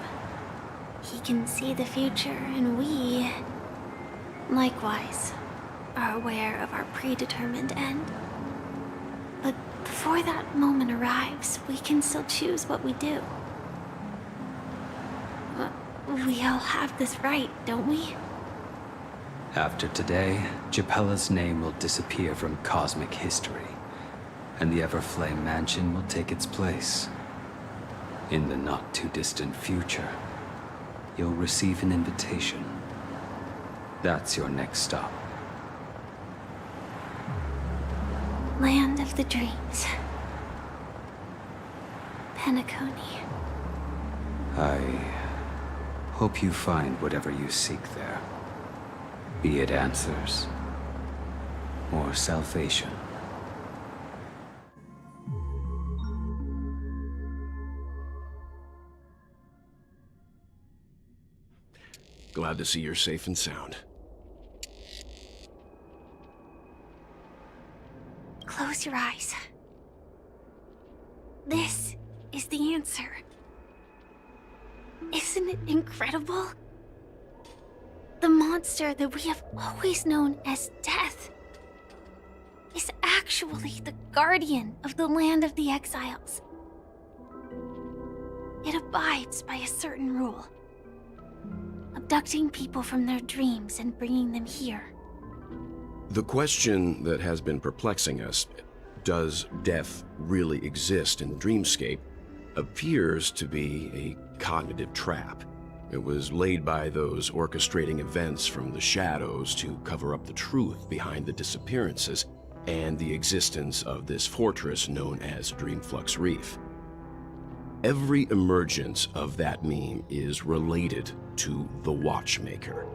He can see the future, and we, likewise, are aware of our predetermined end. But before that moment arrives, we can still choose what we do. We all have this right, don't we? After today, Japella's name will disappear from cosmic history, and the Everflame Mansion will take its place. In the not-too-distant future, you'll receive an invitation. That's your next stop. Land of the dreams. Penacony. I hope you find whatever you seek there. Be it answers or salvation. Glad to see you're safe and sound. Close your eyes. This is the answer. Isn't it incredible? The monster that we have always known as Death is actually the guardian of the land of the exiles. It abides by a certain rule. Abducting people from their dreams and bringing them here. The question that has been perplexing us, does death really exist in the dreamscape, appears to be a cognitive trap. It was laid by those orchestrating events from the shadows to cover up the truth behind the disappearances and the existence of this fortress known as Dreamflux Reef. Every emergence of that meme is related to the Watchmaker.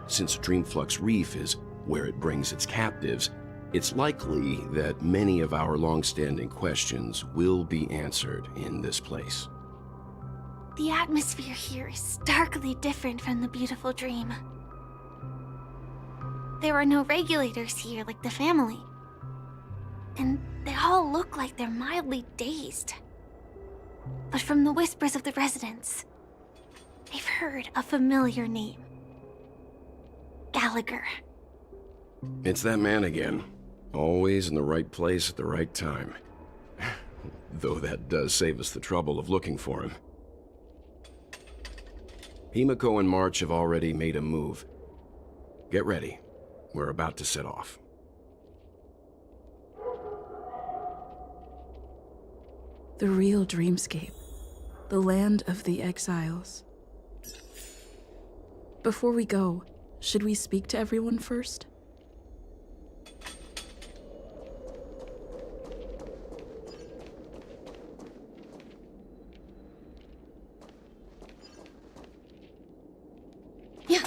Since Dreamflux Reef is where it brings its captives, it's likely that many of our long-standing questions will be answered in this place. The atmosphere here is starkly different from the beautiful dream. There are no regulators here like the family. And they all look like they're mildly dazed. But from the whispers of the residents, they've heard a familiar name. Gallagher. It's that man again. Always in the right place at the right time. Though that does save us the trouble of looking for him. Himiko and March have already made a move. Get ready. We're about to set off. The real dreamscape. The land of the exiles. Before we go, should we speak to everyone first? Yeah.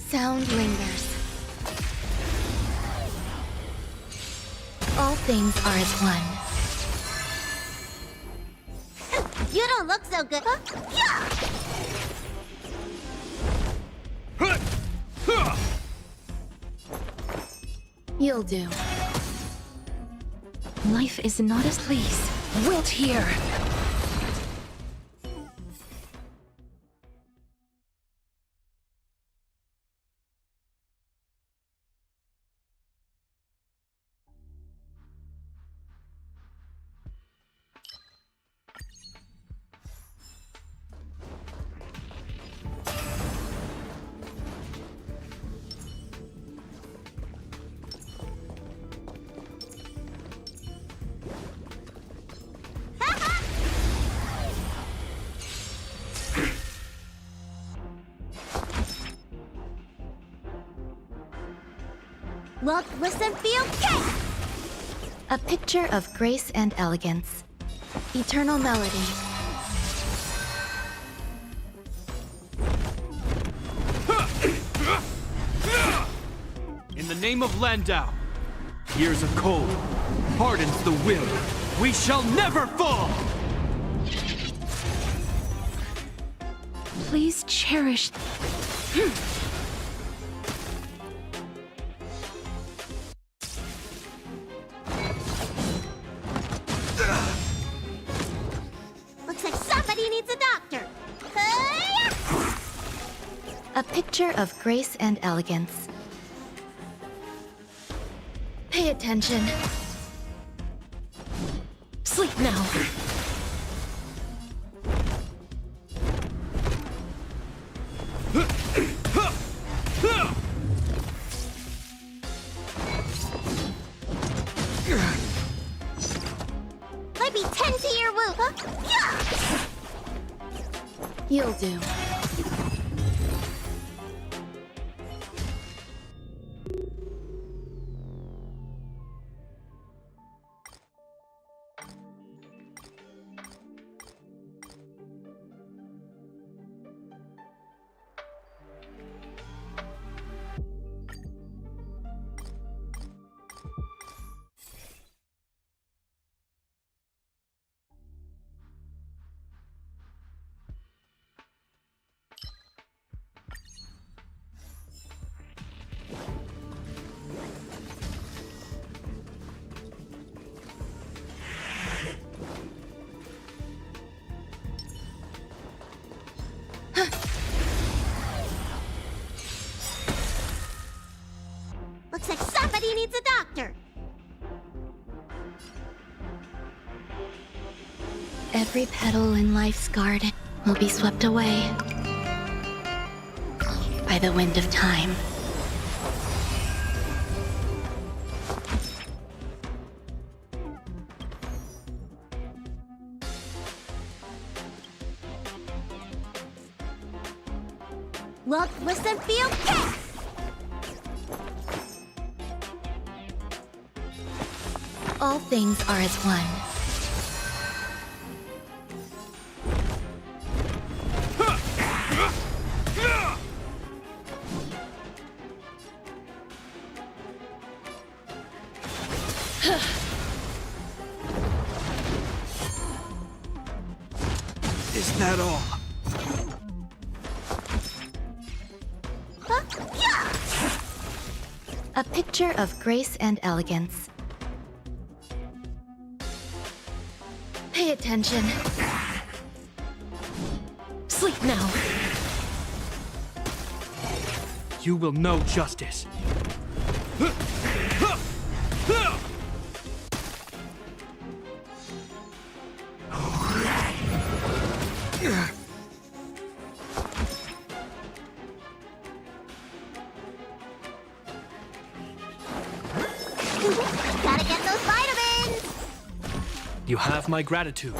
Sound lingers. All things are as one. You don't look so good. You'll do. Life is not as least. Wilt here! Look, listen, feel, kick! A picture of grace and elegance. Eternal melody. In the name of Landau, years of cold hardens the will. We shall never fall! Please cherish. Looks like somebody needs a doctor. A picture of grace and elegance. Pay attention. Sleep now. Might be 10 to your woo. You'll do. Looks like somebody needs a doctor. Every petal in life's garden will be swept away by the wind of time. Look, listen, feel, kick! All things are as one. Is that all? A picture of grace and elegance. Pay attention. Sleep now. You will know justice. Gotta get those vitamins! You have my gratitude.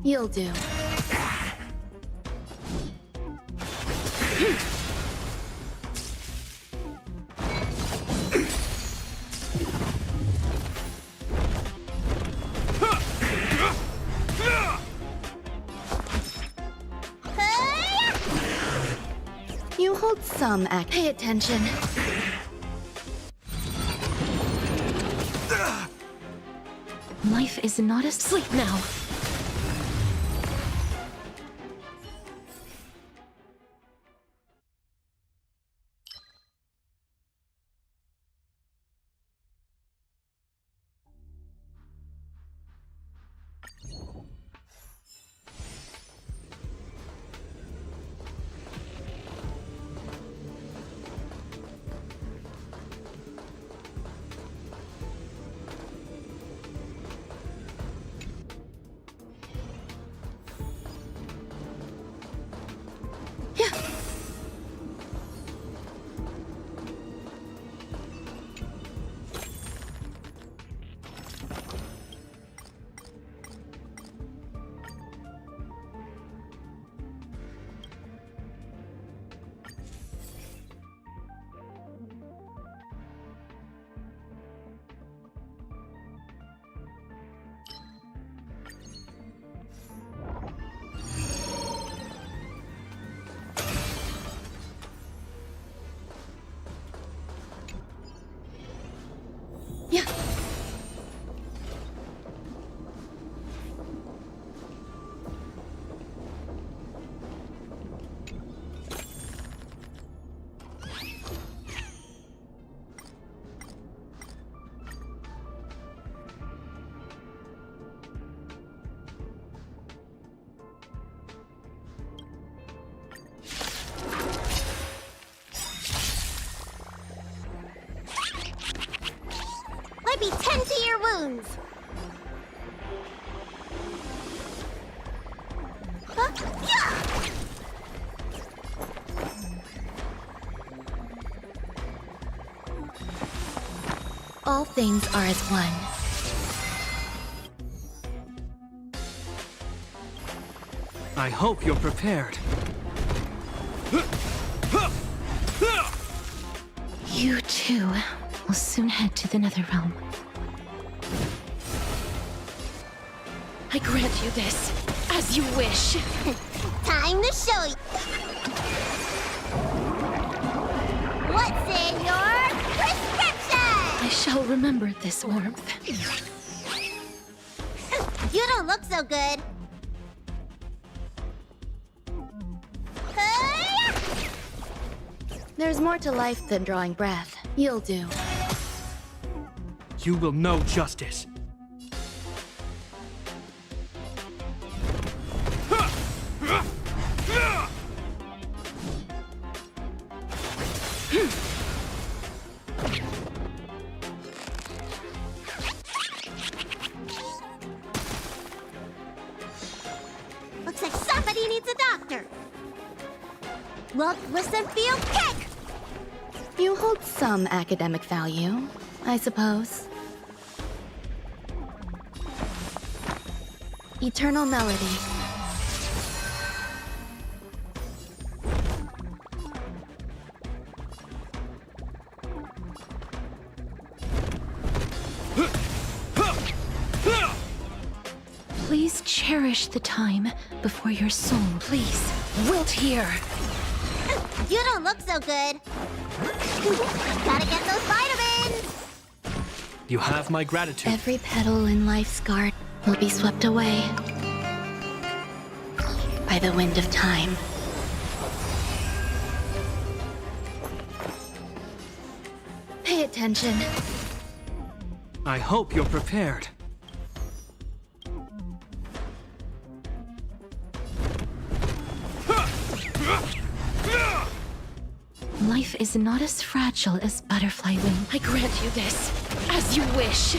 You'll do. You hold some act. Pay attention. Life is not a sleep now. Let me tend to your wounds. Huh? Yeah! All things are as one. I hope you're prepared. You too will soon head to the Netherrealm. I grant you this, as you wish. Time to show you. What's in your prescription? I shall remember this warmth. You don't look so good. There's more to life than drawing breath. You'll do. You will know justice. Looks like somebody needs a doctor. Look, listen, feel, kick! You hold some academic value, I suppose. Eternal melody. Please cherish the time before your soul, please, wilt here. You don't look so good. Gotta get those vitamins! You have my gratitude. Every petal in life's garden will be swept away by the wind of time. Pay attention. I hope you're prepared. Life is not as fragile as butterfly wing. I grant you this, as you wish.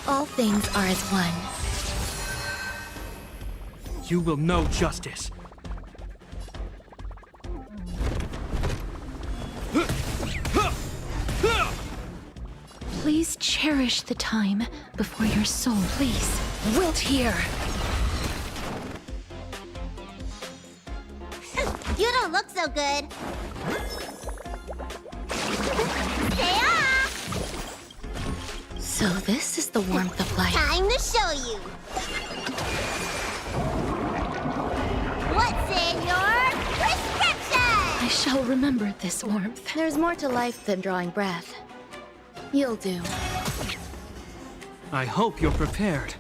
All things are as one. You will know justice. Please cherish the time before your soul, please, wilt here. You don't look so good. Stay off! So this is the warmth of life. Time to show you. What's in your prescription? I shall remember this warmth. There's more to life than drawing breath. You'll do. I hope you're prepared.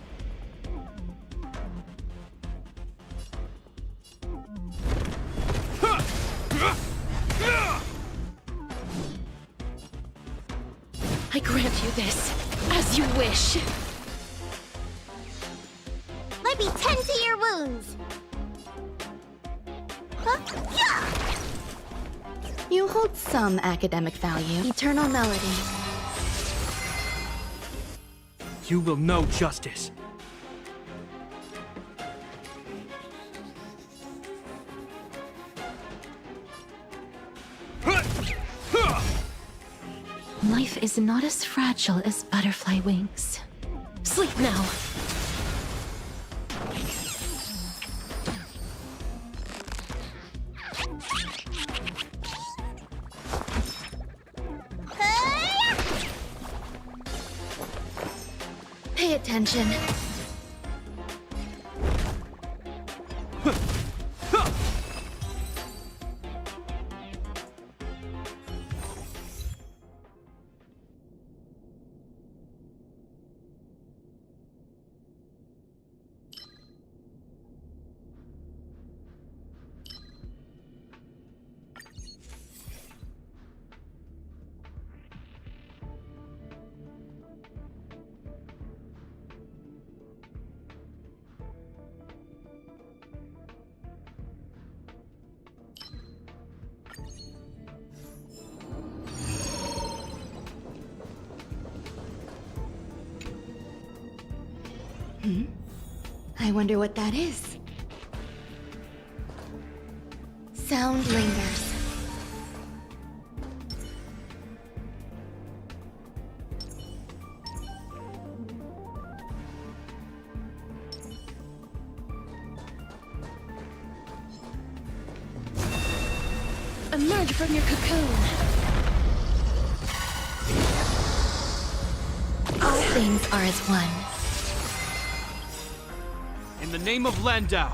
I grant you this, as you wish. Let me tend to your wounds. Huh? Yeah! You hold some academic value. Eternal melody. You will know justice. Life is not as fragile as butterfly wings. Sleep now. Pay attention. I wonder what that is. Sound lingers. Emerge from your cocoon. All things are as one. In the name of Landau.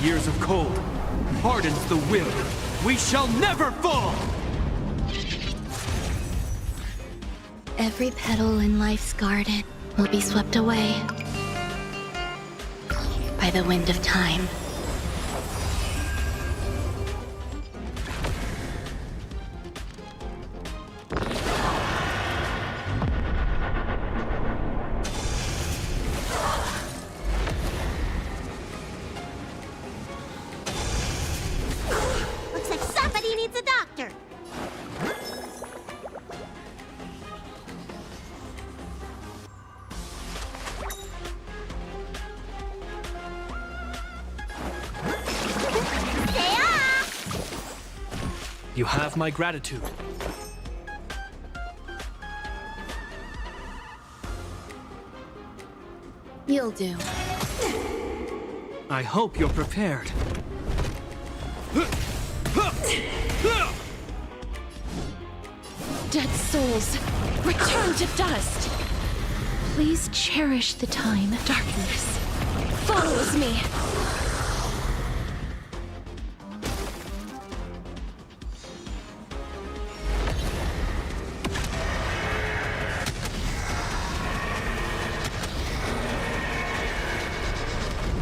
Years of cold hardens the will. We shall never fall! Every petal in life's garden will be swept away by the wind of time. Looks like somebody needs a doctor. Stay off! You have my gratitude. You'll do. I hope you're prepared. Dead souls, return to dust. Please cherish the time. Darkness follows me.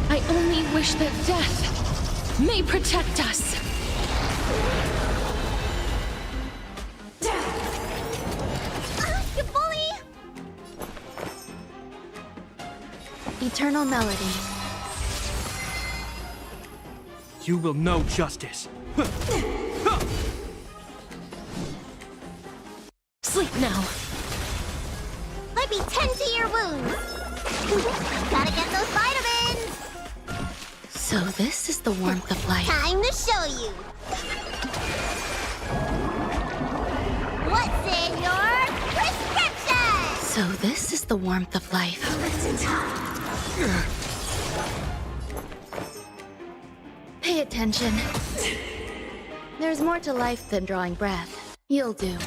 I only wish that death may protect us. You bully! Eternal melody. You will know justice. Sleep now. Let me tend to your wounds. Gotta get those vitamins. So this is the warmth of life. Time to show you. So this is the warmth of life. Pay attention. There's more to life than drawing breath. You'll do.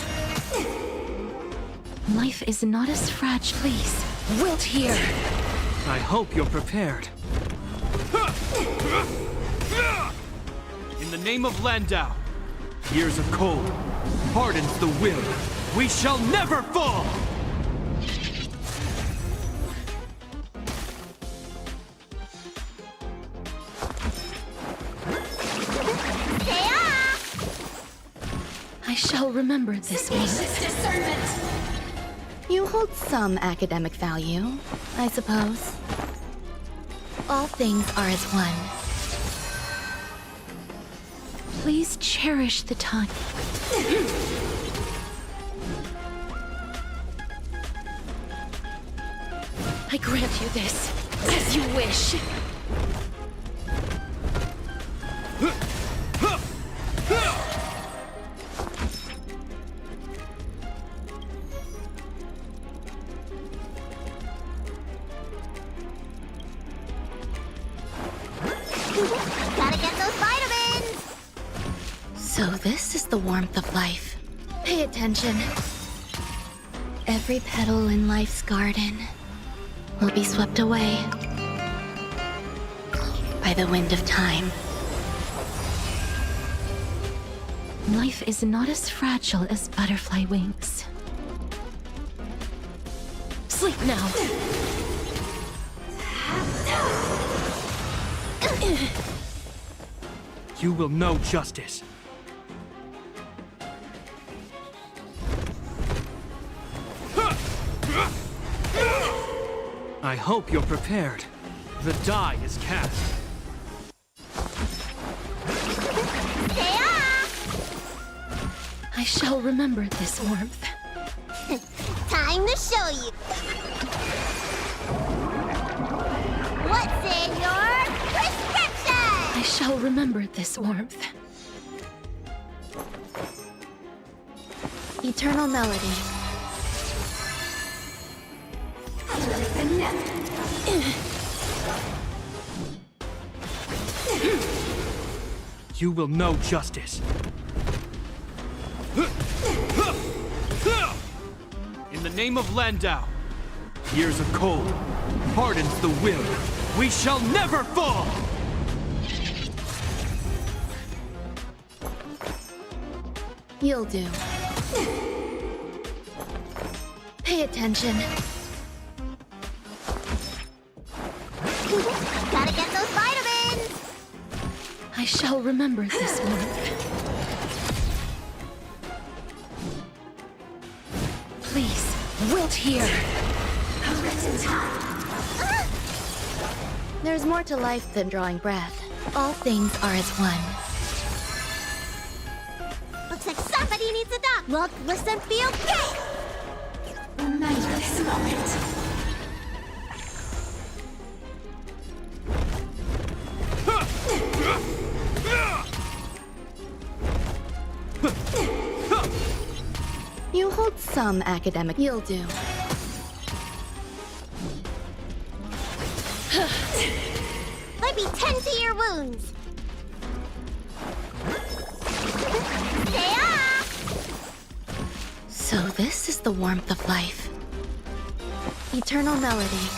Life is not as fragile. Please, wilt here. I hope you're prepared. In the name of Landau, years of cold hardens the will. We shall never fall! I shall remember this moment. You hold some academic value, I suppose. All things are as one. Please cherish the time. I grant you this, as you wish. Gotta get those vitamins! So this is the warmth of life. Pay attention. Every petal in life's garden will be swept away by the wind of time. Life is not as fragile as butterfly wings. Sleep now. You will know justice. I hope you're prepared. The die is cast. I shall remember this warmth. Time to show you. What's in your prescription? I shall remember this warmth. Eternal melody. You will know justice. In the name of Landau, years of cold hardens the will. We shall never fall! You'll do. Pay attention. Gotta get those vitamins! I shall remember this warmth. Please, wilt here. There's more to life than drawing breath. All things are as one. Looks like somebody needs a doc. Look, listen, feel great! Remember this moment. You hold some academic. You'll do. Let me tend to your wounds. So this is the warmth of life. Eternal melody.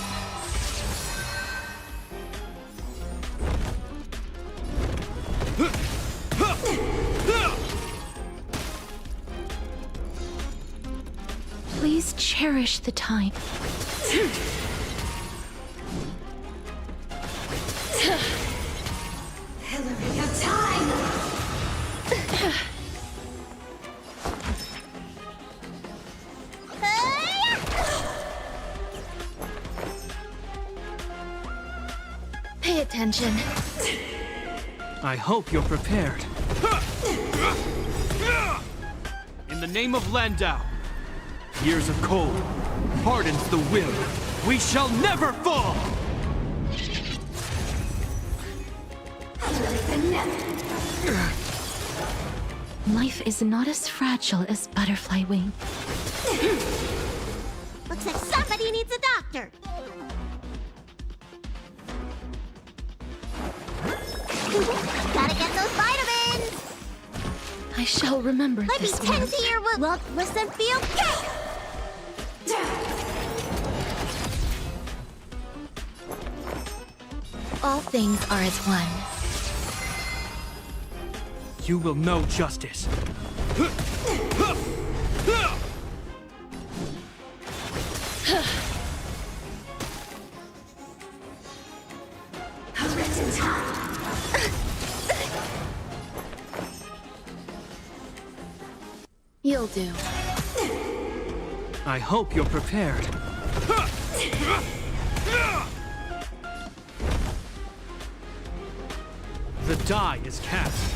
Please cherish the time. Hillary of time! Pay attention. I hope you're prepared. In the name of Landau, years of cold hardens the will. We shall never fall! Life is not as fragile as butterfly wings. Looks like somebody needs a doctor. Gotta get those vitamins. I shall remember Let me this tend one. to your wound. Look, listen, feel, kick! All things are as one. You will know justice. You'll do. I hope you're prepared. The die is cast.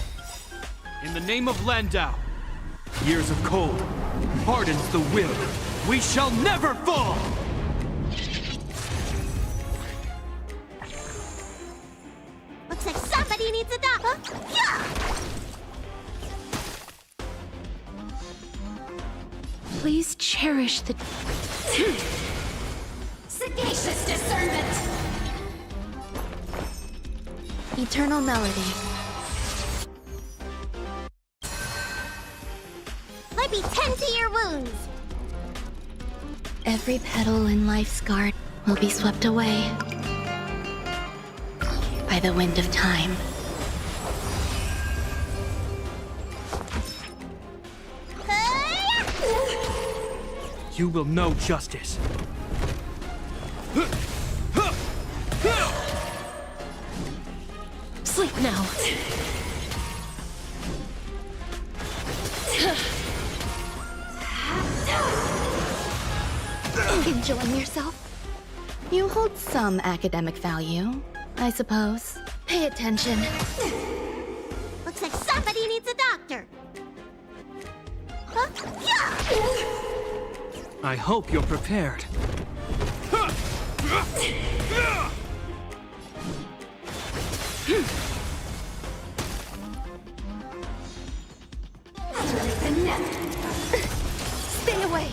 In the name of Landau, years of cold hardens the will. We shall never fall! Looks like somebody needs a doctor. Please cherish the... Sagacious discernment. eternal melody. Let me tend to your wounds. Every petal in life's garden will be swept away by the wind of time. You will know justice. Sleep now. Enjoying yourself? You hold some academic value, I suppose. Pay attention. Looks like somebody needs a doctor. I hope you're prepared. Stay away.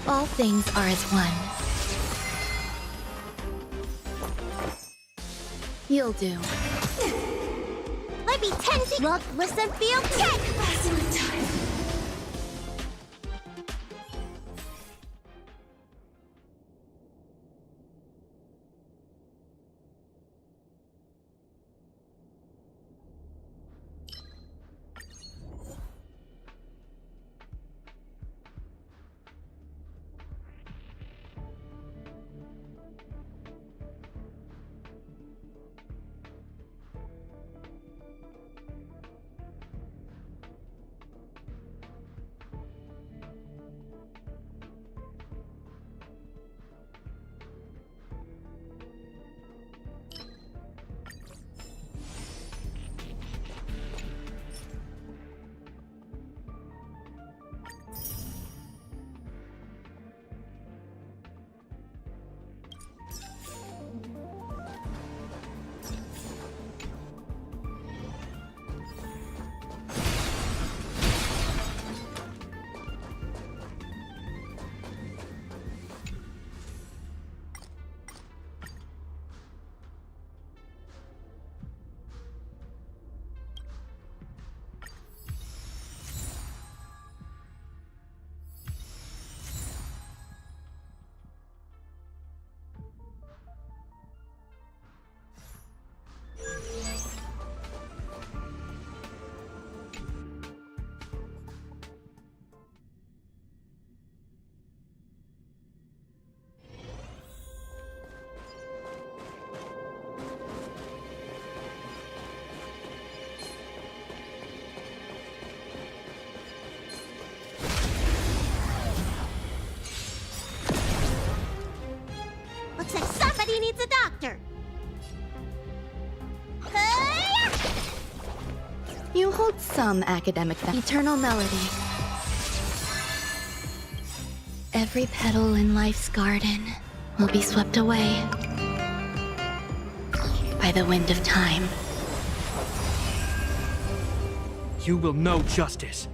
All things are as one. You'll do. Let me tend to look, listen, feel, kick! Passing the time. Looks like somebody needs a doctor. You hold some academic value. Eternal melody. Every petal in life's garden will be swept away by the wind of time. You will know justice.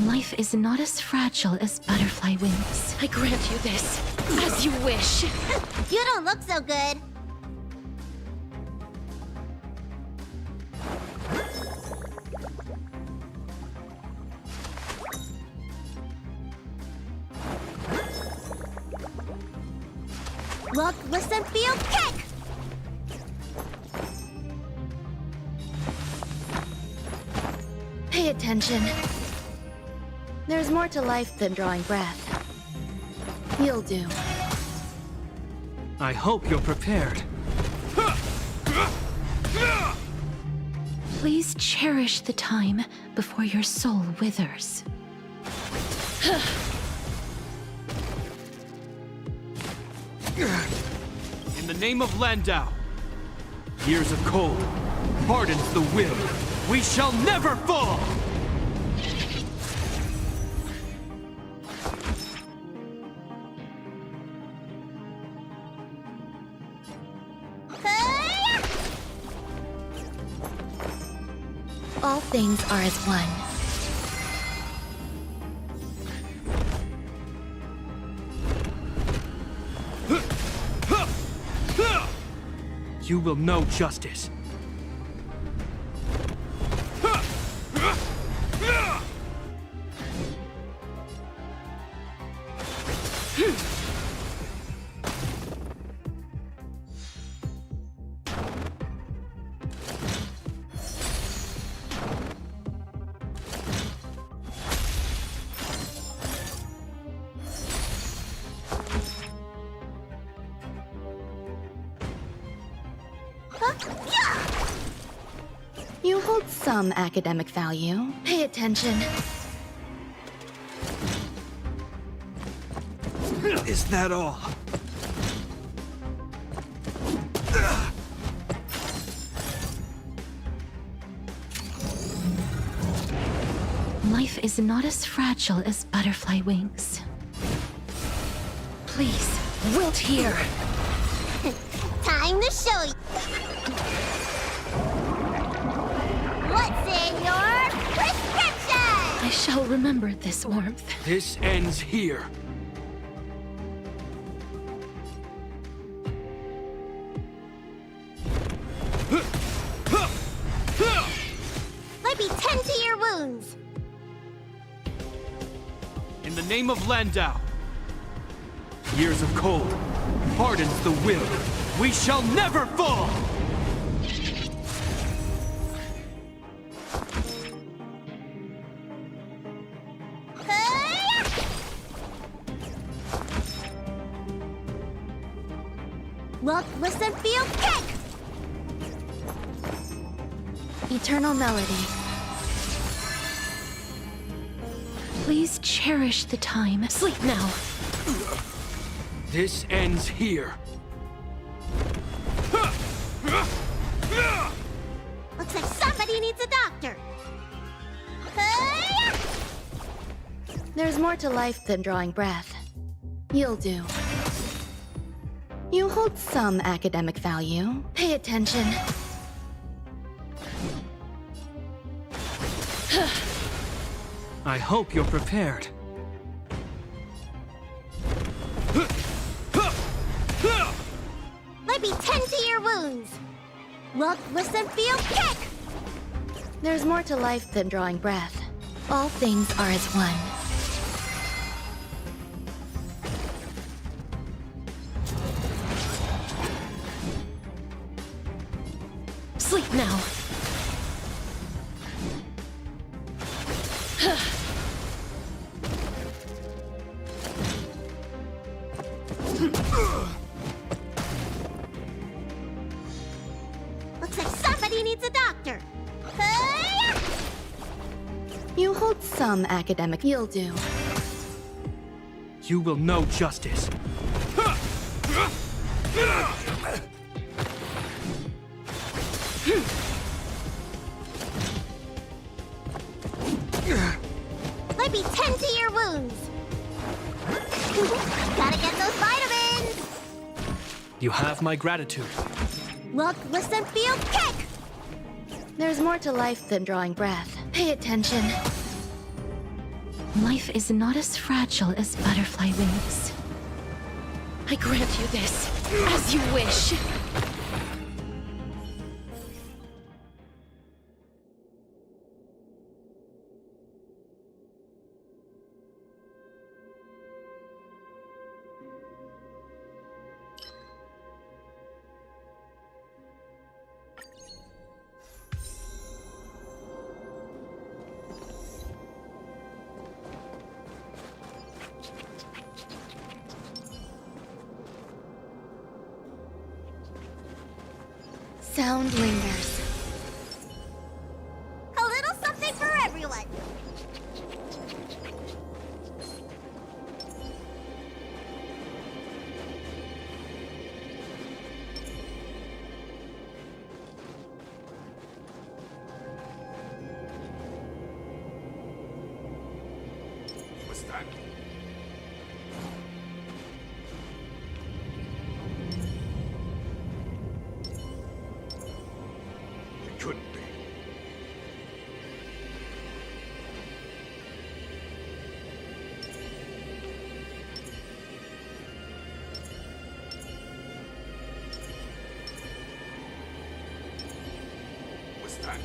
Life is not as fragile as butterfly wings. I grant you this, as you wish. You don't look so good. Look, listen, feel, kick! Pay attention. There's more to life than drawing breath. You'll do. I hope you're prepared. Please cherish the time before your soul withers. In the name of Landau, years of cold hardens the will. We shall never fall! All things are as one. You will know justice. You hold some academic value. Pay attention. Is that all? Life is not as fragile as butterfly wings. Please, wilt here. Time to show you. What's in your prescription? I shall remember this warmth. This ends here. Let me tend to your wounds. In the name of Landau, years of cold hardens the will. We shall never fall! Look, listen, feel, kick! Eternal melody. Please cherish the time. Sleep now. This ends here. Looks like somebody needs a doctor. There's more to life than drawing breath. You'll do. You hold some academic value. Pay attention. I hope you're prepared. Let me tend to your wounds. Look, listen, feel, kick! There's more to life than drawing breath. All things are as one. Sleep now. Looks like somebody needs a doctor. You hold some academic. You'll do. You will know justice. Let me tend to your wounds. Gotta get those vitamins. You have my gratitude. Look, listen, feel, kick! There's more to life than drawing breath. Pay attention. Life is not as fragile as butterfly wings. I grant you this, as you wish. Sound lingers. A little something for everyone. What's that? It couldn't be. What's that?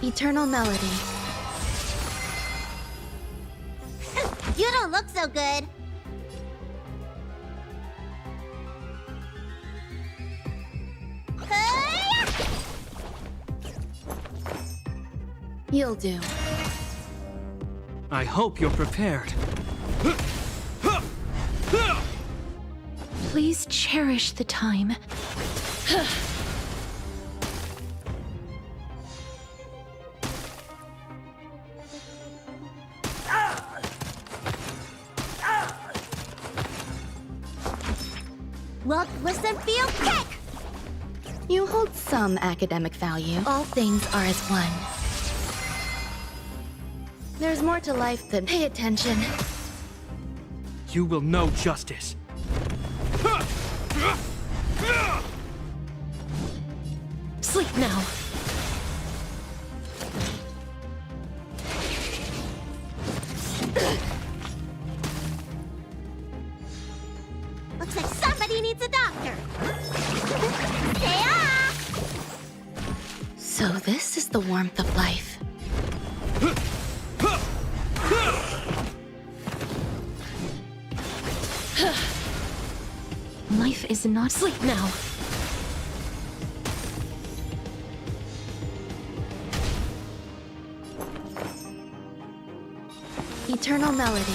Eternal melody. You don't look so good. You'll do. I hope you're prepared. Please cherish the time. Look, listen, feel, kick! You hold some academic value. All things are as one. There's more to life than pay attention. You will know justice. Sleep now. Looks like somebody needs a doctor. Stay off! So this is the warmth of life. Life is not sleep now. Eternal melody.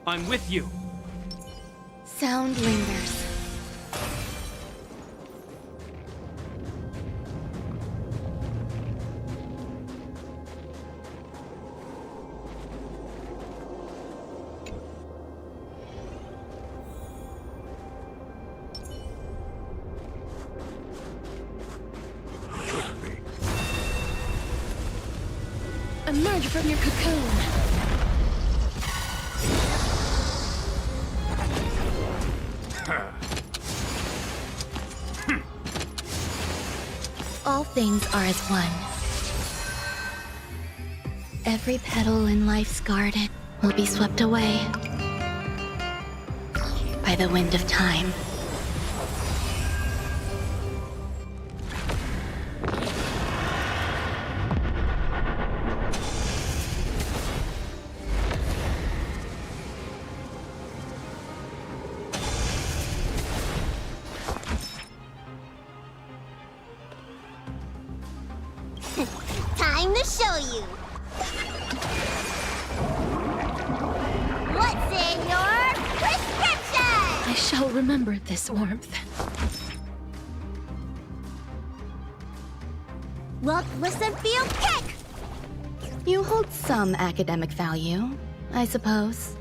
I'm with you. Sound lingers. Emerge from your cocoon. All things are as one. Every petal in life's garden will be swept away by the wind of time. Time to show you. What's in your prescription? I shall remember this warmth. Look, listen, feel, kick! You hold some academic value, I suppose.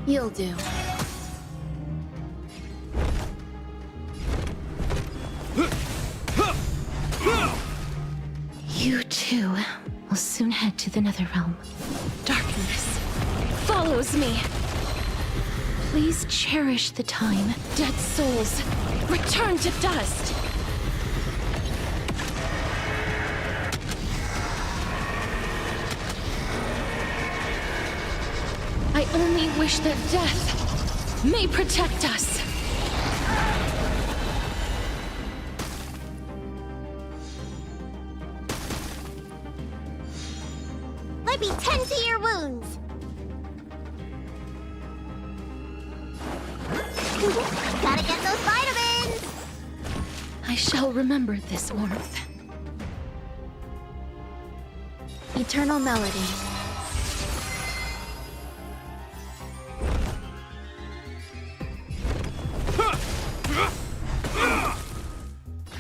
You'll do. You too will soon head to the Netherrealm. Darkness follows me. Please cherish the time. Dead souls, return to dust. I only wish that death may protect us. Let me tend to your wounds. Gotta get those vitamins. I shall remember this warmth. Eternal melody.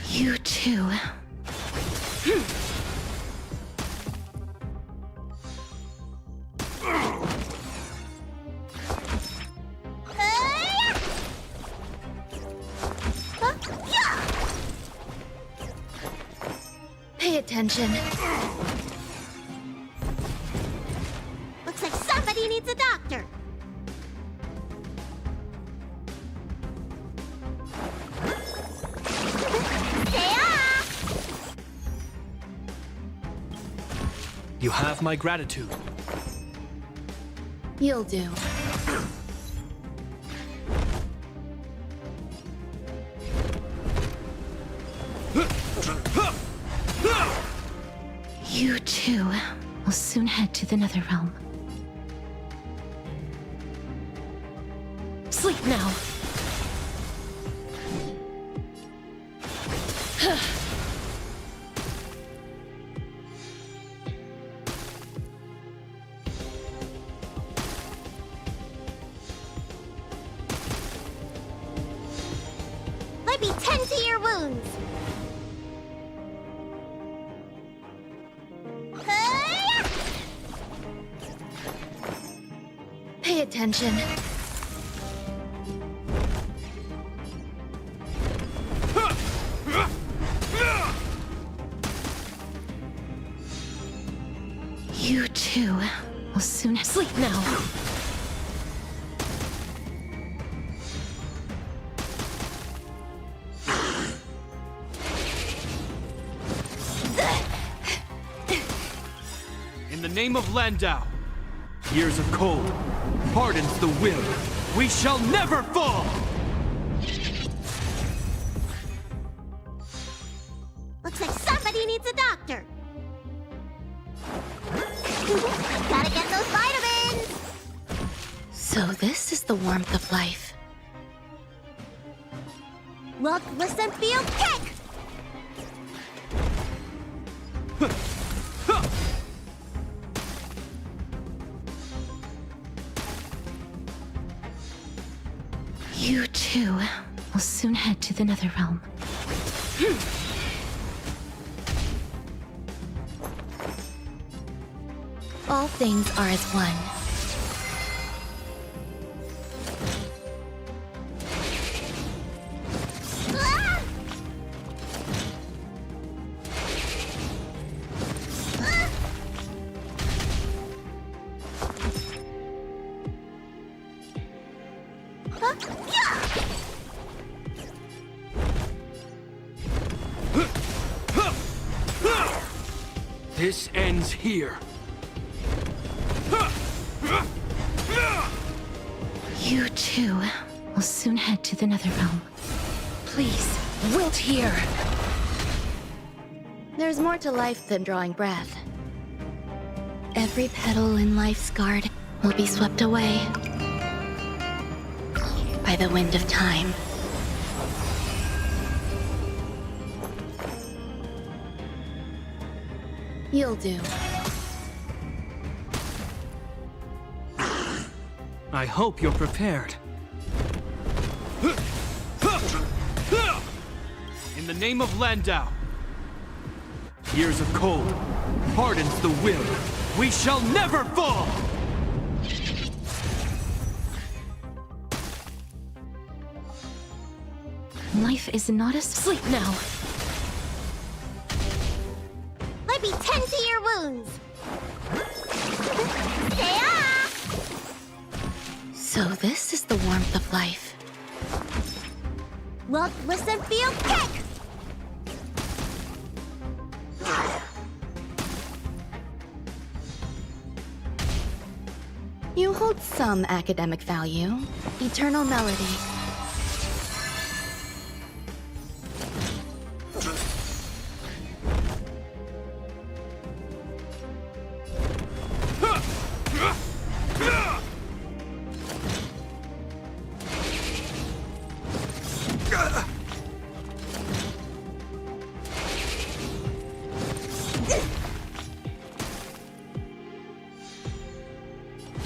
You too. Pay attention. Looks like somebody needs a doctor. You have my gratitude. You'll do. You too will soon head to the Netherrealm. Sleep now. Let me tend to your wounds. Pay attention. You too will soon sleep now. In the name of Landau, years of cold hardens the will. We shall never fall! Looks like somebody needs a doctor. Gotta get those vitamins. So this is the warmth of life. Look, listen, feel, kick! You too will soon head to the Netherrealm. All things are as one. This ends here. You too will soon head to the Netherrealm. Please, wilt here. There's more to life than drawing breath. Every petal in life's garden will be swept away by the wind of time. You'll do. I hope you're prepared. In the name of Landau, years of cold hardens the will. We shall never fall! Life is not a sleep now. Let me tend to your wounds. Yeah! So this is the warmth of life. Look, listen, feel, kick! You hold some academic value. Eternal melody.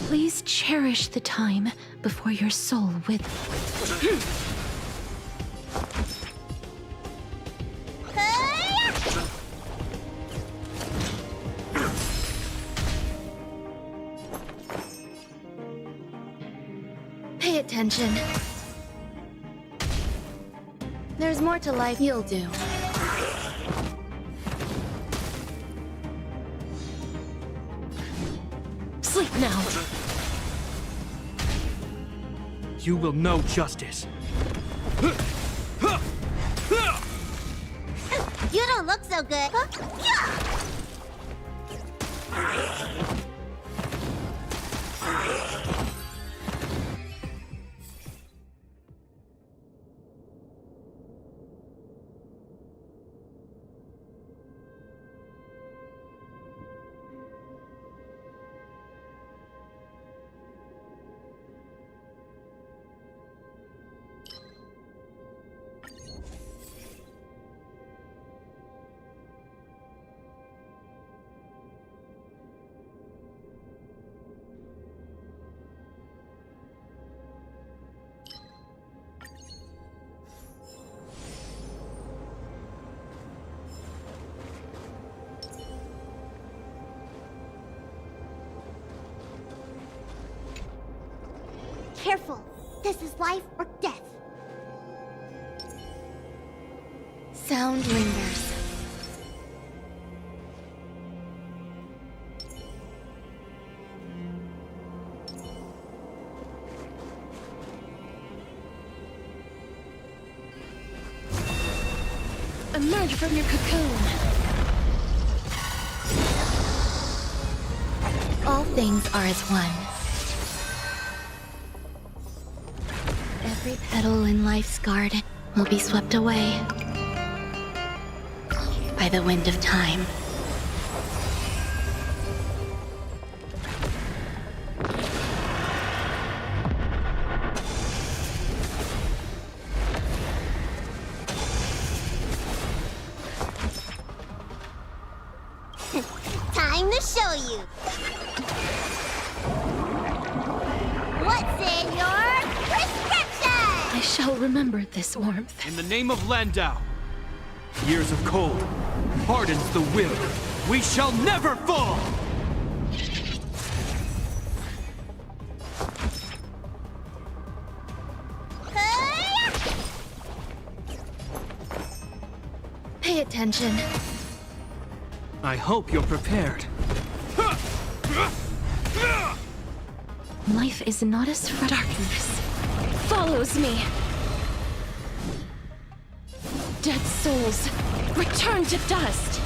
Please cherish the time before your soul withers. Pay attention. There's more to life you'll do. Sleep now. You will know justice. You don't look so good. Careful. This is life or death. Sound lingers. Emerge from your cocoon. All things are as one. Every petal in life's garden will be swept away by the wind of time. Time to show you. What's in your prescription? I shall remember this warmth. In the name of Landau, years of cold hardens the will. We shall never fall! Pay attention. I hope you're prepared. Life is not as darkness follows me. Dead souls, return to dust.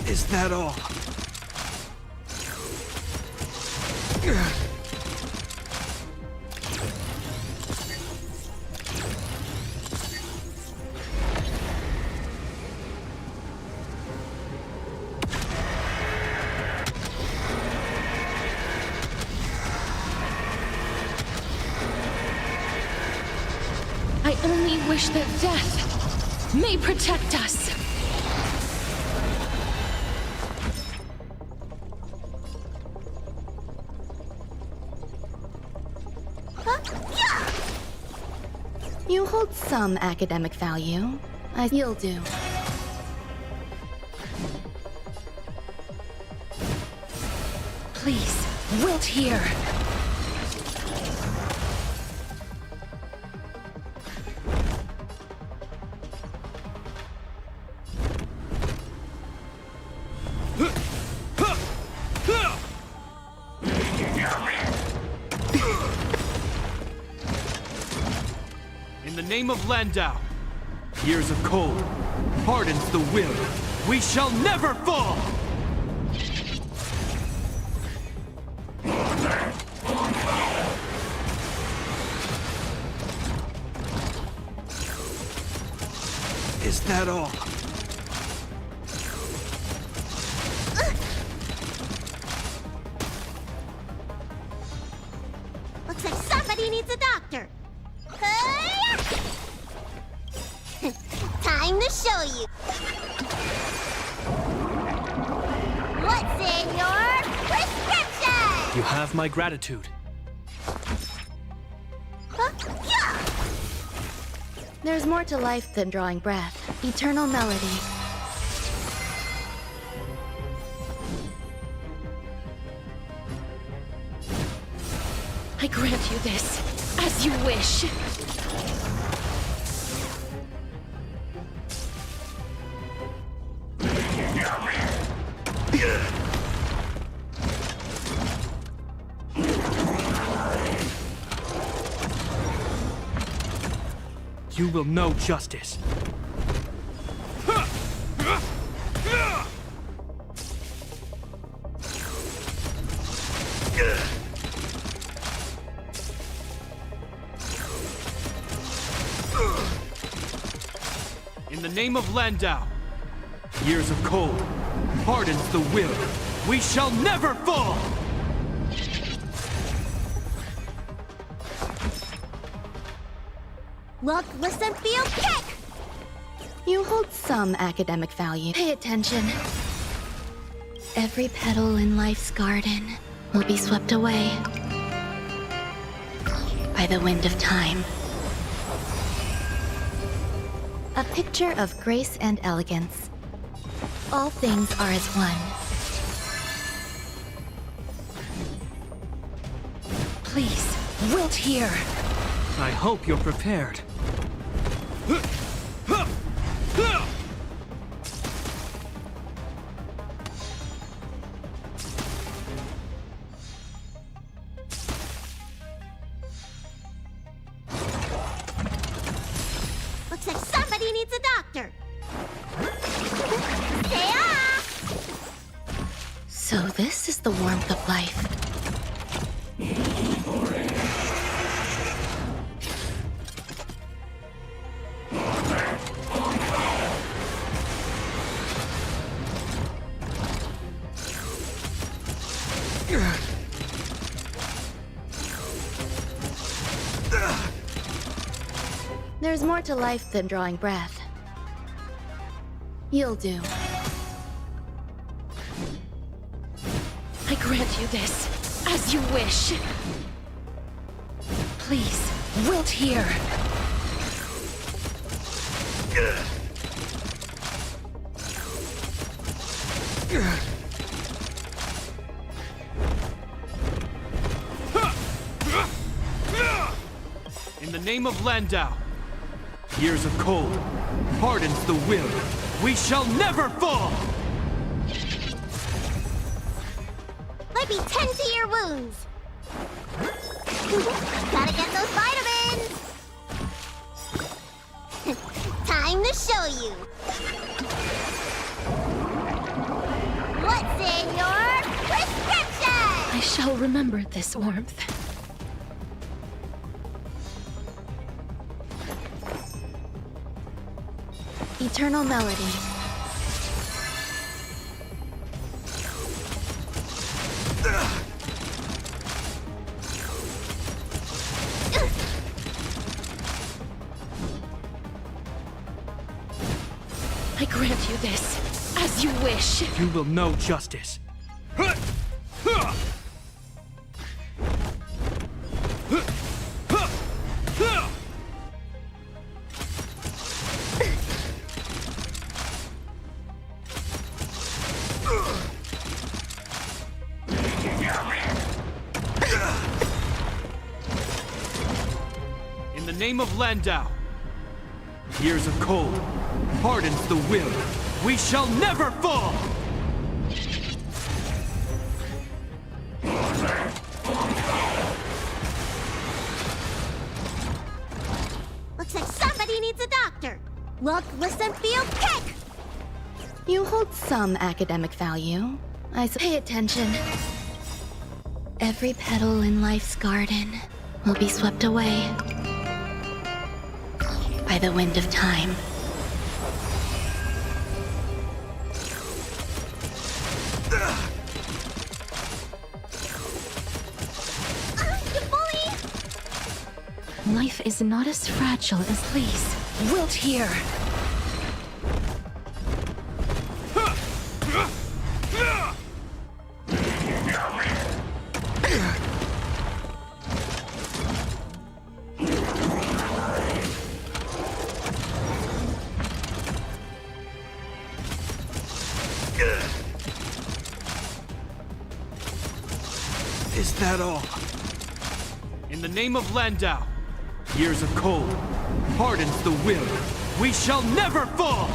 Is that all? I only wish that death may protect us. You hold some academic value, as you'll do. Please, wilt here. In the name of Landau, years of cold hardens the will. We shall never fall! Is that all? Looks like somebody needs a doctor. Time to show you. What's in your prescription? You have my gratitude. There's more to life than drawing breath. Eternal melody. I grant you this, as you wish. You will know justice. In the name of Landau, years of cold hardens the will. We shall never fall! Look, listen, feel, kick! You hold some academic value. Pay attention. Every petal in life's garden will be swept away by the wind of time. A picture of grace and elegance. All things are as one. Please, wilt here. I hope you're prepared. Looks like somebody needs a doctor. Say-ah! So this is the warmth of life. There's more to life than drawing breath. You'll do. I grant you this, as you wish. Please, wilt here. In the name of Landau, years of cold hardens the will. We shall never fall! Let me tend to your wounds. Gotta get those vitamins. Time to show you. What's in your prescription? I shall remember this warmth. Eternal melody. I grant you this, as you wish. You will know justice. In the name of Landau, years of cold hardens the will. We shall never fall! Looks like somebody needs a doctor. Look, listen, feel, kick! You hold some academic value. Pay attention. Every petal in life's garden will be swept away by the wind of time. Life is not as fragile as these. Wilt here. Is that all? In the name of Landau, years of cold hardens the will. We shall never fall!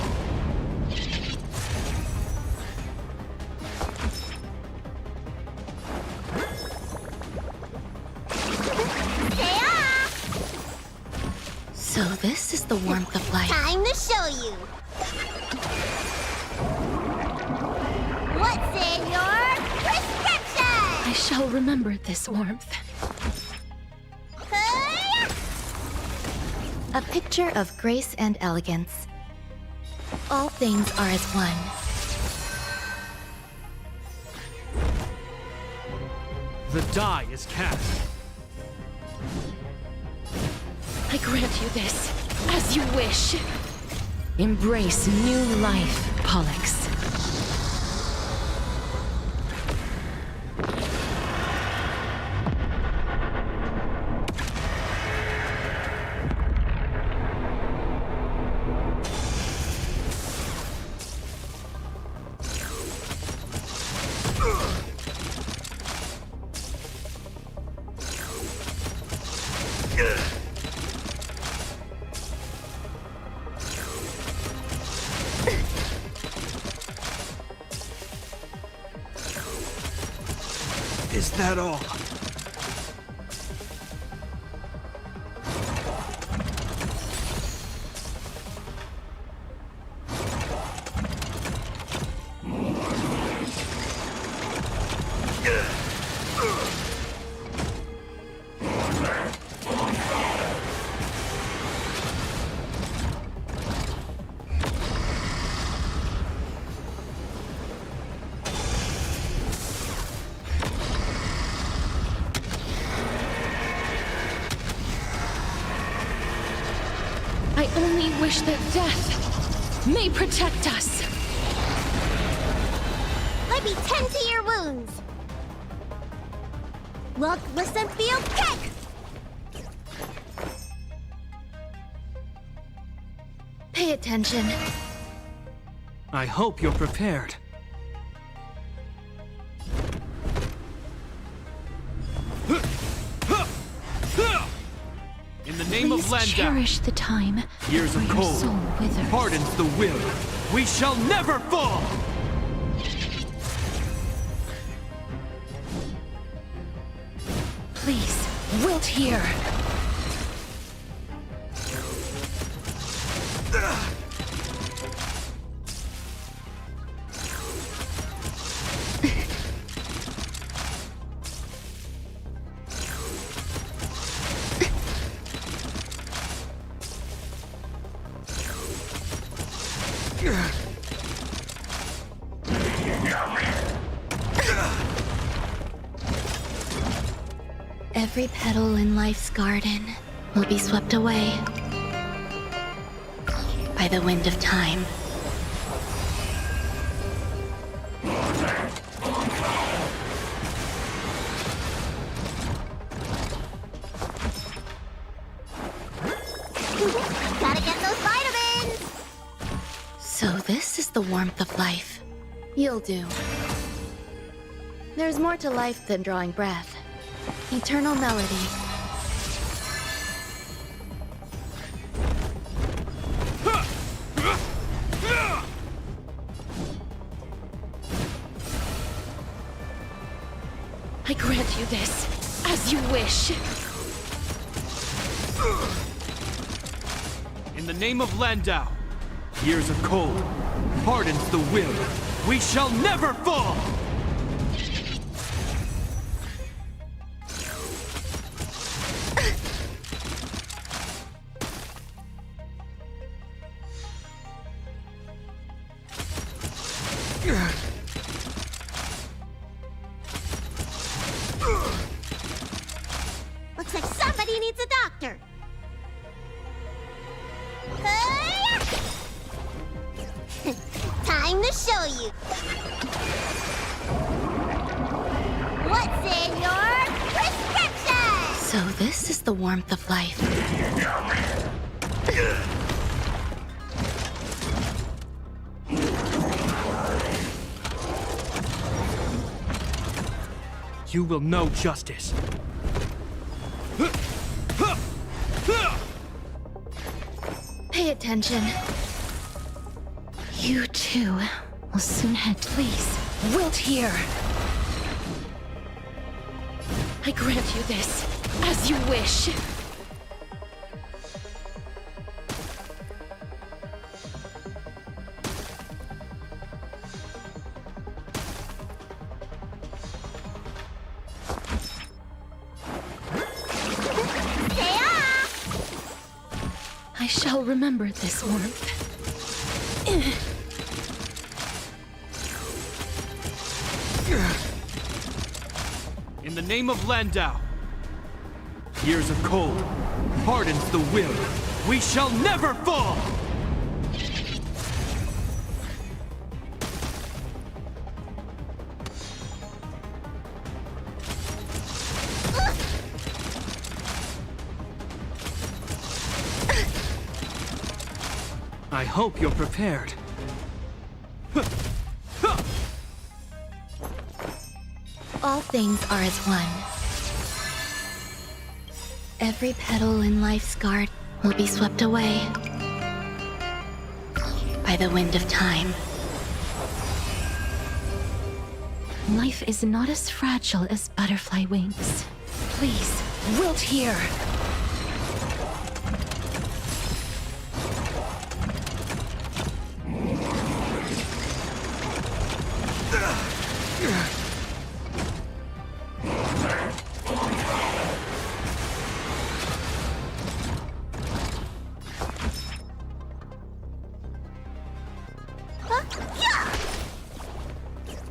So this is the warmth of life. Time to show you. What's in your prescription? I shall remember this warmth. A picture of grace and elegance. All things are as one. The die is cast. I grant you this, as you wish. Embrace new life, Pollux. Is that all? I only wish that death may protect us. Let me tend to your wounds. Look, listen, feel, kick! Pay attention. I hope you're prepared. In the name Please of Landau, cherish the time years of where your cold soul withers. hardens the will. We shall never fall! Please, wilt here. Every petal in life's garden will be swept away by the wind of time. Gotta get those vitamins! So this is the warmth of life. You'll do. There's more to life than drawing breath. Eternal melody. I grant you this, as you wish. In the name of Landau, years of cold hardens the will. We shall never fall! Looks like somebody needs a doctor. Time to show you. What's in your prescription? So this is the warmth of life. You will know justice. Pay attention. You too will soon head. Please, wilt here. I grant you this, as you wish. I shall remember this warmth. In the name of Landau, years of cold hardens the will. We shall never fall! I hope you're prepared. All things are as one. Every petal in life's garden will be swept away by the wind of time. Life is not as fragile as butterfly wings. Please, wilt here.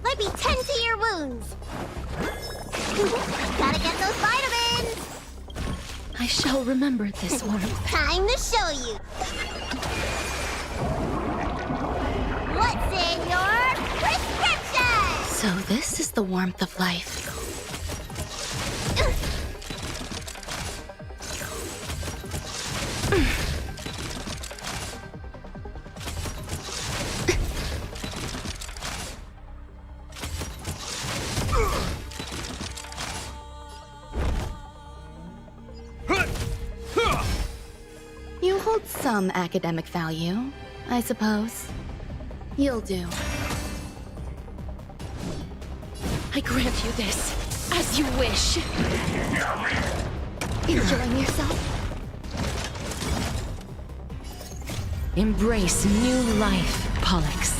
Let me tend to your wounds. Gotta get those vitamins. I shall remember this warmth. Time to show you. What's in your prescription? So this is the warmth of life. You hold some academic value, I suppose. You'll do. I grant you this, as you wish. Enjoying yourself? Embrace new life, Pollux.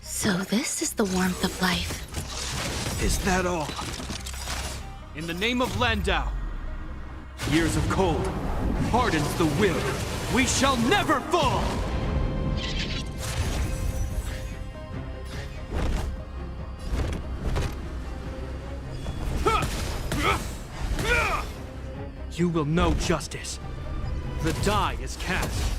So this is the warmth of life. Is that all? In the name of Landau, years of cold hardens the will. We shall never fall! you will know justice. The die is cast.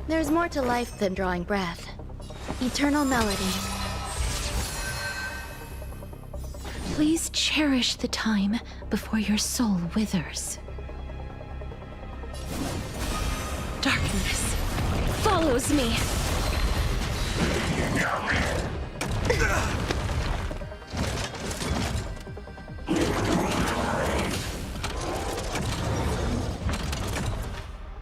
There's more to life than drawing breath. Eternal melody. Please cherish the time before your soul withers. Darkness follows me.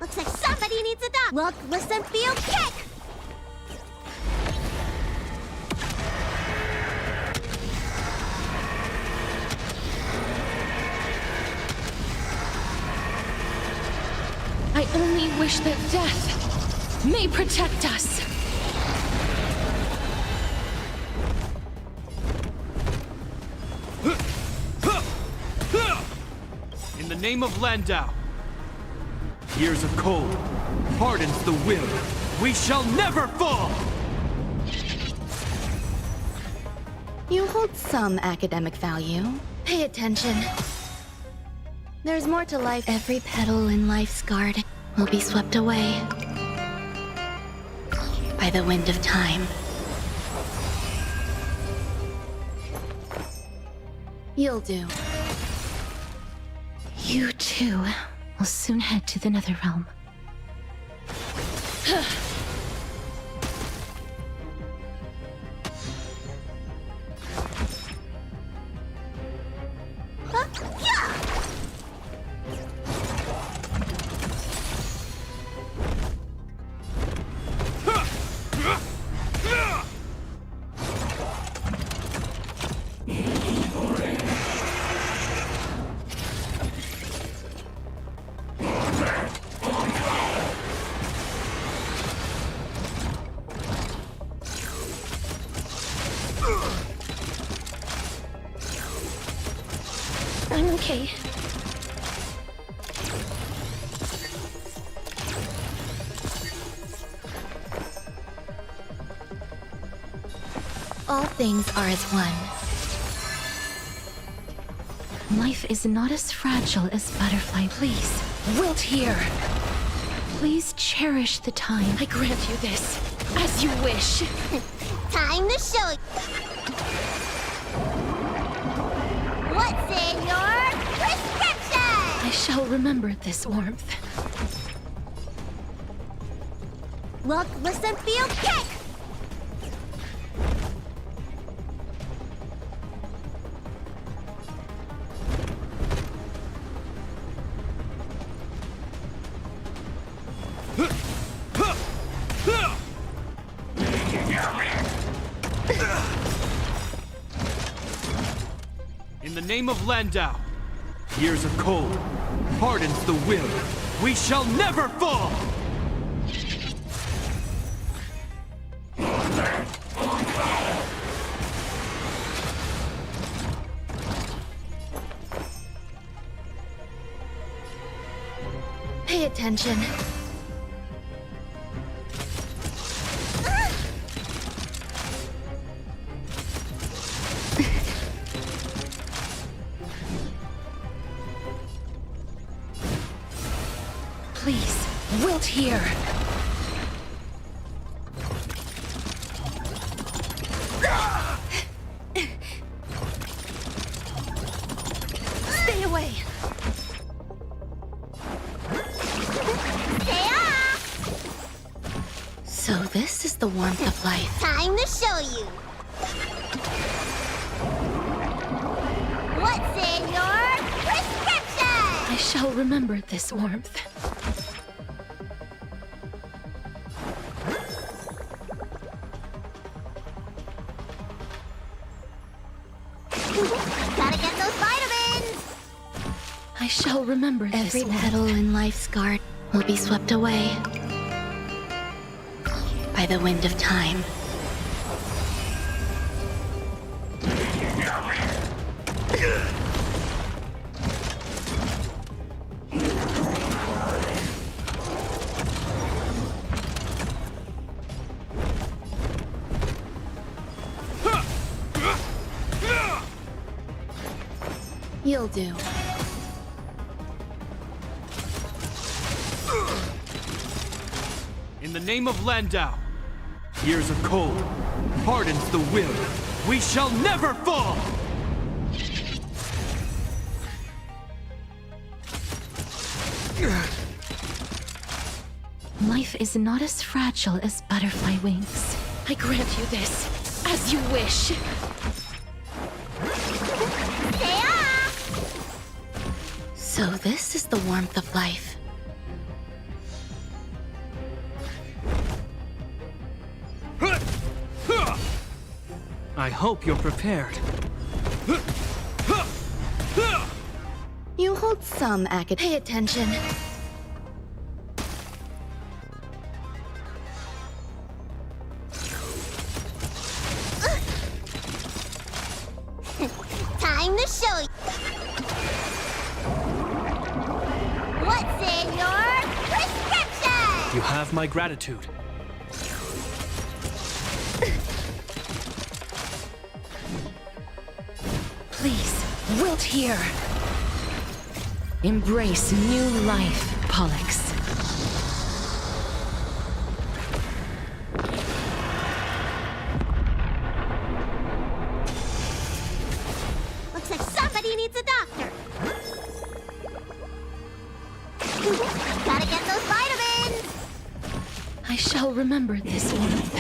Looks like somebody needs a doc. Look, listen, feel, kick! I only wish that death may protect us. In the name of Landau, years of cold hardens the will. We shall never fall! You hold some academic value. Pay attention. There's more to life. Every petal in life's garden will be swept away by the wind of time. You'll do. You too will soon head to the Netherrealm. I'm okay. All things are as one. Life is not as fragile as butterfly. Please, wilt here. Please cherish the time. I grant you this, as you wish. Time to show you. What's in your prescription? I shall remember this warmth. Look, listen, feel, kick! In the name of Landau, years of cold hardens the will. We shall never fall! Pay attention. Please, wilt here. Stay away. Stay off! So this is the warmth of life. Time to show you. What's in your prescription? I shall remember this warmth. Gotta get those vitamins! I shall remember Every this petal in life's garden will be swept away by the wind of time. You'll do. In the name of Landau, years of cold hardens the will. We shall never fall! Life is not as fragile as butterfly wings. I grant you this, as you wish. So this is the warmth of life. I hope you're prepared. You hold some Pay attention. Time to show you. What's in your prescription? You have my gratitude. Please, wilt here. Embrace new life, Pollux. Looks like somebody needs a doctor. Gotta get those vitamins. I shall remember this warmth.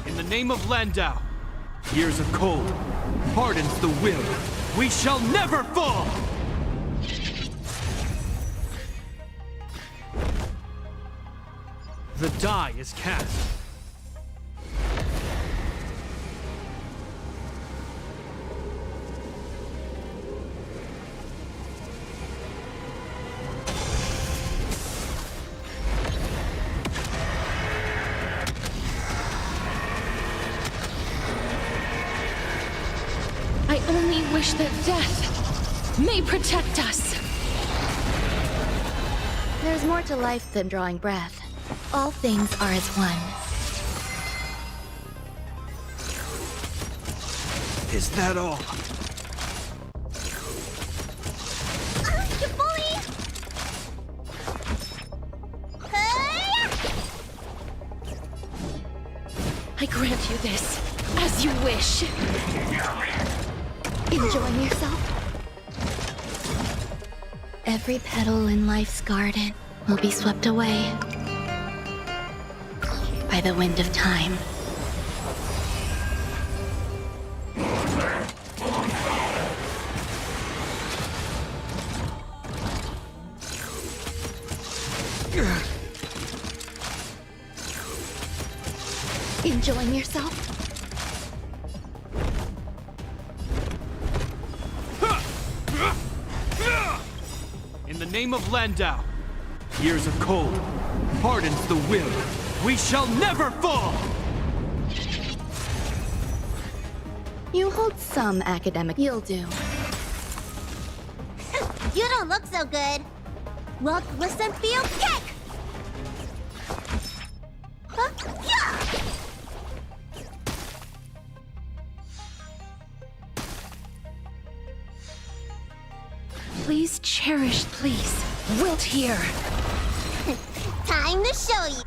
In the name of Landau, years of cold hardens the will. We shall never fall! The die is cast. I only wish that death may protect us. There's more to life than drawing breath. All things are as one. Is that all? You bully! I grant you this, as you wish. Enjoying yourself? Every petal in life's garden will be swept away by the wind of time. Enjoying yourself? In the name of Landau, years of cold hardens the will. We shall never fall! You hold some academic. You'll do. You don't look so good. Well, listen, feel, kick! Huh? Yeah! Please cherish, please. Wilt here. Time to show you.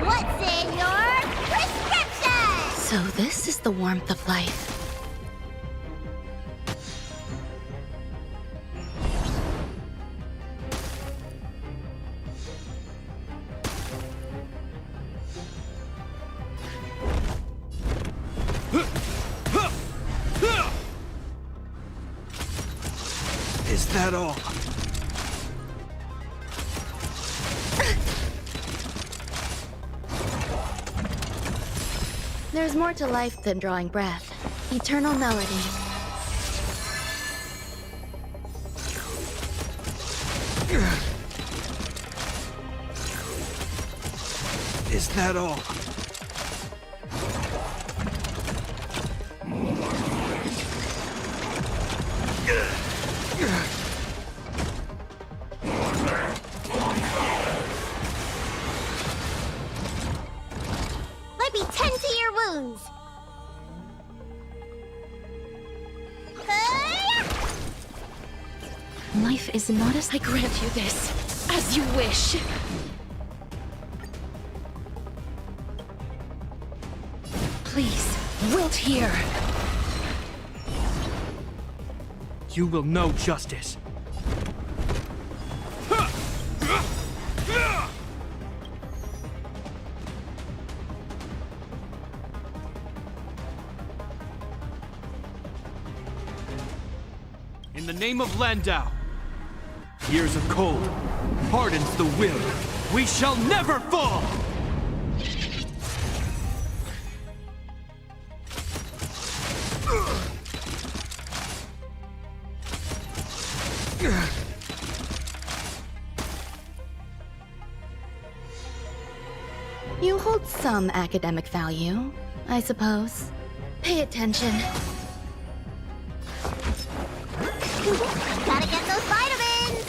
What's in your prescription? So this is the warmth of life. Is that all? There's more to life than drawing breath. Eternal melody. Is that all? Let me tend to your wounds. Life is not as I grant you this, as you wish. Please, wilt here. You will know justice. In the name of Landau, years of cold hardens the will. We shall never fall! You hold some academic value, I suppose. Pay attention. Gotta get those vitamins!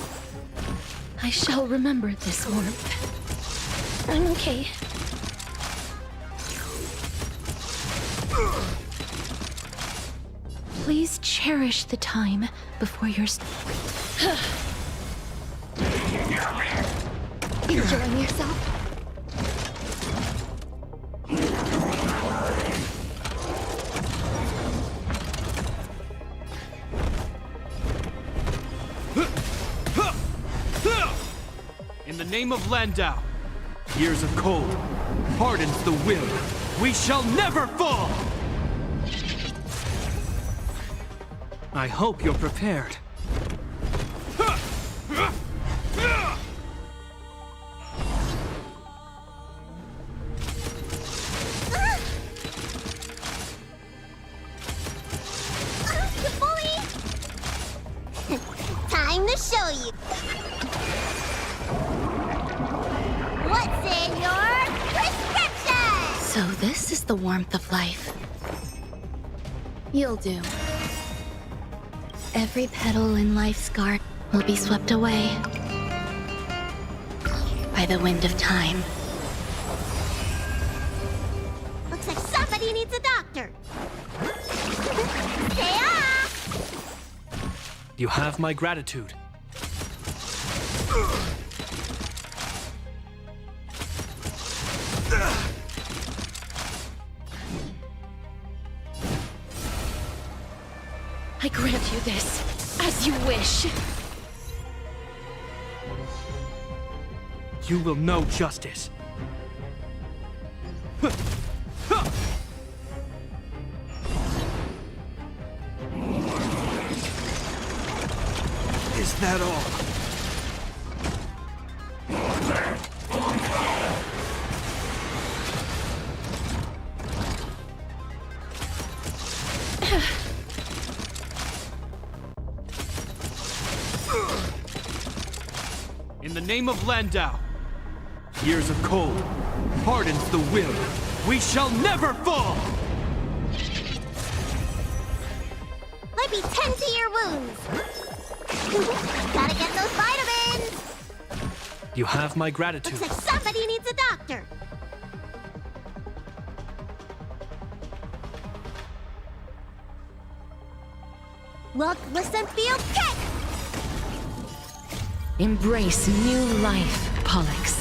I shall remember this warmth. I'm okay. Please cherish the time before you're... Enjoying yourself? In the name of Landau, years of cold hardens the will. We shall never fall! I hope you're prepared. Time to show you. What's in your prescription? So this is the warmth of life. You'll do. Every petal in life's garden will be swept away by the wind of time. Looks like somebody needs a doctor. Stay off! You have my gratitude. I grant you this, as you wish. You will know justice. Is that all? In the name of Landau, years of cold hardens the will. We shall never fall! Let me tend to your wounds. Gotta get those vitamins. You have my gratitude. Looks like somebody needs a doctor. Look, listen, feel, kick! Embrace new life, Pollux.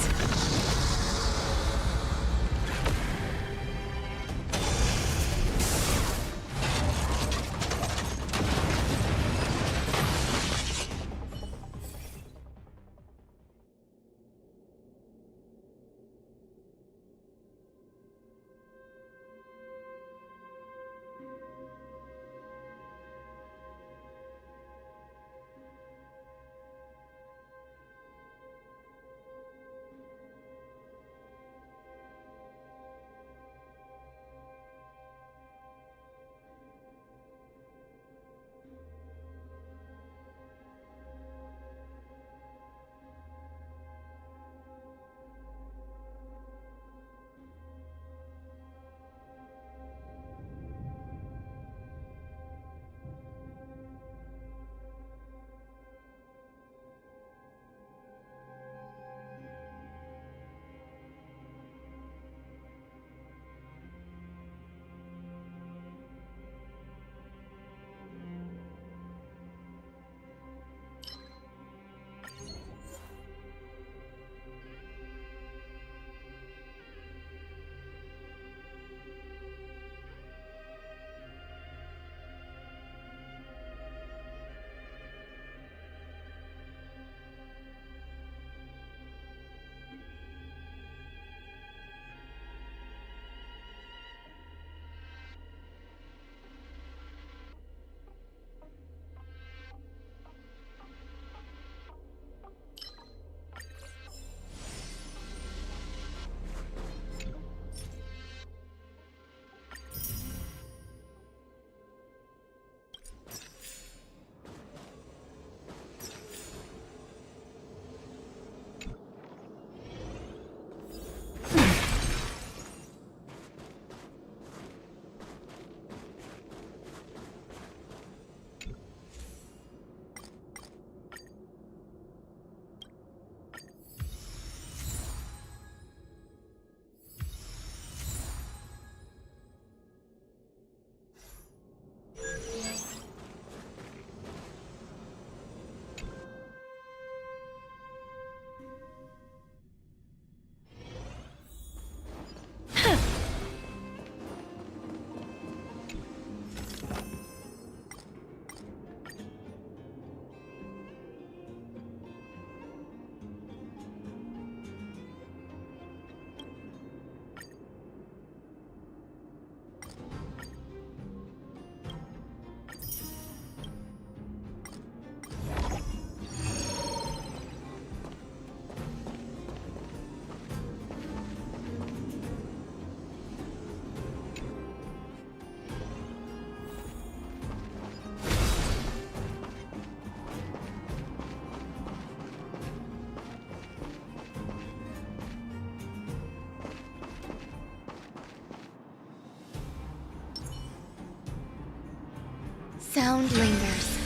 Sound lingers.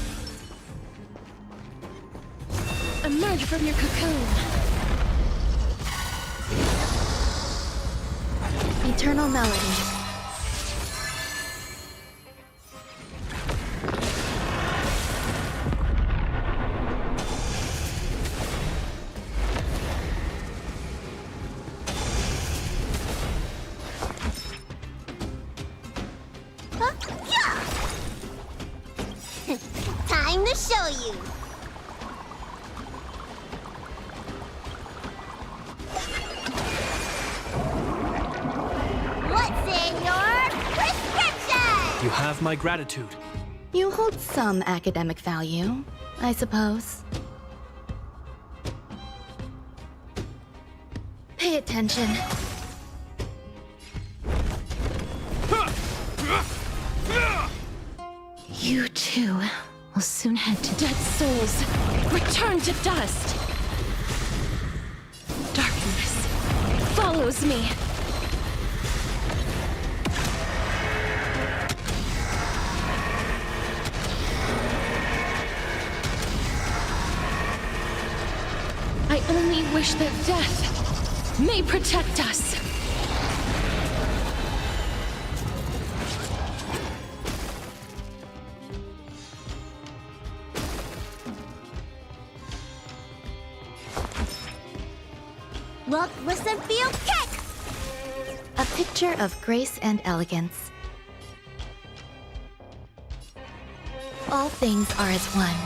Emerge from your cocoon. Eternal melody. Time to show you. What's in your prescription? You have my gratitude. You hold some academic value, I suppose. Pay attention. You too will soon head to dead souls. Return to dust. Darkness follows me. I only wish that death may protect us. Look, listen, feel, kick! A picture of grace and elegance. All things are as one.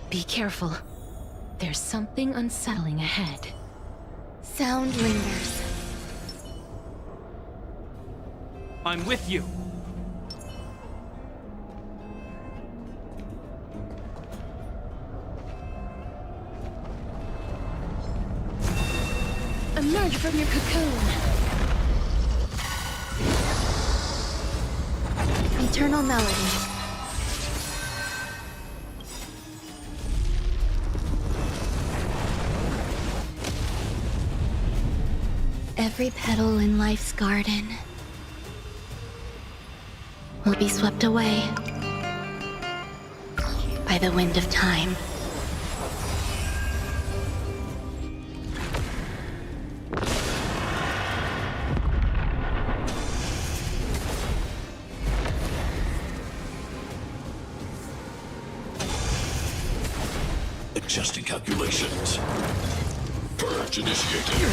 Be careful. There's something unsettling ahead. Sound lingers. I'm with you. Emerge from your cocoon. Eternal melody. Every petal in life's garden will be swept away by the wind of time. Adjusting calculations. Purge initiated.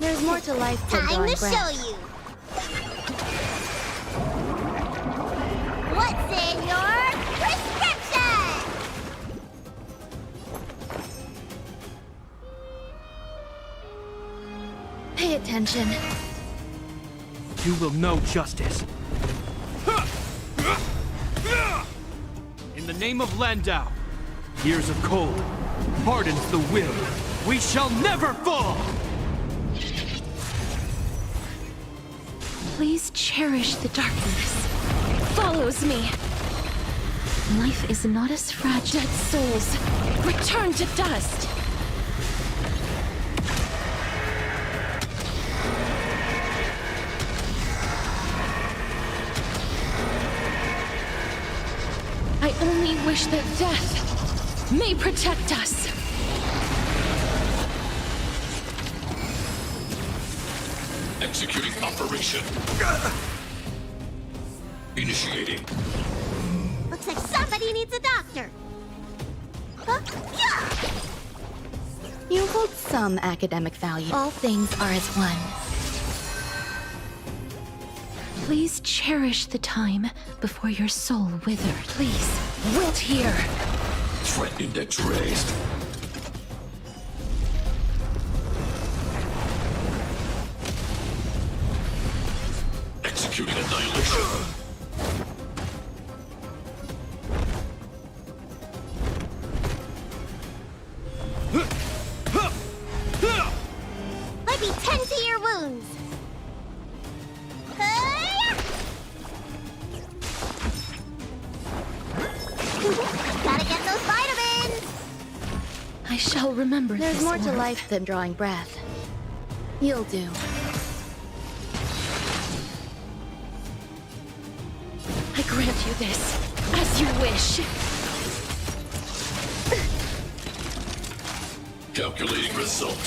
There's more to life than Time drawing to breath. show you. What's in your prescription? Pay attention. You will know justice. In the name of Landau, years of cold hardens the will. We shall never fall! Please cherish the darkness. Follows me. Life is not as fragile. Dead souls, return to dust. I only wish that death may protect us. Executing operation. Initiating. Looks like somebody needs a doctor. Huh? Yeah! You hold some academic value. All things are as one. Please cherish the time before your soul withered. Please, wilt here. Threat index raised. Executing annihilation. Let me tend to your wounds. Hi-ya! Gotta get those vitamins. I shall remember There's this more to word. life than drawing breath. You'll do. I grant you this, as you wish. Calculating result.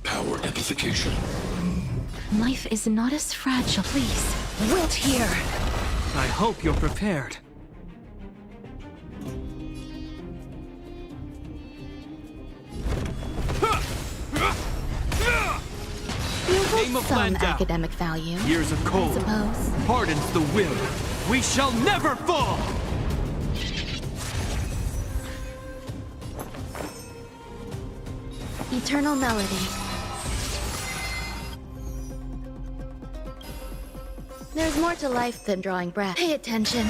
Power amplification. Life is not as fragile. Please, wilt here. I hope you're prepared. You hold Name of some Landau. academic value. Years of cold I suppose. hardens the will. We shall never fall! Eternal melody. There's more to life than drawing breath. Pay attention.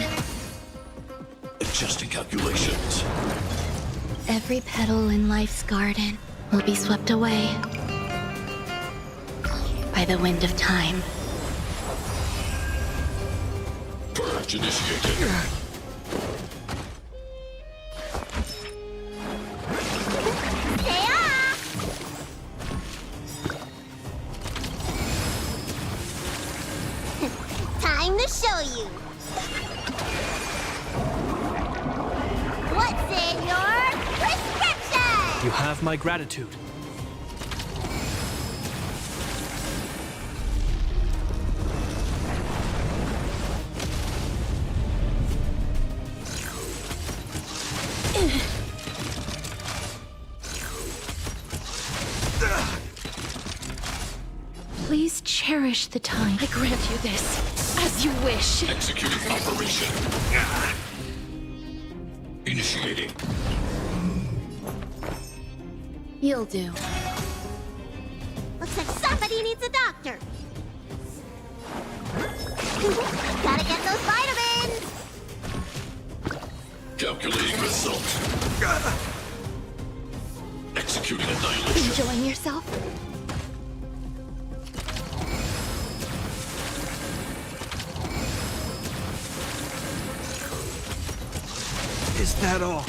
Adjusting calculations. Every petal in life's garden will be swept away by the wind of time. Purge initiated. Time to show you. What's in your prescription? You have my gratitude. Please cherish the time. I grant you this, as you wish. Executing operation. Initiating. You'll do. Looks like somebody needs a doctor. Gotta get those vitamins. Calculating result. Executing annihilation. Enjoying yourself? Is that all?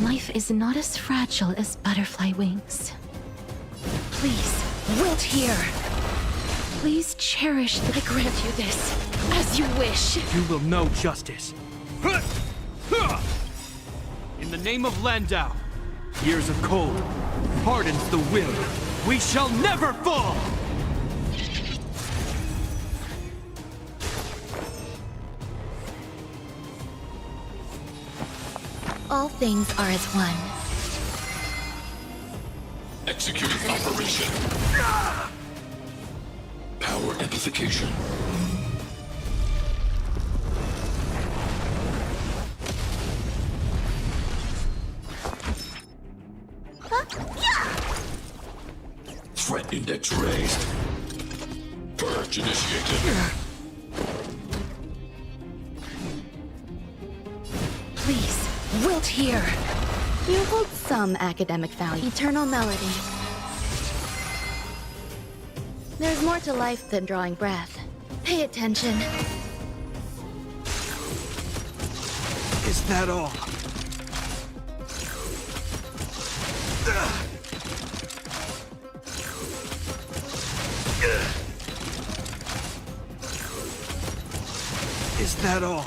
Life is not as fragile as butterfly wings. Please, wilt here. Please cherish the... I grant you this, As you wish. You will know justice. In the name of Landau, years of cold hardens the will. We shall never fall! All things are as one. Executing operation. Power amplification. Threat index raised. Purge initiated. Please, wilt here. You hold some academic value. Eternal melody. There's more to life than drawing breath. Pay attention. Is that all? Is that all?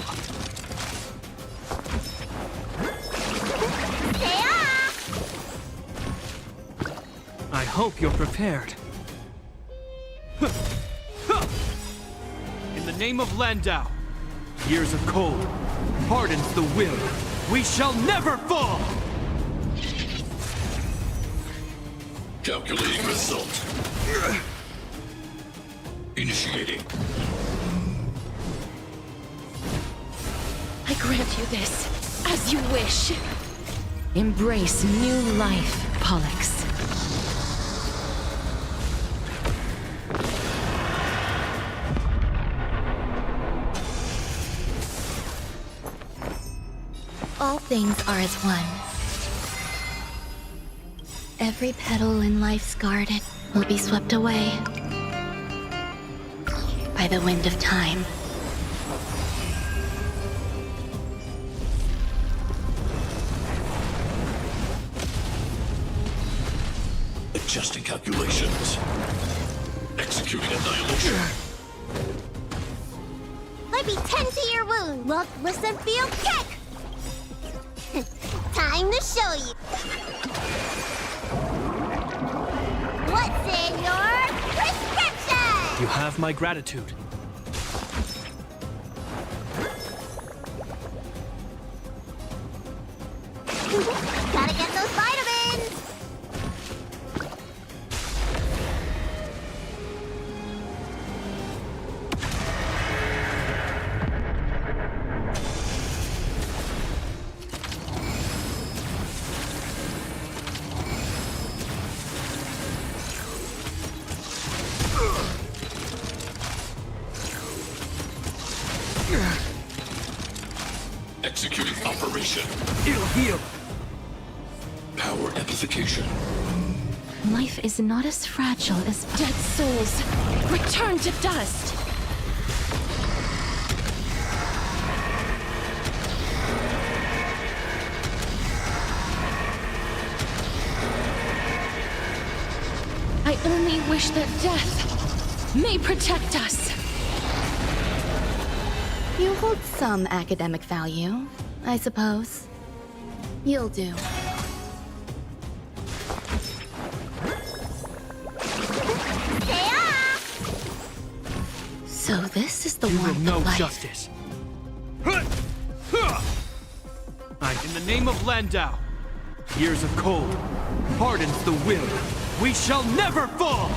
I hope you're prepared. In the name of Landau, years of cold hardens the will. We shall never fall! Calculating result. Initiating. I grant you this, as you wish. Embrace new life, Pollux. All things are as one. Every petal in life's garden will be swept away by the wind of time. Adjusting calculations. Executing annihilation. Let me tend to your wound. Look, listen, feel, kick! Time to show you. What's in your prescription? You have my gratitude. Gotta get those vitamins! Executing operation. It'll heal. Power amplification. Life is not as fragile as dead souls. Return to dust! I only wish that death may protect us. You hold some academic value, I suppose. You'll do. So this is the You one will know of life. justice. In the name of Landau, years of cold hardens the will. We shall never fall!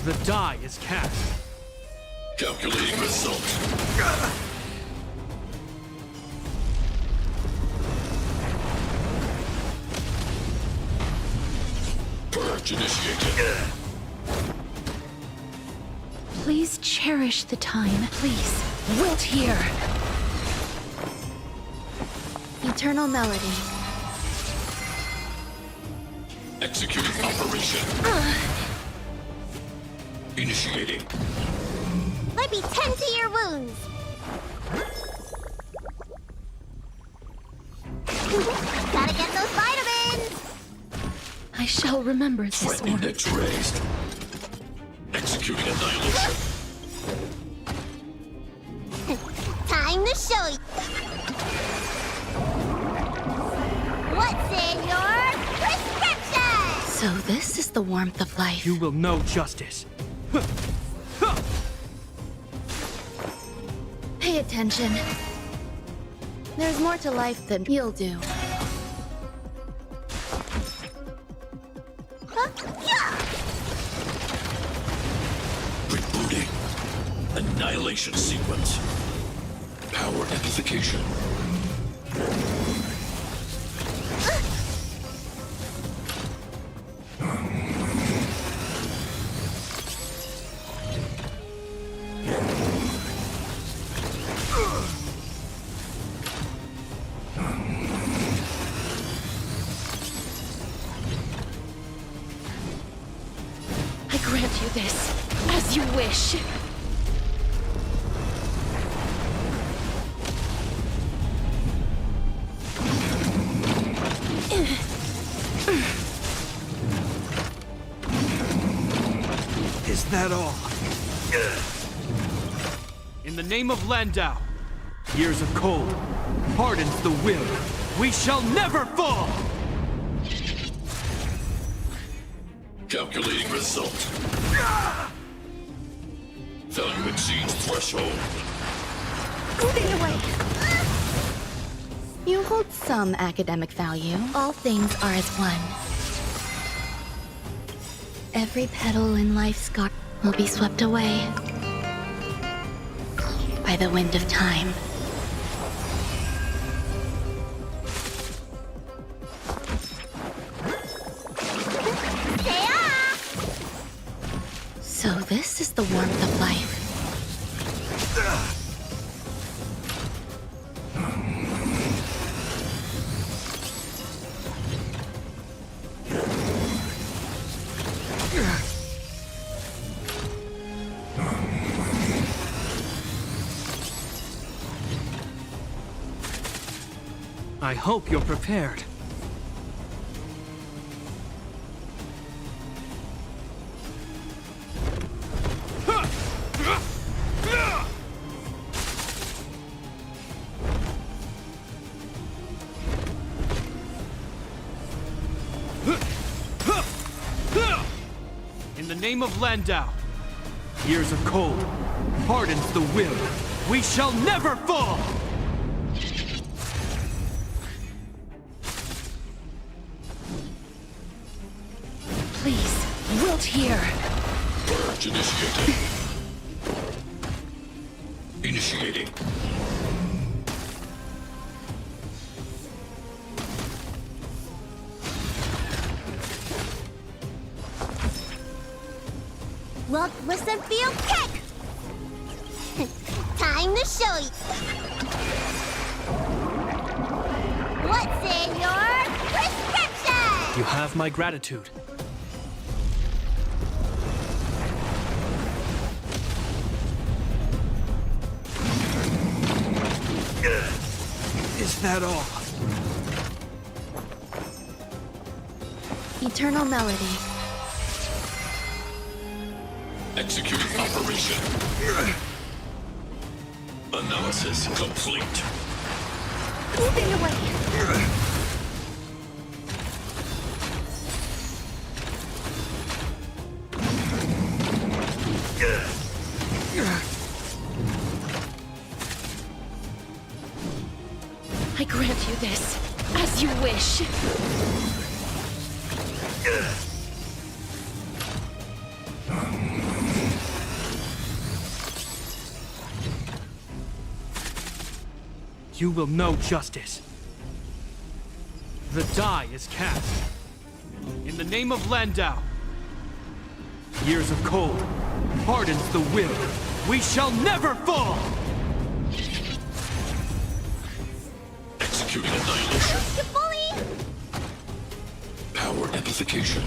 The die is cast. Calculating result. Purge initiated. Please cherish the time. Please, wilt here. Eternal melody. Executing operation. Initiating. Let me tend to your wounds. Get those vitamins! I shall remember this Threatening one. edge raised. Executing annihilation. Time to show you. What's in your prescription? So this is the warmth of life. You will know justice. Pay attention. There's more to life than you'll do. Rebooting. Annihilation sequence. Power amplification. I grant you this, as you wish. Is that all? In the name of Landau, years of cold hardens the will. We shall never fall! Calculating result. Value exceeds threshold. Stay away! You hold some academic value. All things are as one. Every petal in life's garden will be swept away by the wind of time. So this is the warmth of life. I hope you're prepared. In the name of Landau, years of cold hardens the will. We shall never fall! Please, wilt here. Purge initiated. Initiating. Well, listen, feel kick! Time to show you. What's in your prescription? You have my gratitude. Is that all? Eternal melody. Executing operation. Analysis complete. Stay away! I grant you this, as you wish. You will know justice. The die is cast. In the name of Landau, years of cold hardens the will. We shall never fall! Executing annihilation. Power amplification.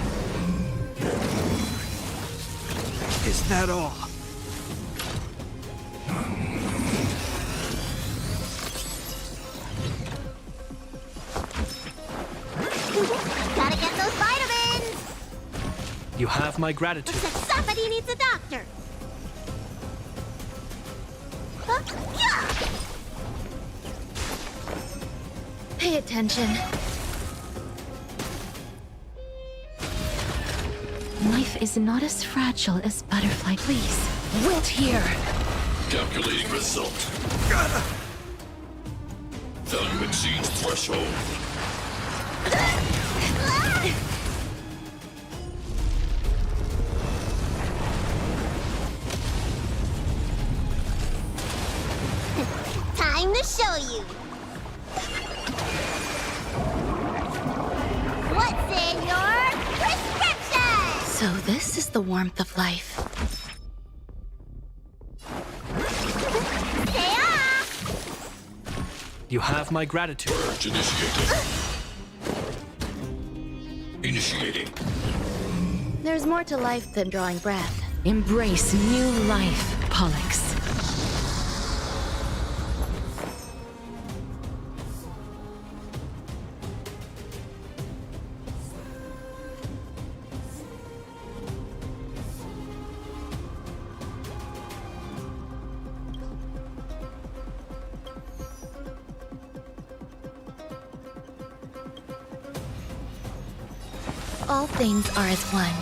Is that all? You have my gratitude. Looks like somebody needs a doctor. Huh? Yeah! Pay attention. Life is not as fragile as butterfly. Please, wilt here. Calculating result. Value exceeds threshold. Time to show you. What's in your prescription? So this is the warmth of life. Stay off! You have my gratitude. Purge initiated. Initiating. There's more to life than drawing breath. Embrace new life, Pollux. All things are as one.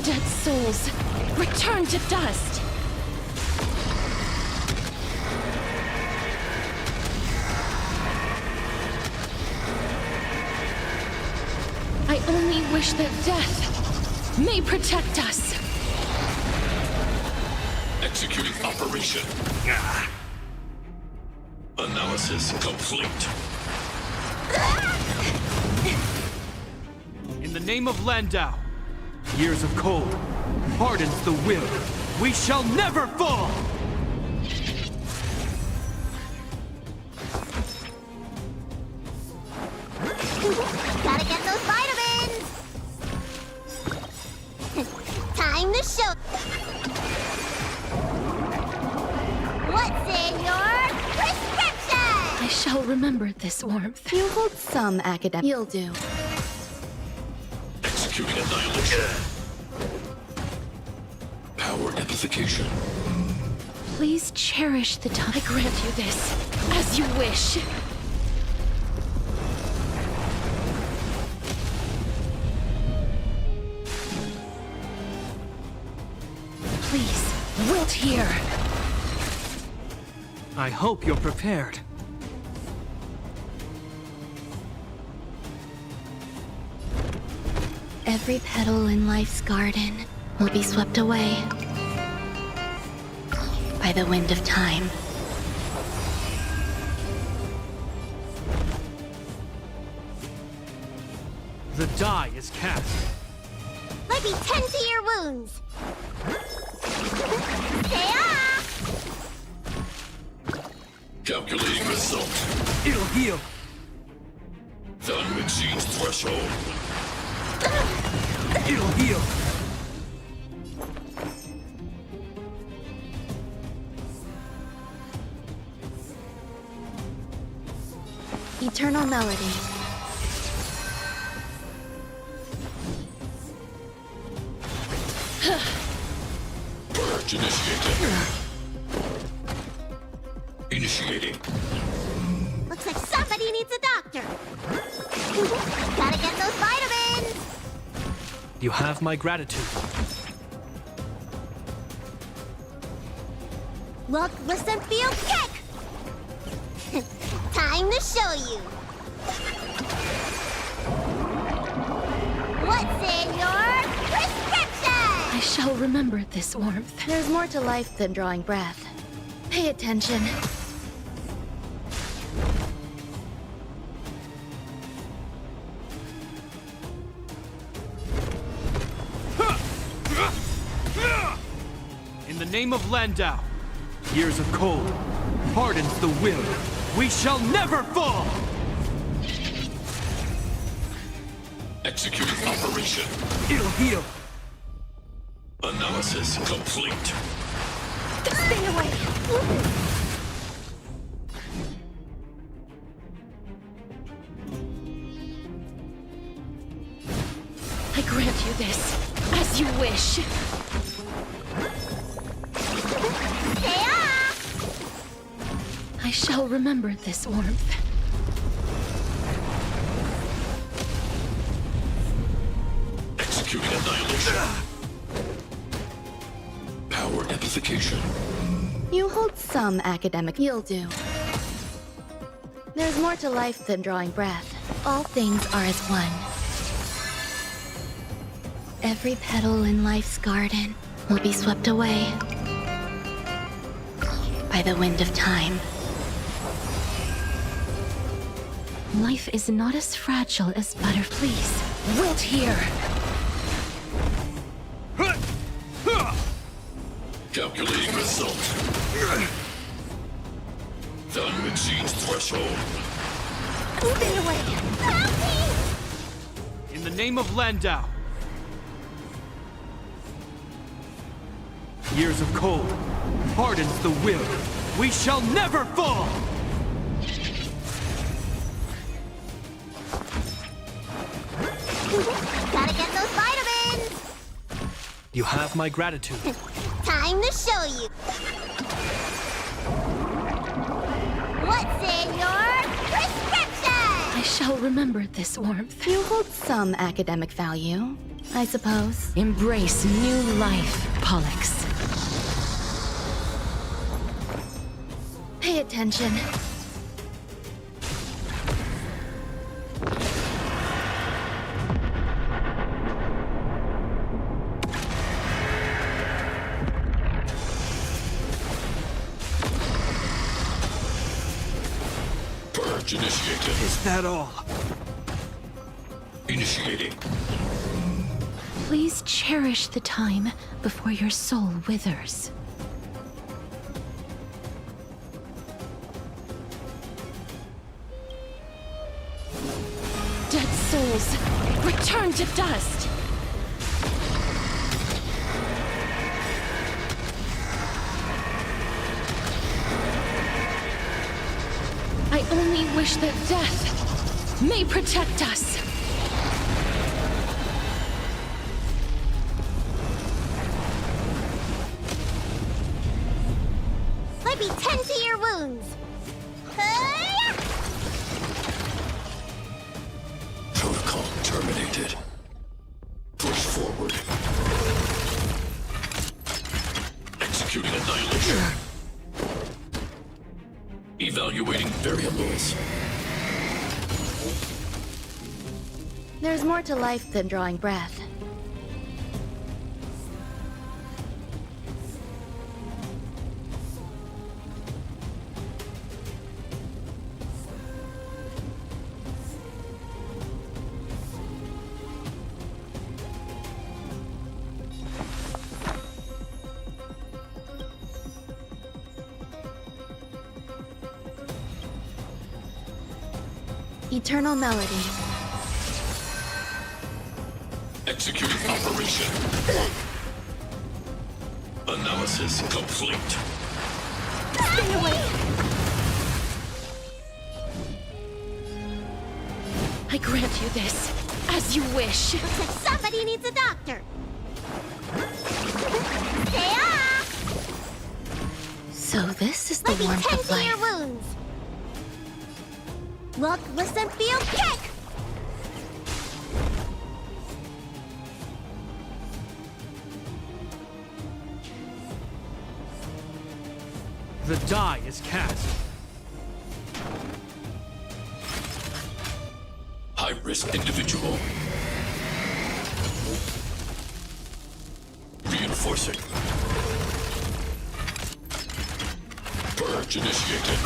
Dead souls, return to dust! I only wish that death may protect us. Executing operation. Analysis complete. In the name of Landau, years of cold hardens the will. We shall never fall! Gotta get those vitamins! Time to show. What's in your prescription? I shall remember this warmth. You hold some academic. You'll do. Executing annihilation. Power amplification. Please cherish the time. I grant you this, as you wish. Please, wilt here. I hope you're prepared. Every petal in life's garden will be swept away by the wind of time. The die is cast. Let me tend to your wounds. Stay off! Calculating result. It'll heal. Value exceeds threshold. It'll heal. Eternal melody. Purge initiated. Initiating. Looks like somebody needs a doctor. Gotta get those vitamins! You have my gratitude. Look, listen, feel, kick! Time to show you. What's in your prescription? I shall remember this warmth. There's more to life than drawing breath. Pay attention. name of Landau, years of cold hardens the will. We shall never fall! Executing operation. It'll heal. Analysis complete. Stay away! I grant you this, as you wish. I shall remember this warmth. Executing annihilation. Power amplification. You hold some academic. You'll do. There's more to life than drawing breath. All things are as one. Every petal in life's garden will be swept away by the wind of time. Life is not as fragile as butter. Please, wilt here. Calculating result. Value exceeds threshold. Stay away! In the name of Landau, years of cold hardens the will. We shall never fall! Gotta get those vitamins! You have my gratitude. Time to show you. What's in your prescription? I shall remember this warmth. You hold some academic value, I suppose. Embrace new life, Pollux. Pay attention. Purge initiated. Is that all? Initiating. Please cherish the time before your soul withers. Dead souls, return to dust! I only wish that death may protect us. Let me tend to your wounds. Hi-ya! Protocol terminated. Push forward. Executing annihilation. Evaluating variables. There's more to life than drawing breath. Eternal melody. Executing operation. Analysis complete. Stay away! I grant you this, as you wish. Looks like somebody needs a doctor. Hey-ya! So this is the Let me warmth tend of to your life. wounds. Look, listen, feel, kick! The die is cast. High-risk individual. Reinforcing. Purge initiated.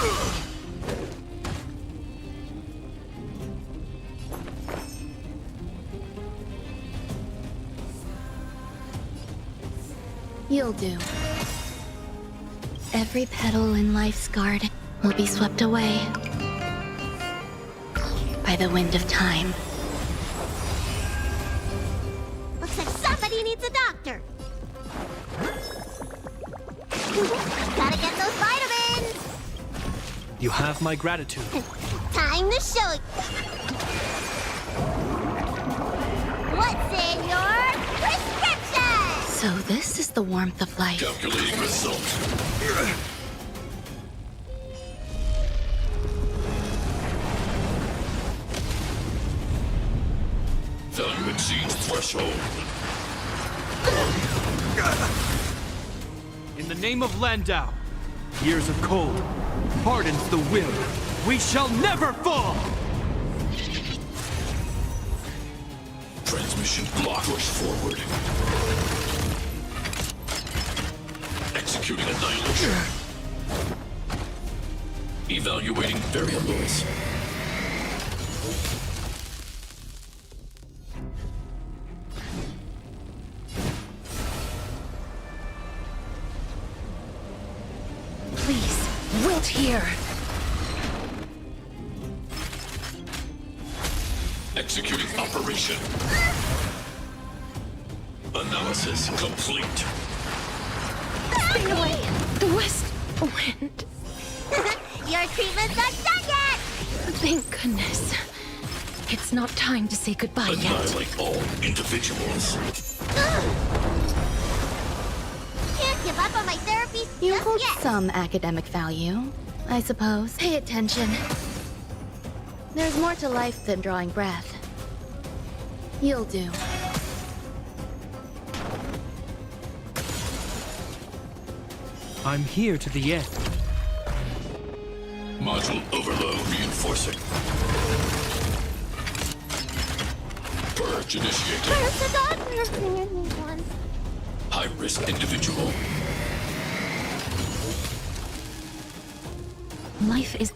You'll do. Every petal in life's garden will be swept away by the wind of time. Looks like somebody needs a doctor. Gotta get those vitamins! You have my gratitude. Time to show you. What's in your prescription? So this is the warmth of life. Calculating result. Value exceeds threshold. In the name of Landau, years of cold hardens the will. We shall never fall! Transmission block. Push forward. Executing annihilation. Evaluating variables. Please, wilt here. Executing operation. Analysis complete. Stay away! The west wind. Your treatment's not done yet! Thank goodness. It's not time to say goodbye yet. Annihilate all individuals. Can't give up on my therapy You just hold yet. some academic value, I suppose. Pay attention. There's more to life than drawing breath. You'll do. I'm here to the end. Module overload reinforcing. Purge initiated. Where's the doctor? High risk individual. Life is